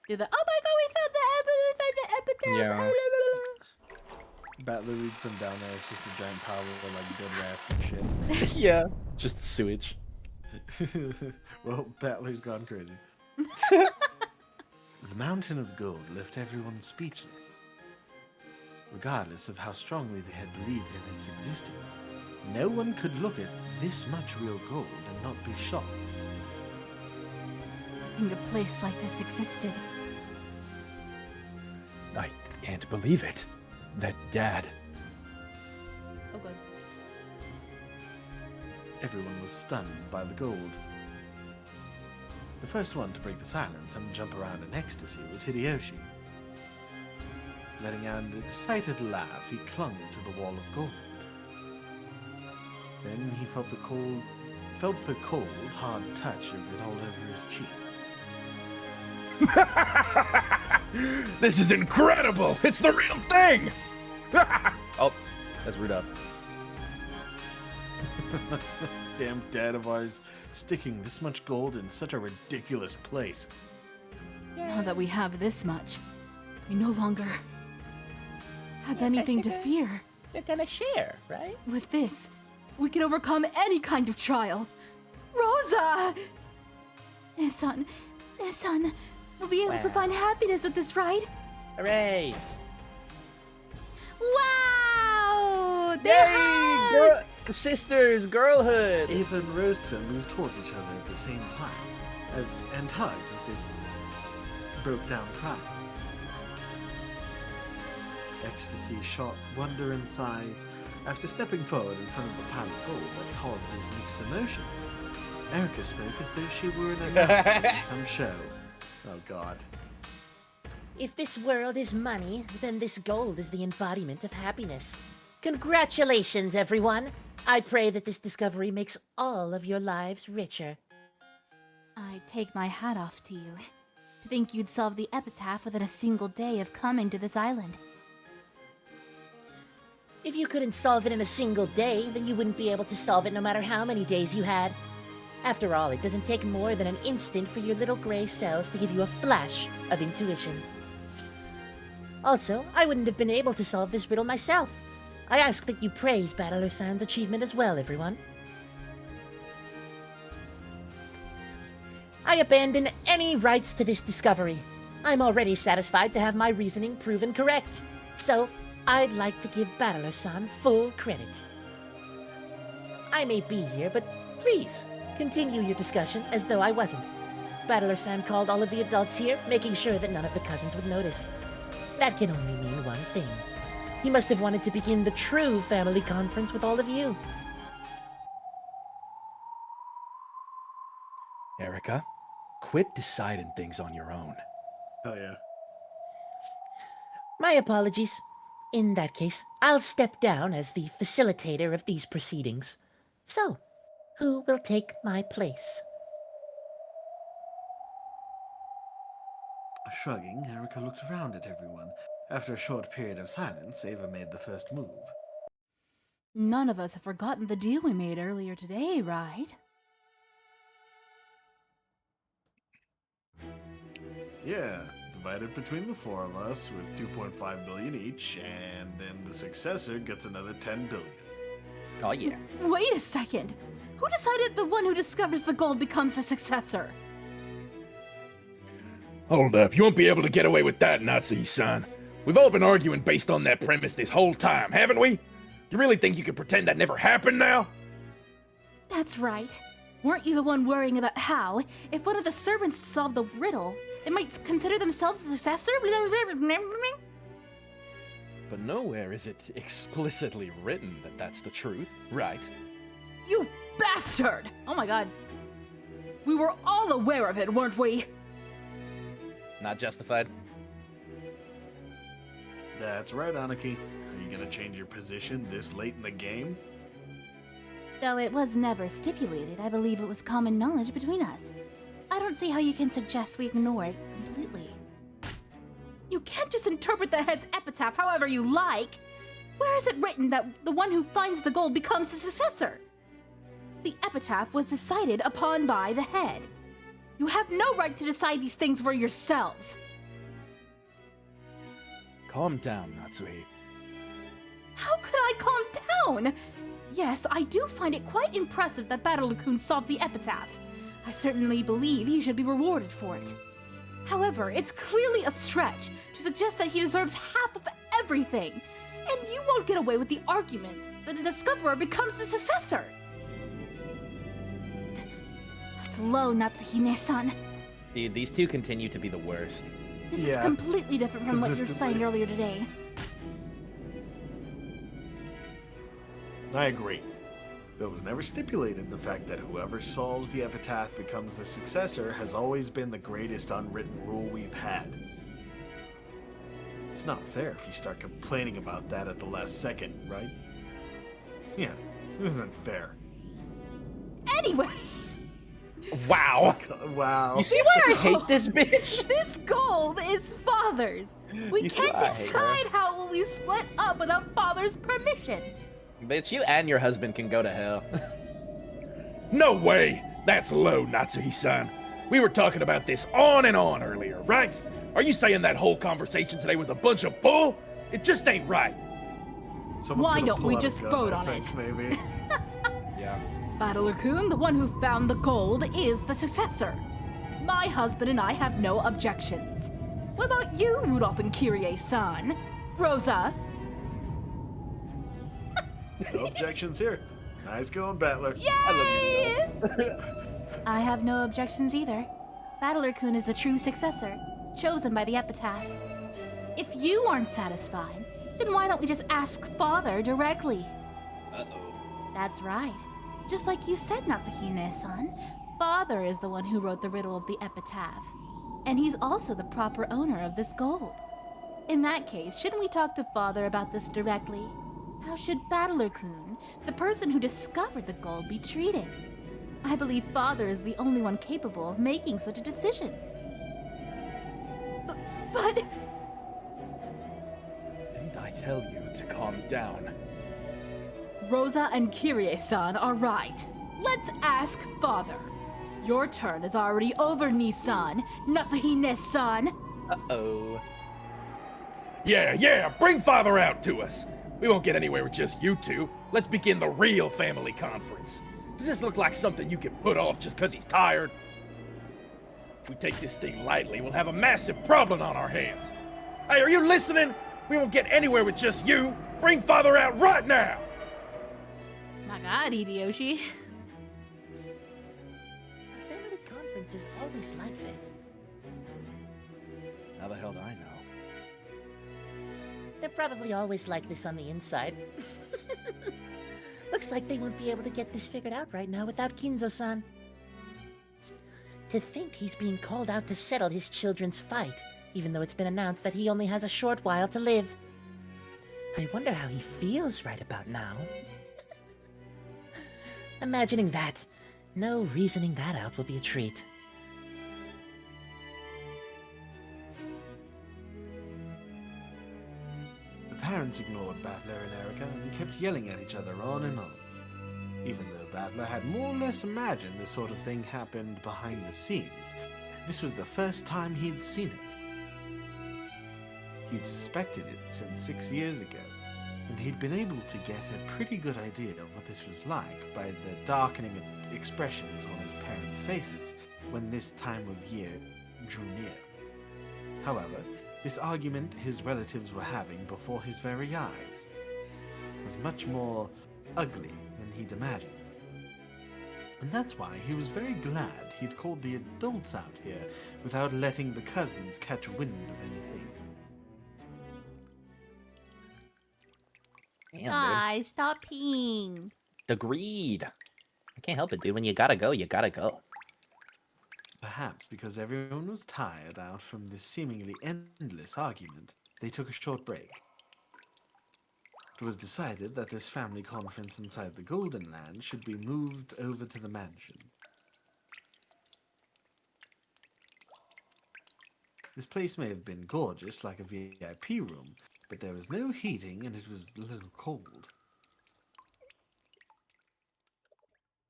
Oh my god, we found the epitaph! Yeah. Battler leads them down there. It's just a giant pile of like dead rats and shit. Yeah. Just sewage. Well, Battler's gone crazy. The mountain of gold left everyone speechless. Regardless of how strongly they had believed in its existence, no one could look at this much real gold and not be shocked. To think a place like this existed. I can't believe it. That Dad. Oh god. Everyone was stunned by the gold. The first one to break the silence and jump around in ecstasy was Hideyoshi. Letting out an excited laugh, he clung to the wall of gold. Then he felt the cold, hard touch of it all over his cheek. This is incredible! It's the real thing! Oh, that's Rudolph. Damn dad of ours, sticking this much gold in such a ridiculous place. Now that we have this much, we no longer have anything to fear. They're gonna share, right? With this, we can overcome any kind of trial. Rosa! Son, we'll be able to find happiness with this, right? Hooray! Wow! They Yay! hugged! Sisters, girlhood! Ava and Rosa moved towards each other at the same time, and hugged as they broke down crying. Ecstasy, shock, wonder, and sighs. After stepping forward in front of the pile of gold that caused these mixed emotions, Erica spoke as though she were an announcer in some show. Oh God. If this world is money, then this gold is the embodiment of happiness. Congratulations, everyone! I pray that this discovery makes all of your lives richer. I take my hat off to you. To think you'd solve the epitaph within a single day of coming to this island. If you couldn't solve it in a single day, then you wouldn't be able to solve it no matter how many days you had. After all, it doesn't take more than an instant for your little gray cells to give you a flash of intuition. Also, I wouldn't have been able to solve this riddle myself. I ask that you praise Battler-san's achievement as well, everyone. I abandon any rights to this discovery. I'm already satisfied to have my reasoning proven correct. So, I'd like to give Battler-san full credit. I may be here, but please, continue your discussion as though I wasn't. Battler-san called all of the adults here, making sure that none of the cousins would notice. That can only mean one thing. He must have wanted to begin the true family conference with all of you. Erica, quit deciding things on your own. Oh yeah. My apologies. In that case, I'll step down as the facilitator of these proceedings. So, who will take my place? Shrugging, Erica looked around at everyone. After a short period of silence, Ava made the first move. None of us have forgotten the deal we made earlier today, right? Yeah, divided between the four of us with 2.5 billion each, and then the successor gets another 10 billion. Oh yeah. Wait a second! Who decided the one who discovers the gold becomes the successor? Hold up, you won't be able to get away with that, Nazi-san. We've all been arguing based on that premise this whole time, haven't we? You really think you can pretend that never happened now? That's right. Weren't you the one worrying about how, if one of the servants solved the riddle, they might consider themselves the successor? But nowhere is it explicitly written that that's the truth, right? You bastard! Oh my god. We were all aware of it, weren't we? Not justified. That's right, Aniki. Are you gonna change your position this late in the game? Though it was never stipulated, I believe it was common knowledge between us. I don't see how you can suggest we ignore it completely. You can't just interpret the head's epitaph however you like. Where is it written that the one who finds the gold becomes the successor? The epitaph was decided upon by the head. You have no right to decide these things for yourselves. Calm down, Natsuhi. How could I calm down? Yes, I do find it quite impressive that Battler-kun solved the epitaph. I certainly believe he should be rewarded for it. However, it's clearly a stretch to suggest that he deserves half of everything. And you won't get away with the argument that the discoverer becomes the successor. That's low, Natsuhine-san. Dude, these two continue to be the worst. This is Yeah. completely different from what you were saying Consistently. earlier today. I agree. Though it was never stipulated, the fact that whoever solves the epitaph becomes the successor has always been the greatest unwritten rule we've had. It's not fair if you start complaining about that at the last second, right? Yeah, it isn't fair. Anyway, Wow. Wow. You see why I hate this bitch? This gold is Father's. We You see can't why I hate her? decide how it will be split up without Father's permission. Bitch, you and your husband can go to hell. No way! That's low, Natsuhi-san. We were talking about this on and on earlier, right? Are you saying that whole conversation today was a bunch of bull? It just ain't right. Someone's Why gonna don't pull we out a just gun, vote I on think, it? Maybe. Yeah. Battler-kun, the one who found the gold, is the successor. My husband and I have no objections. What about you, Rudolph and Kyrie-san? Rosa? No objections here. Nice going, Battler. I love you, I have no objections either. Battler-kun is the true successor, chosen by the epitaph. If you aren't satisfied, then why don't we just ask Father directly? Uh-oh. That's right. Just like you said, Natsuhine-san, Father is the one who wrote the riddle of the epitaph. And he's also the proper owner of this gold. In that case, shouldn't we talk to Father about this directly? How should Battler-kun, the person who discovered the gold, be treated? I believe Father is the only one capable of making such a decision. But... Didn't I tell you to calm down? Rosa and Kyrie-san are right. Let's ask Father. Your turn is already over, Nissan. Natsuhine-san. Uh-oh. Yeah, bring Father out to us. We won't get anywhere with just you two. Let's begin the real family conference. Does this look like something you can put off just because he's tired? If we take this thing lightly, we'll have a massive problem on our hands. Hey, are you listening? We won't get anywhere with just you. Bring Father out right now. My god, Hideyoshi. A family conference is always like this. How the hell do I know? They're probably always like this on the inside. Looks like they won't be able to get this figured out right now without Kinzo-san. To think he's being called out to settle his children's fight, even though it's been announced that he only has a short while to live. I wonder how he feels right about now. Imagining that. No, reasoning that out will be a treat. The parents ignored Battler and Erica and kept yelling at each other on and on. Even though Battler had more or less imagined this sort of thing happened behind the scenes, this was the first time he'd seen it. He'd suspected it since 6 years ago, and he'd been able to get a pretty good idea of what this was like by the darkening expressions on his parents' faces when this time of year drew near. However, this argument his relatives were having before his very eyes was much more ugly than he'd imagined. And that's why he was very glad he'd called the adults out here without letting the cousins catch wind of anything. Damn, dude. Guys, stop peeing. Agreed. I can't help it, dude. When you gotta go, you gotta go. Perhaps because everyone was tired out from this seemingly endless argument, they took a short break. It was decided that this family conference inside the Golden Land should be moved over to the mansion. This place may have been gorgeous, like a VIP room, but there was no heating and it was a little cold.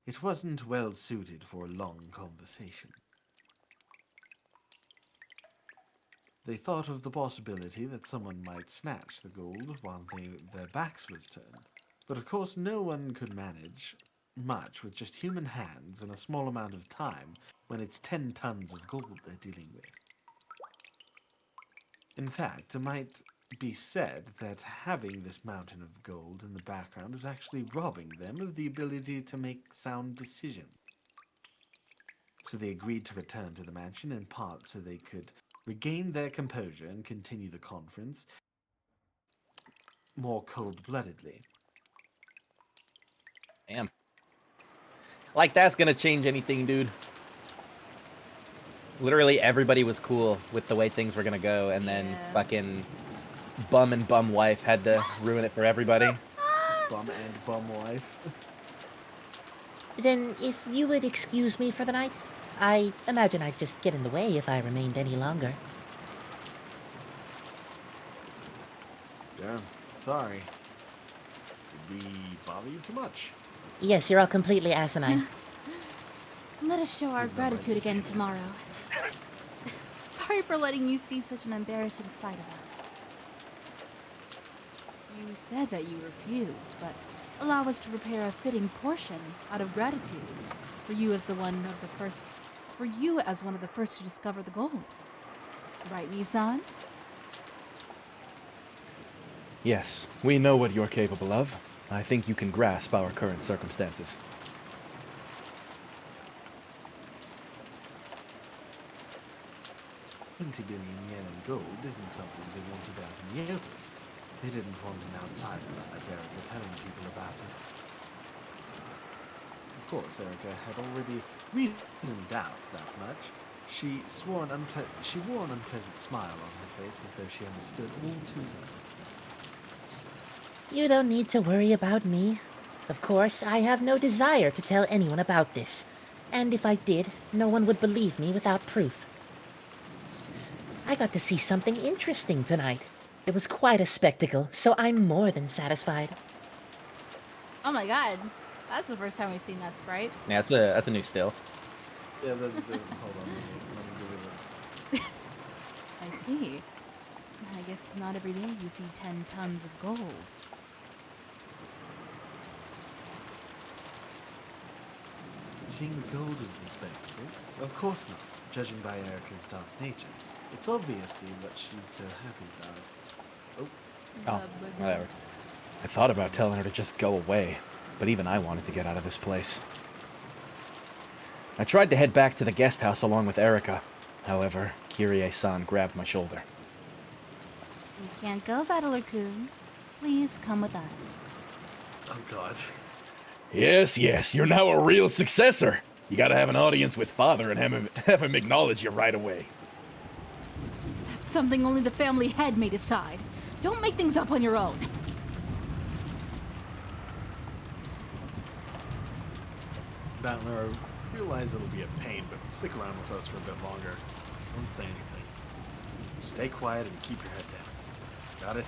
It wasn't well suited for a long conversation. They thought of the possibility that someone might snatch the gold while their backs was turned. But of course no one could manage much with just human hands in a small amount of time when it's 10 tons of gold they're dealing with. In fact, it might be said that having this mountain of gold in the background was actually robbing them of the ability to make sound decisions. So they agreed to return to the mansion in part so they could regain their composure and continue the conference more cold-bloodedly. Damn. Like that's gonna change anything, dude. Literally everybody was cool with the way things were gonna go, and then Yeah. fucking bum and bum wife had to ruin it for everybody. Bum and bum wife. Then, if you would excuse me for the night, I imagine I'd just get in the way if I remained any longer. Yeah, sorry. Did we bother you too much? Yes, you're all completely asinine. Let us show our You've no right gratitude to say again that. tomorrow. Sorry for letting you see such an embarrassing side of us. You said that you refused, but allow us to prepare a fitting portion out of gratitude for you as one of the first to discover the gold. Right, Nisan? Yes, we know what you're capable of. I think you can grasp our current circumstances. 20 billion yen in gold isn't something they wanted out in the open. They didn't want an outsider like Erica telling people about it. Of course, Erica had already reasoned doubt that much. She wore an unpleasant smile on her face as though she understood all too well. You don't need to worry about me. Of course, I have no desire to tell anyone about this. And if I did, no one would believe me without proof. I got to see something interesting tonight. It was quite a spectacle, so I'm more than satisfied. Oh my god. That's the first time we've seen that sprite. Yeah, that's a new still. Yeah, hold on, let me give it I see. I guess it's not every day you see 10 tons of gold. Seeing the gold was the spectacle? Of course not, judging by Erica's dark nature. It's obviously what she's so happy about. Oh, whatever. I thought about telling her to just go away, but even I wanted to get out of this place. I tried to head back to the guest house along with Erica. However, Kirie-san grabbed my shoulder. You can't go, Battler-kun. Please come with us. Oh god. Yes, you're now a real successor. You gotta have an audience with father and have him acknowledge you right away. That's something only the family head may decide. Don't make things up on your own. Battler, I realize it'll be a pain, but stick around with us for a bit longer. Don't say anything. Just stay quiet and keep your head down. Got it?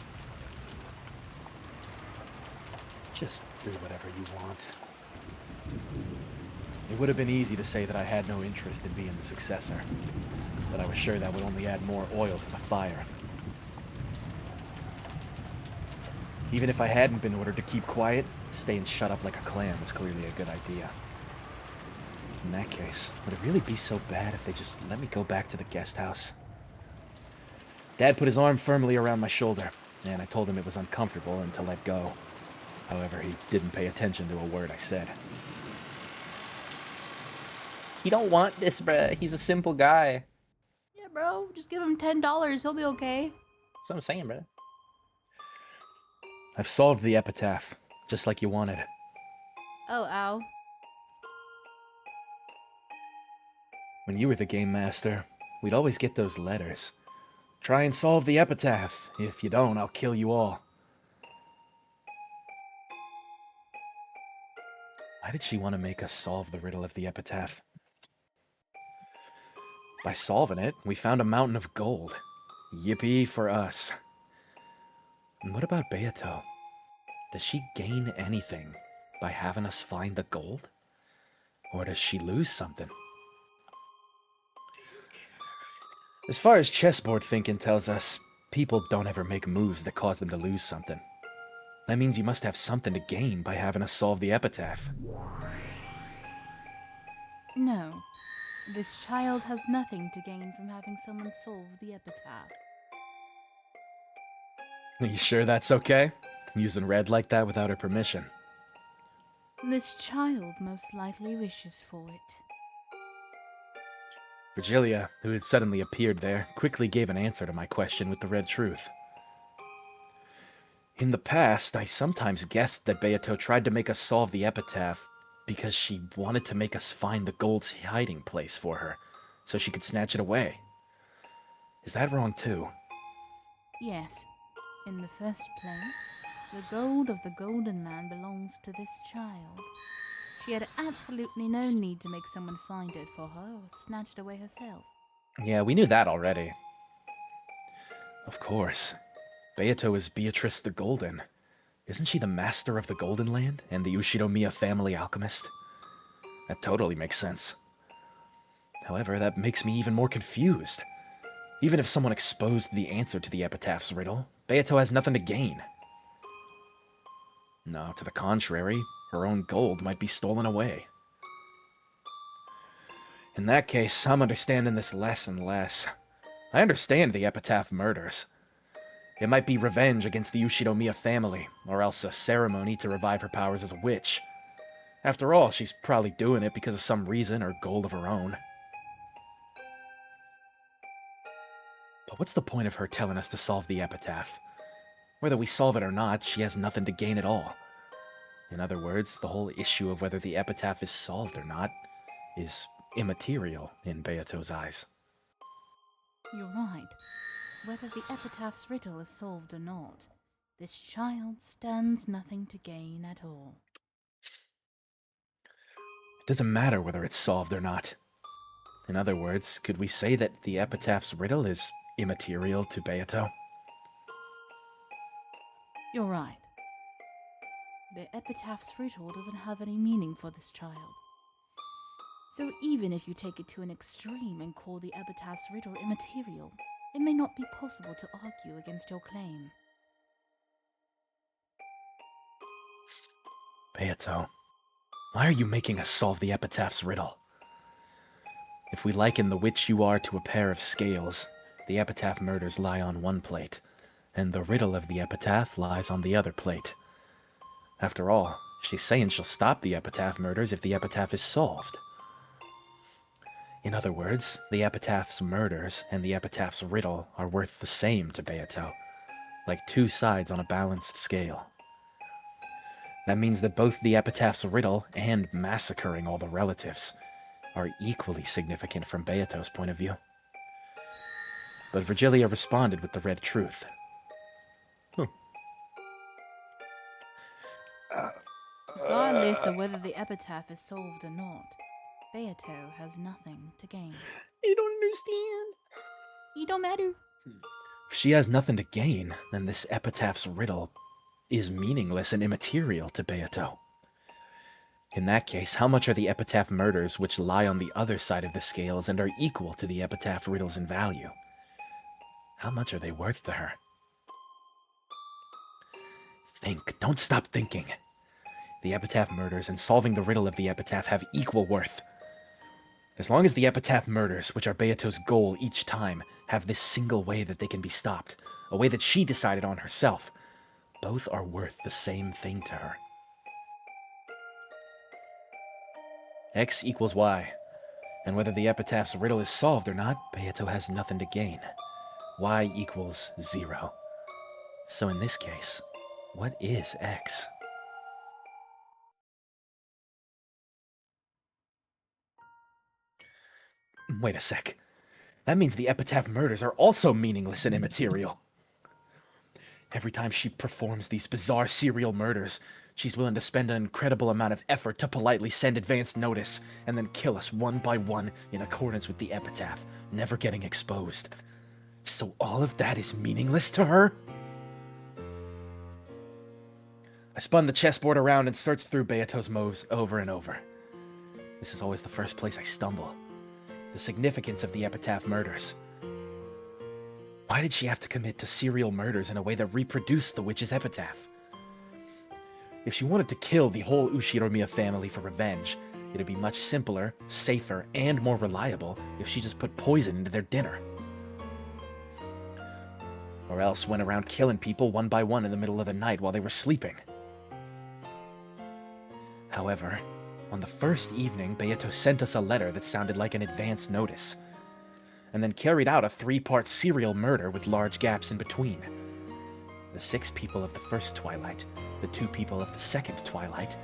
Just do whatever you want. It would have been easy to say that I had no interest in being the successor, but I was sure that would only add more oil to the fire. Even if I hadn't been ordered to keep quiet, staying shut up like a clam was clearly a good idea. In that case, would it really be so bad if they just let me go back to the guest house? Dad put his arm firmly around my shoulder, and I told him it was uncomfortable and to let go. However, he didn't pay attention to a word I said. He don't want this, bruh. He's a simple guy. Yeah, bro. Just give him $10. He'll be okay. That's what I'm saying, bruh. I've solved the epitaph, just like you wanted. Oh, ow. When you were the game master, we'd always get those letters. Try and solve the epitaph. If you don't, I'll kill you all. Why did she want to make us solve the riddle of the epitaph? By solving it, we found a mountain of gold. Yippee for us. And what about Beato? Does she gain anything by having us find the gold? Or does she lose something? As far as chessboard thinking tells us, people don't ever make moves that cause them to lose something. That means you must have something to gain by having us solve the epitaph. No. This child has nothing to gain from having someone solve the epitaph. Are you sure that's okay? Using red like that without her permission. This child most likely wishes for it. Virgilia, who had suddenly appeared there, quickly gave an answer to my question with the red truth. In the past, I sometimes guessed that Beato tried to make us solve the epitaph because she wanted to make us find the gold's hiding place for her, so she could snatch it away. Is that wrong too? Yes. In the first place, the gold of the Golden Land belongs to this child. She had absolutely no need to make someone find it for her or snatch it away herself. Yeah, we knew that already. Of course. Beato is Beatrice the Golden. Isn't she the master of the Golden Land and the Ushinomiya family alchemist? That totally makes sense. However, that makes me even more confused. Even if someone exposed the answer to the epitaph's riddle, Beato has nothing to gain. No, to the contrary, her own gold might be stolen away. In that case, I'm understanding this less and less. I understand the epitaph murders. It might be revenge against the Ushinomiya family, or else a ceremony to revive her powers as a witch. After all, she's probably doing it because of some reason or goal of her own. But what's the point of her telling us to solve the epitaph? Whether we solve it or not, she has nothing to gain at all. In other words, the whole issue of whether the epitaph is solved or not is immaterial in Beato's eyes. You're right. Whether the epitaph's riddle is solved or not, this child stands nothing to gain at all. It doesn't matter whether it's solved or not. In other words, could we say that the epitaph's riddle is immaterial to Beato? You're right. The epitaph's riddle doesn't have any meaning for this child. So even if you take it to an extreme and call the epitaph's riddle immaterial, it may not be possible to argue against your claim. Beato, why are you making us solve the epitaph's riddle? If we liken the witch you are to a pair of scales, the epitaph murders lie on one plate, and the riddle of the epitaph lies on the other plate. After all, she's saying she'll stop the epitaph murders if the epitaph is solved. In other words, the epitaph's murders and the epitaph's riddle are worth the same to Beato, like two sides on a balanced scale. That means that both the epitaph's riddle and massacring all the relatives are equally significant from Beato's point of view. But Virgilia responded with the red truth. Regardless of whether the epitaph is solved or not, Beato has nothing to gain. You don't understand. It don't matter. If she has nothing to gain, then this epitaph's riddle is meaningless and immaterial to Beato. In that case, how much are the epitaph murders which lie on the other side of the scales and are equal to the epitaph riddles in value? How much are they worth to her? Think. Don't stop thinking. The epitaph murders and solving the riddle of the epitaph have equal worth. As long as the epitaph murders, which are Beato's goal each time, have this single way that they can be stopped, a way that she decided on herself, both are worth the same thing to her. X equals Y, and whether the epitaph's riddle is solved or not, Beato has nothing to gain. Y equals 0. So in this case, what is X? Wait a sec. That means the epitaph murders are also meaningless and immaterial. Every time she performs these bizarre serial murders, she's willing to spend an incredible amount of effort to politely send advance notice and then kill us one by one in accordance with the epitaph, never getting exposed. So all of that is meaningless to her? I spun the chessboard around and searched through Beato's moves over and over. This is always the first place I stumble. The significance of the epitaph murders. Why did she have to commit to serial murders in a way that reproduced the witch's epitaph? If she wanted to kill the whole Ushinomiya family for revenge, it'd be much simpler, safer, and more reliable if she just put poison into their dinner. Or else went around killing people one by one in the middle of the night while they were sleeping. However, on the first evening, Beato sent us a letter that sounded like an advance notice, and then carried out a 3-part serial murder with large gaps in between. The 6 people of the first twilight, the 2 people of the second twilight,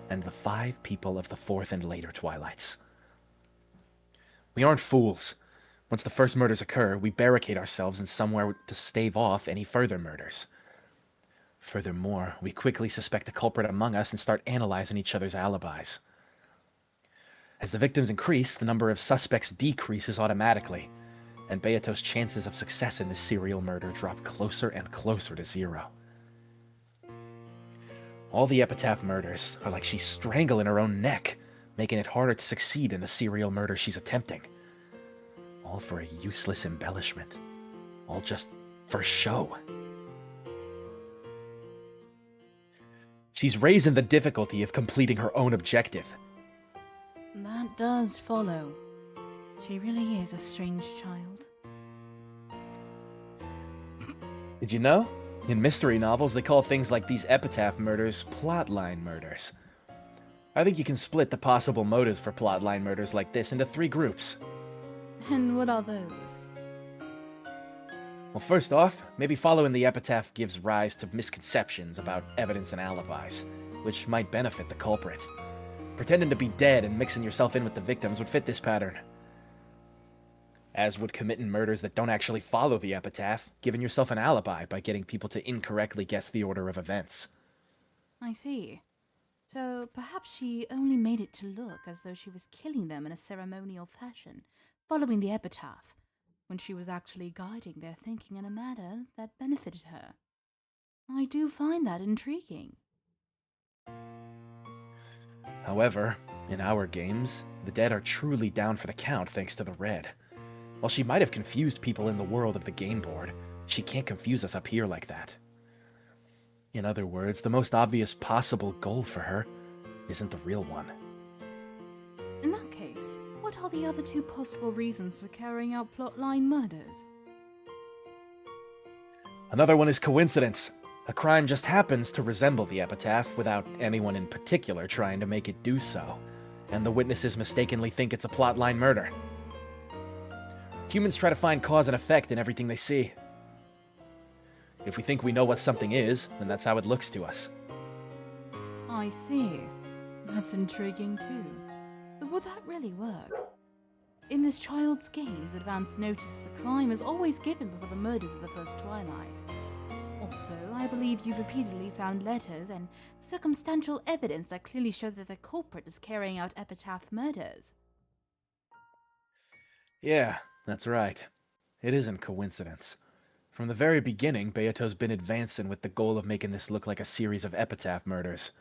and the 5 people of the fourth and later twilights. We aren't fools. Once the first murders occur, we barricade ourselves in somewhere to stave off any further murders. Furthermore, we quickly suspect a culprit among us and start analyzing each other's alibis. As the victims increase, the number of suspects decreases automatically, and Beato's chances of success in this serial murder drop closer and closer to zero. All the Epitaph murders are like she's strangling her own neck, making it harder to succeed in the serial murder she's attempting. All for a useless embellishment. All just for show. She's raising the difficulty of completing her own objective. That does follow. She really is a strange child. Did you know? In mystery novels, they call things like these epitaph murders plotline murders. I think you can split the possible motives for plotline murders like this into 3 groups. And what are those? Well, first off, maybe following the epitaph gives rise to misconceptions about evidence and alibis, which might benefit the culprit. Pretending to be dead and mixing yourself in with the victims would fit this pattern. As would committing murders that don't actually follow the epitaph, giving yourself an alibi by getting people to incorrectly guess the order of events. I see. So perhaps she only made it to look as though she was killing them in a ceremonial fashion, following the epitaph, when she was actually guiding their thinking in a manner that benefited her. I do find that intriguing. However, in our games, the dead are truly down for the count thanks to the red. While she might have confused people in the world of the game board, she can't confuse us up here like that. In other words, the most obvious possible goal for her isn't the real one. In that case, what are the other 2 possible reasons for carrying out plotline murders? Another one is coincidence. A crime just happens to resemble the epitaph without anyone in particular trying to make it do so, and the witnesses mistakenly think it's a plotline murder. Humans try to find cause and effect in everything they see. If we think we know what something is, then that's how it looks to us. I see. That's intriguing too. But would that really work? In this child's games, advance notice the crime is always given before the murders of the first twilight. Also, I believe you've repeatedly found letters and circumstantial evidence that clearly show that the culprit is carrying out epitaph murders. Yeah, that's right. It isn't coincidence. From the very beginning, Beato's been advancing with the goal of making this look like a series of epitaph murders.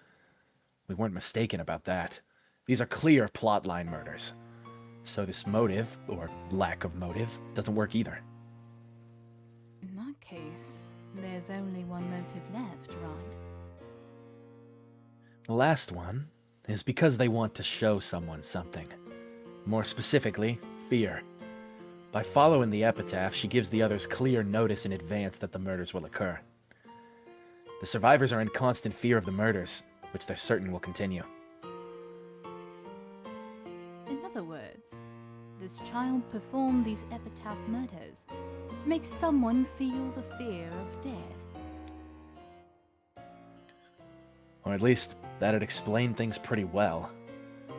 We weren't mistaken about that. These are clear plotline murders. So this motive, or lack of motive, doesn't work either. In that case, there's only one motive left, right? The last one is because they want to show someone something. More specifically, fear. By following the epitaph, she gives the others clear notice in advance that the murders will occur. The survivors are in constant fear of the murders, which they're certain will continue. In other words, this child performed these epitaph murders to make someone feel the fear of death. Or at least, that'd explain things pretty well.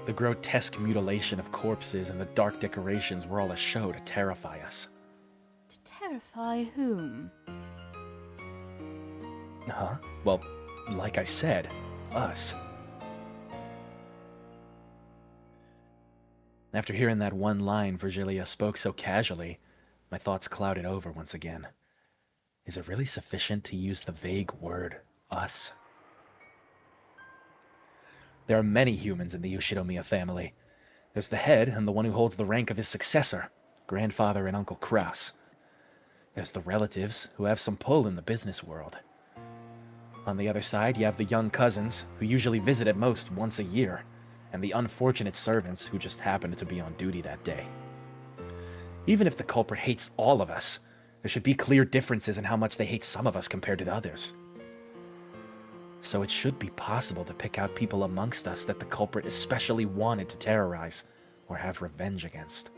The grotesque mutilation of corpses and the dark decorations were all a show to terrify us. To terrify whom? Huh? Well, like I said, us. After hearing that one line Virgilia spoke so casually, my thoughts clouded over once again. Is it really sufficient to use the vague word, us? There are many humans in the Yoshinomiya family. There's the head and the one who holds the rank of his successor, grandfather and Uncle Kraus. There's the relatives who have some pull in the business world. On the other side, you have the young cousins, who usually visit at most once a year, and the unfortunate servants who just happened to be on duty that day. Even if the culprit hates all of us, there should be clear differences in how much they hate some of us compared to the others. So it should be possible to pick out people amongst us that the culprit especially wanted to terrorize or have revenge against.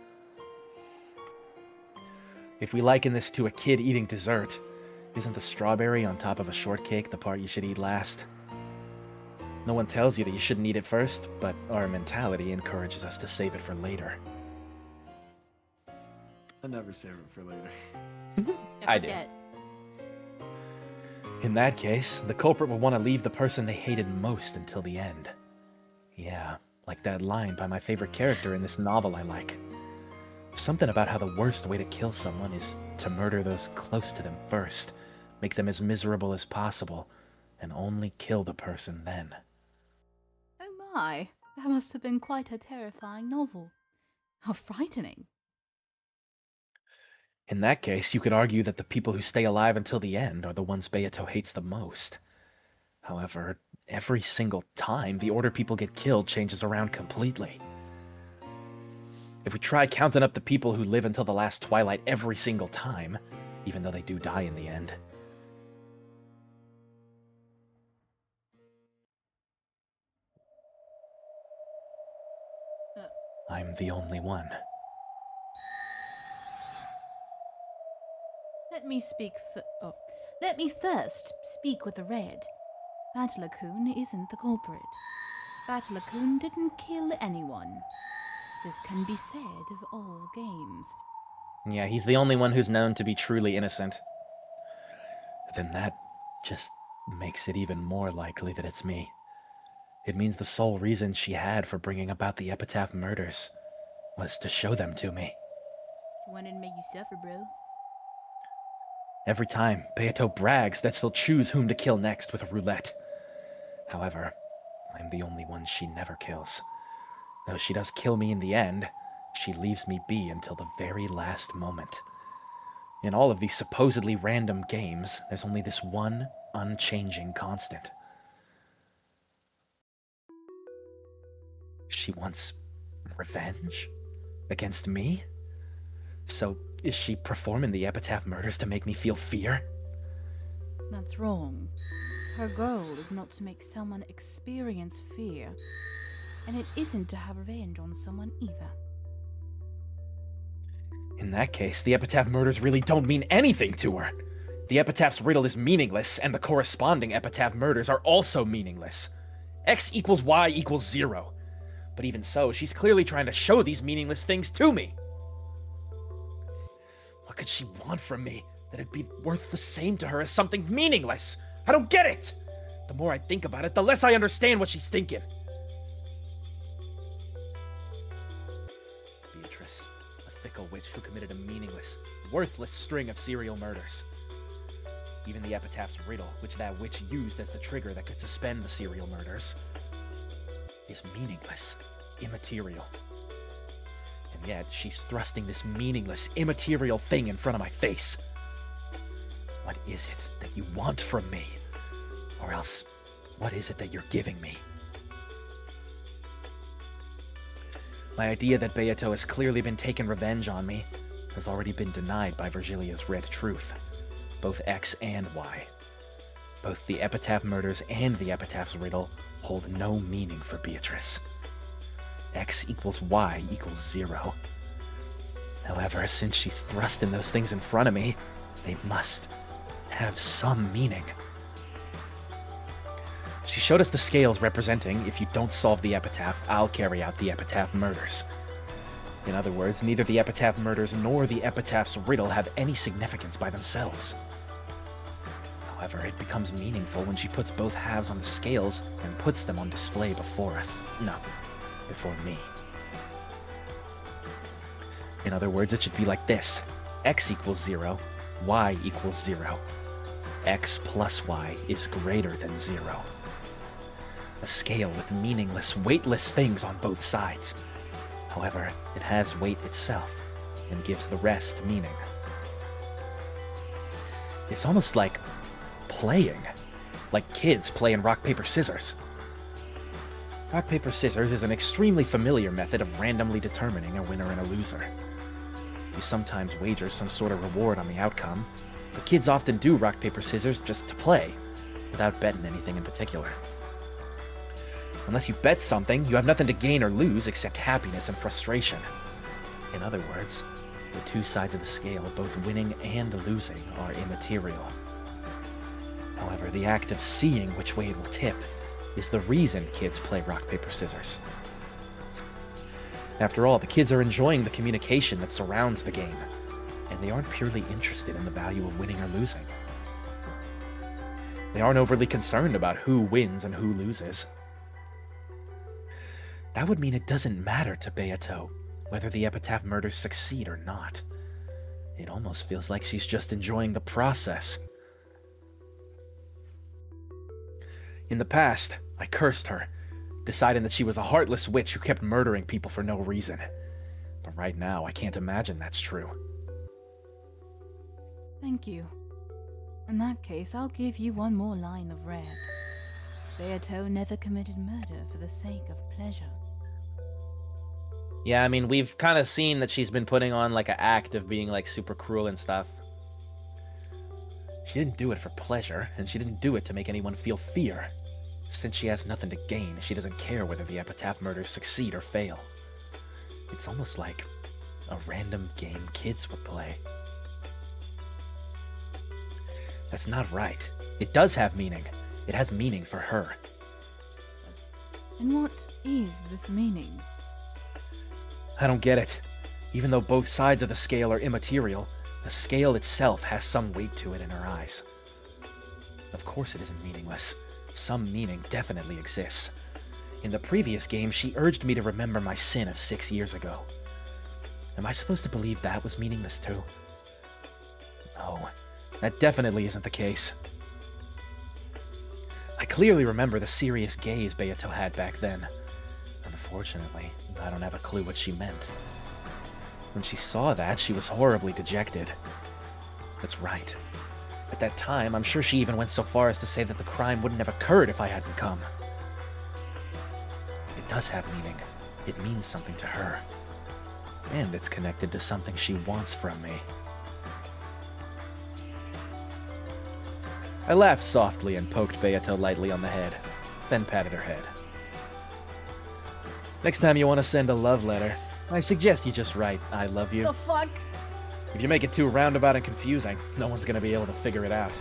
If we liken this to a kid eating dessert, isn't the strawberry on top of a shortcake the part you should eat last? No one tells you that you shouldn't eat it first, but our mentality encourages us to save it for later. I never save it for later. I do. In that case, the culprit will want to leave the person they hated most until the end. Yeah, Like that line by my favorite character in this novel I like. Something about how the worst way to kill someone is to murder those close to them first, make them as miserable as possible, and only kill the person then. Oh my, that must have been quite a terrifying novel. How frightening. In that case, you could argue that the people who stay alive until the end are the ones Beato hates the most. However, every single time, the order people get killed changes around completely. If we try counting up the people who live until the last twilight every single time, even though they do die in the end, I'm the only one. Let me first speak with the Red. Battler-kun isn't the culprit. Battler-kun didn't kill anyone. This can be said of all games. Yeah, he's the only one who's known to be truly innocent. Then that just makes it even more likely that it's me. It means the sole reason she had for bringing about the Epitaph murders was to show them to me. She wanted to make you suffer, bro. Every time, Beato brags that she'll choose whom to kill next with a roulette. However, I'm the only one she never kills. Though she does kill me in the end, she leaves me be until the very last moment. In all of these supposedly random games, there's only this one unchanging constant. She wants revenge? Against me? So, is she performing the Epitaph murders to make me feel fear? That's wrong. Her goal is not to make someone experience fear, and it isn't to have revenge on someone either. In that case, the Epitaph murders really don't mean anything to her. The Epitaph's riddle is meaningless, and the corresponding Epitaph murders are also meaningless. X equals Y equals 0. But even so, she's clearly trying to show these meaningless things to me. What could she want from me that it'd be worth the same to her as something meaningless? I don't get it! The more I think about it, the less I understand what she's thinking. Beatrice, a fickle witch who committed a meaningless, worthless string of serial murders. Even the Epitaph's riddle, which that witch used as the trigger that could suspend the serial murders, is meaningless, immaterial. And yet, she's thrusting this meaningless, immaterial thing in front of my face. What is it that you want from me? Or else, what is it that you're giving me? My idea that Beato has clearly been taking revenge on me has already been denied by Virgilia's red truth, both X and Y. Both the Epitaph murders and the Epitaph's riddle hold no meaning for Beatrice. X equals Y equals 0. However, since she's thrusting those things in front of me, they must have some meaning. She showed us the scales representing, if you don't solve the Epitaph, I'll carry out the Epitaph murders. In other words, neither the Epitaph murders nor the Epitaph's riddle have any significance by themselves. However, it becomes meaningful when she puts both halves on the scales and puts them on display before us. No, before me. In other words, it should be like this. X equals 0, Y equals 0. X plus Y is greater than 0. A scale with meaningless, weightless things on both sides. However, it has weight itself, and gives the rest meaning. It's almost like playing. Like kids playing rock, paper, scissors. Rock, paper, scissors is an extremely familiar method of randomly determining a winner and a loser. You sometimes wager some sort of reward on the outcome, but kids often do rock, paper, scissors just to play, without betting anything in particular. Unless you bet something, you have nothing to gain or lose except happiness and frustration. In other words, the two sides of the scale, both winning and losing, are immaterial. However, the act of seeing which way it will tip is the reason kids play rock, paper, scissors. After all, the kids are enjoying the communication that surrounds the game, and they aren't purely interested in the value of winning or losing. They aren't overly concerned about who wins and who loses. That would mean it doesn't matter to Beato whether the epitaph murders succeed or not. It almost feels like she's just enjoying the process. In the past, I cursed her, deciding that she was a heartless witch who kept murdering people for no reason. But right now, I can't imagine that's true. Thank you. In that case, I'll give you one more line of red. Beato never committed murder for the sake of pleasure. Yeah, I mean, we've kind of seen that she's been putting on like an act of being like super cruel and stuff. She didn't do it for pleasure, and she didn't do it to make anyone feel fear. Since she has nothing to gain, she doesn't care whether the epitaph murders succeed or fail. It's almost like a random game kids would play. That's not right. It does have meaning. It has meaning for her. And what is this meaning? I don't get it. Even though both sides of the scale are immaterial, the scale itself has some weight to it in her eyes. Of course it isn't meaningless. Some meaning definitely exists. In the previous game, she urged me to remember my sin of 6 years ago. Am I supposed to believe that was meaningless too? No, that definitely isn't the case. I clearly remember the serious gaze Beato had back then. Unfortunately, I don't have a clue what she meant. When she saw that, she was horribly dejected. That's right. At that time, I'm sure she even went so far as to say that the crime wouldn't have occurred if I hadn't come. It does have meaning. It means something to her. And it's connected to something she wants from me. I laughed softly and poked Beato lightly on the head, then patted her head. Next time you want to send a love letter, I suggest you just write, I love you. The fuck? If you make it too roundabout and confusing, no one's gonna be able to figure it out.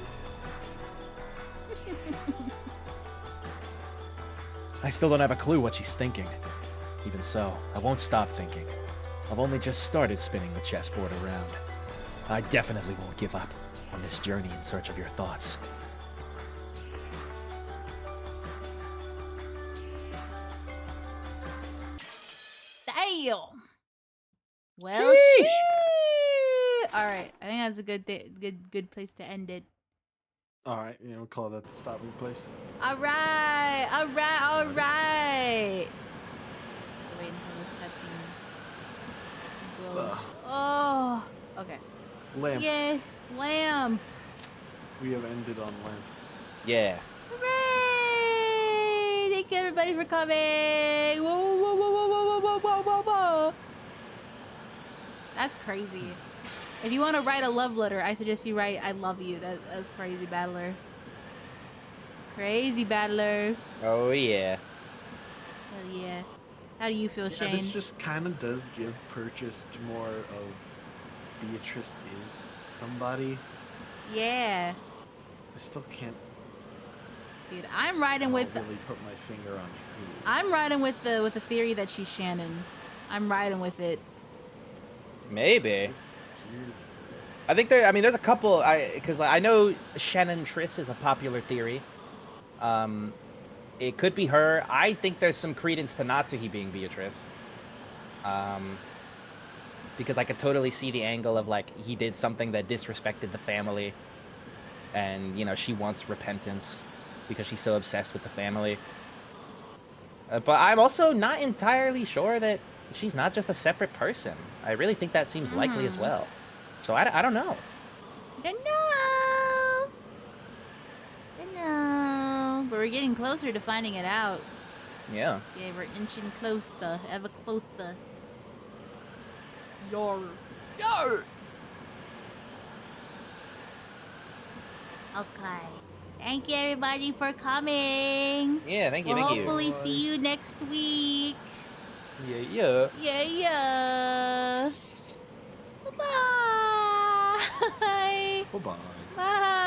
I still don't have a clue what she's thinking. Even so, I won't stop thinking. I've only just started spinning the chessboard around. I definitely won't give up on this journey in search of your thoughts. Damn. Well, shit. All right, I think that's a good place to end it. All right, call that the stopping place. All right. Wait until this cutscene goes. Oh, okay. Lamp. Yeah, lamp. We have ended on lamp. Yeah. Hooray! Thank you everybody for coming. Whoa, whoa, whoa, whoa, whoa, whoa, whoa, whoa, whoa. That's crazy. If you want to write a love letter, I suggest you write "I love you." That's crazy, battler. Crazy battler. Oh yeah. Hell yeah. How do you feel, Shane? This just kind of does give purchase to more of Beatrice is somebody. Yeah. I still can't. Dude, I'm riding with. Really put my finger on who. I'm riding with the theory that she's Shannon. I'm riding with it. Maybe. I think there's a couple. Because I know Shannon Triss is a popular theory. It could be her. I think there's some credence to Natsuhi being Beatrice. Because I could totally see the angle of like he did something that disrespected the family, and she wants repentance because she's so obsessed with the family. But I'm also not entirely sure that she's not just a separate person. I really think that seems likely as well. So I don't know. Don't know. But we're getting closer to finding it out. Yeah. Yeah, we're inching closer, ever closer. Yar. Okay. Thank you everybody for coming. Yeah, thank you, We'll thank you. hopefully see you next week. Yeah. Yeah. Bye. Bye-bye. Bye.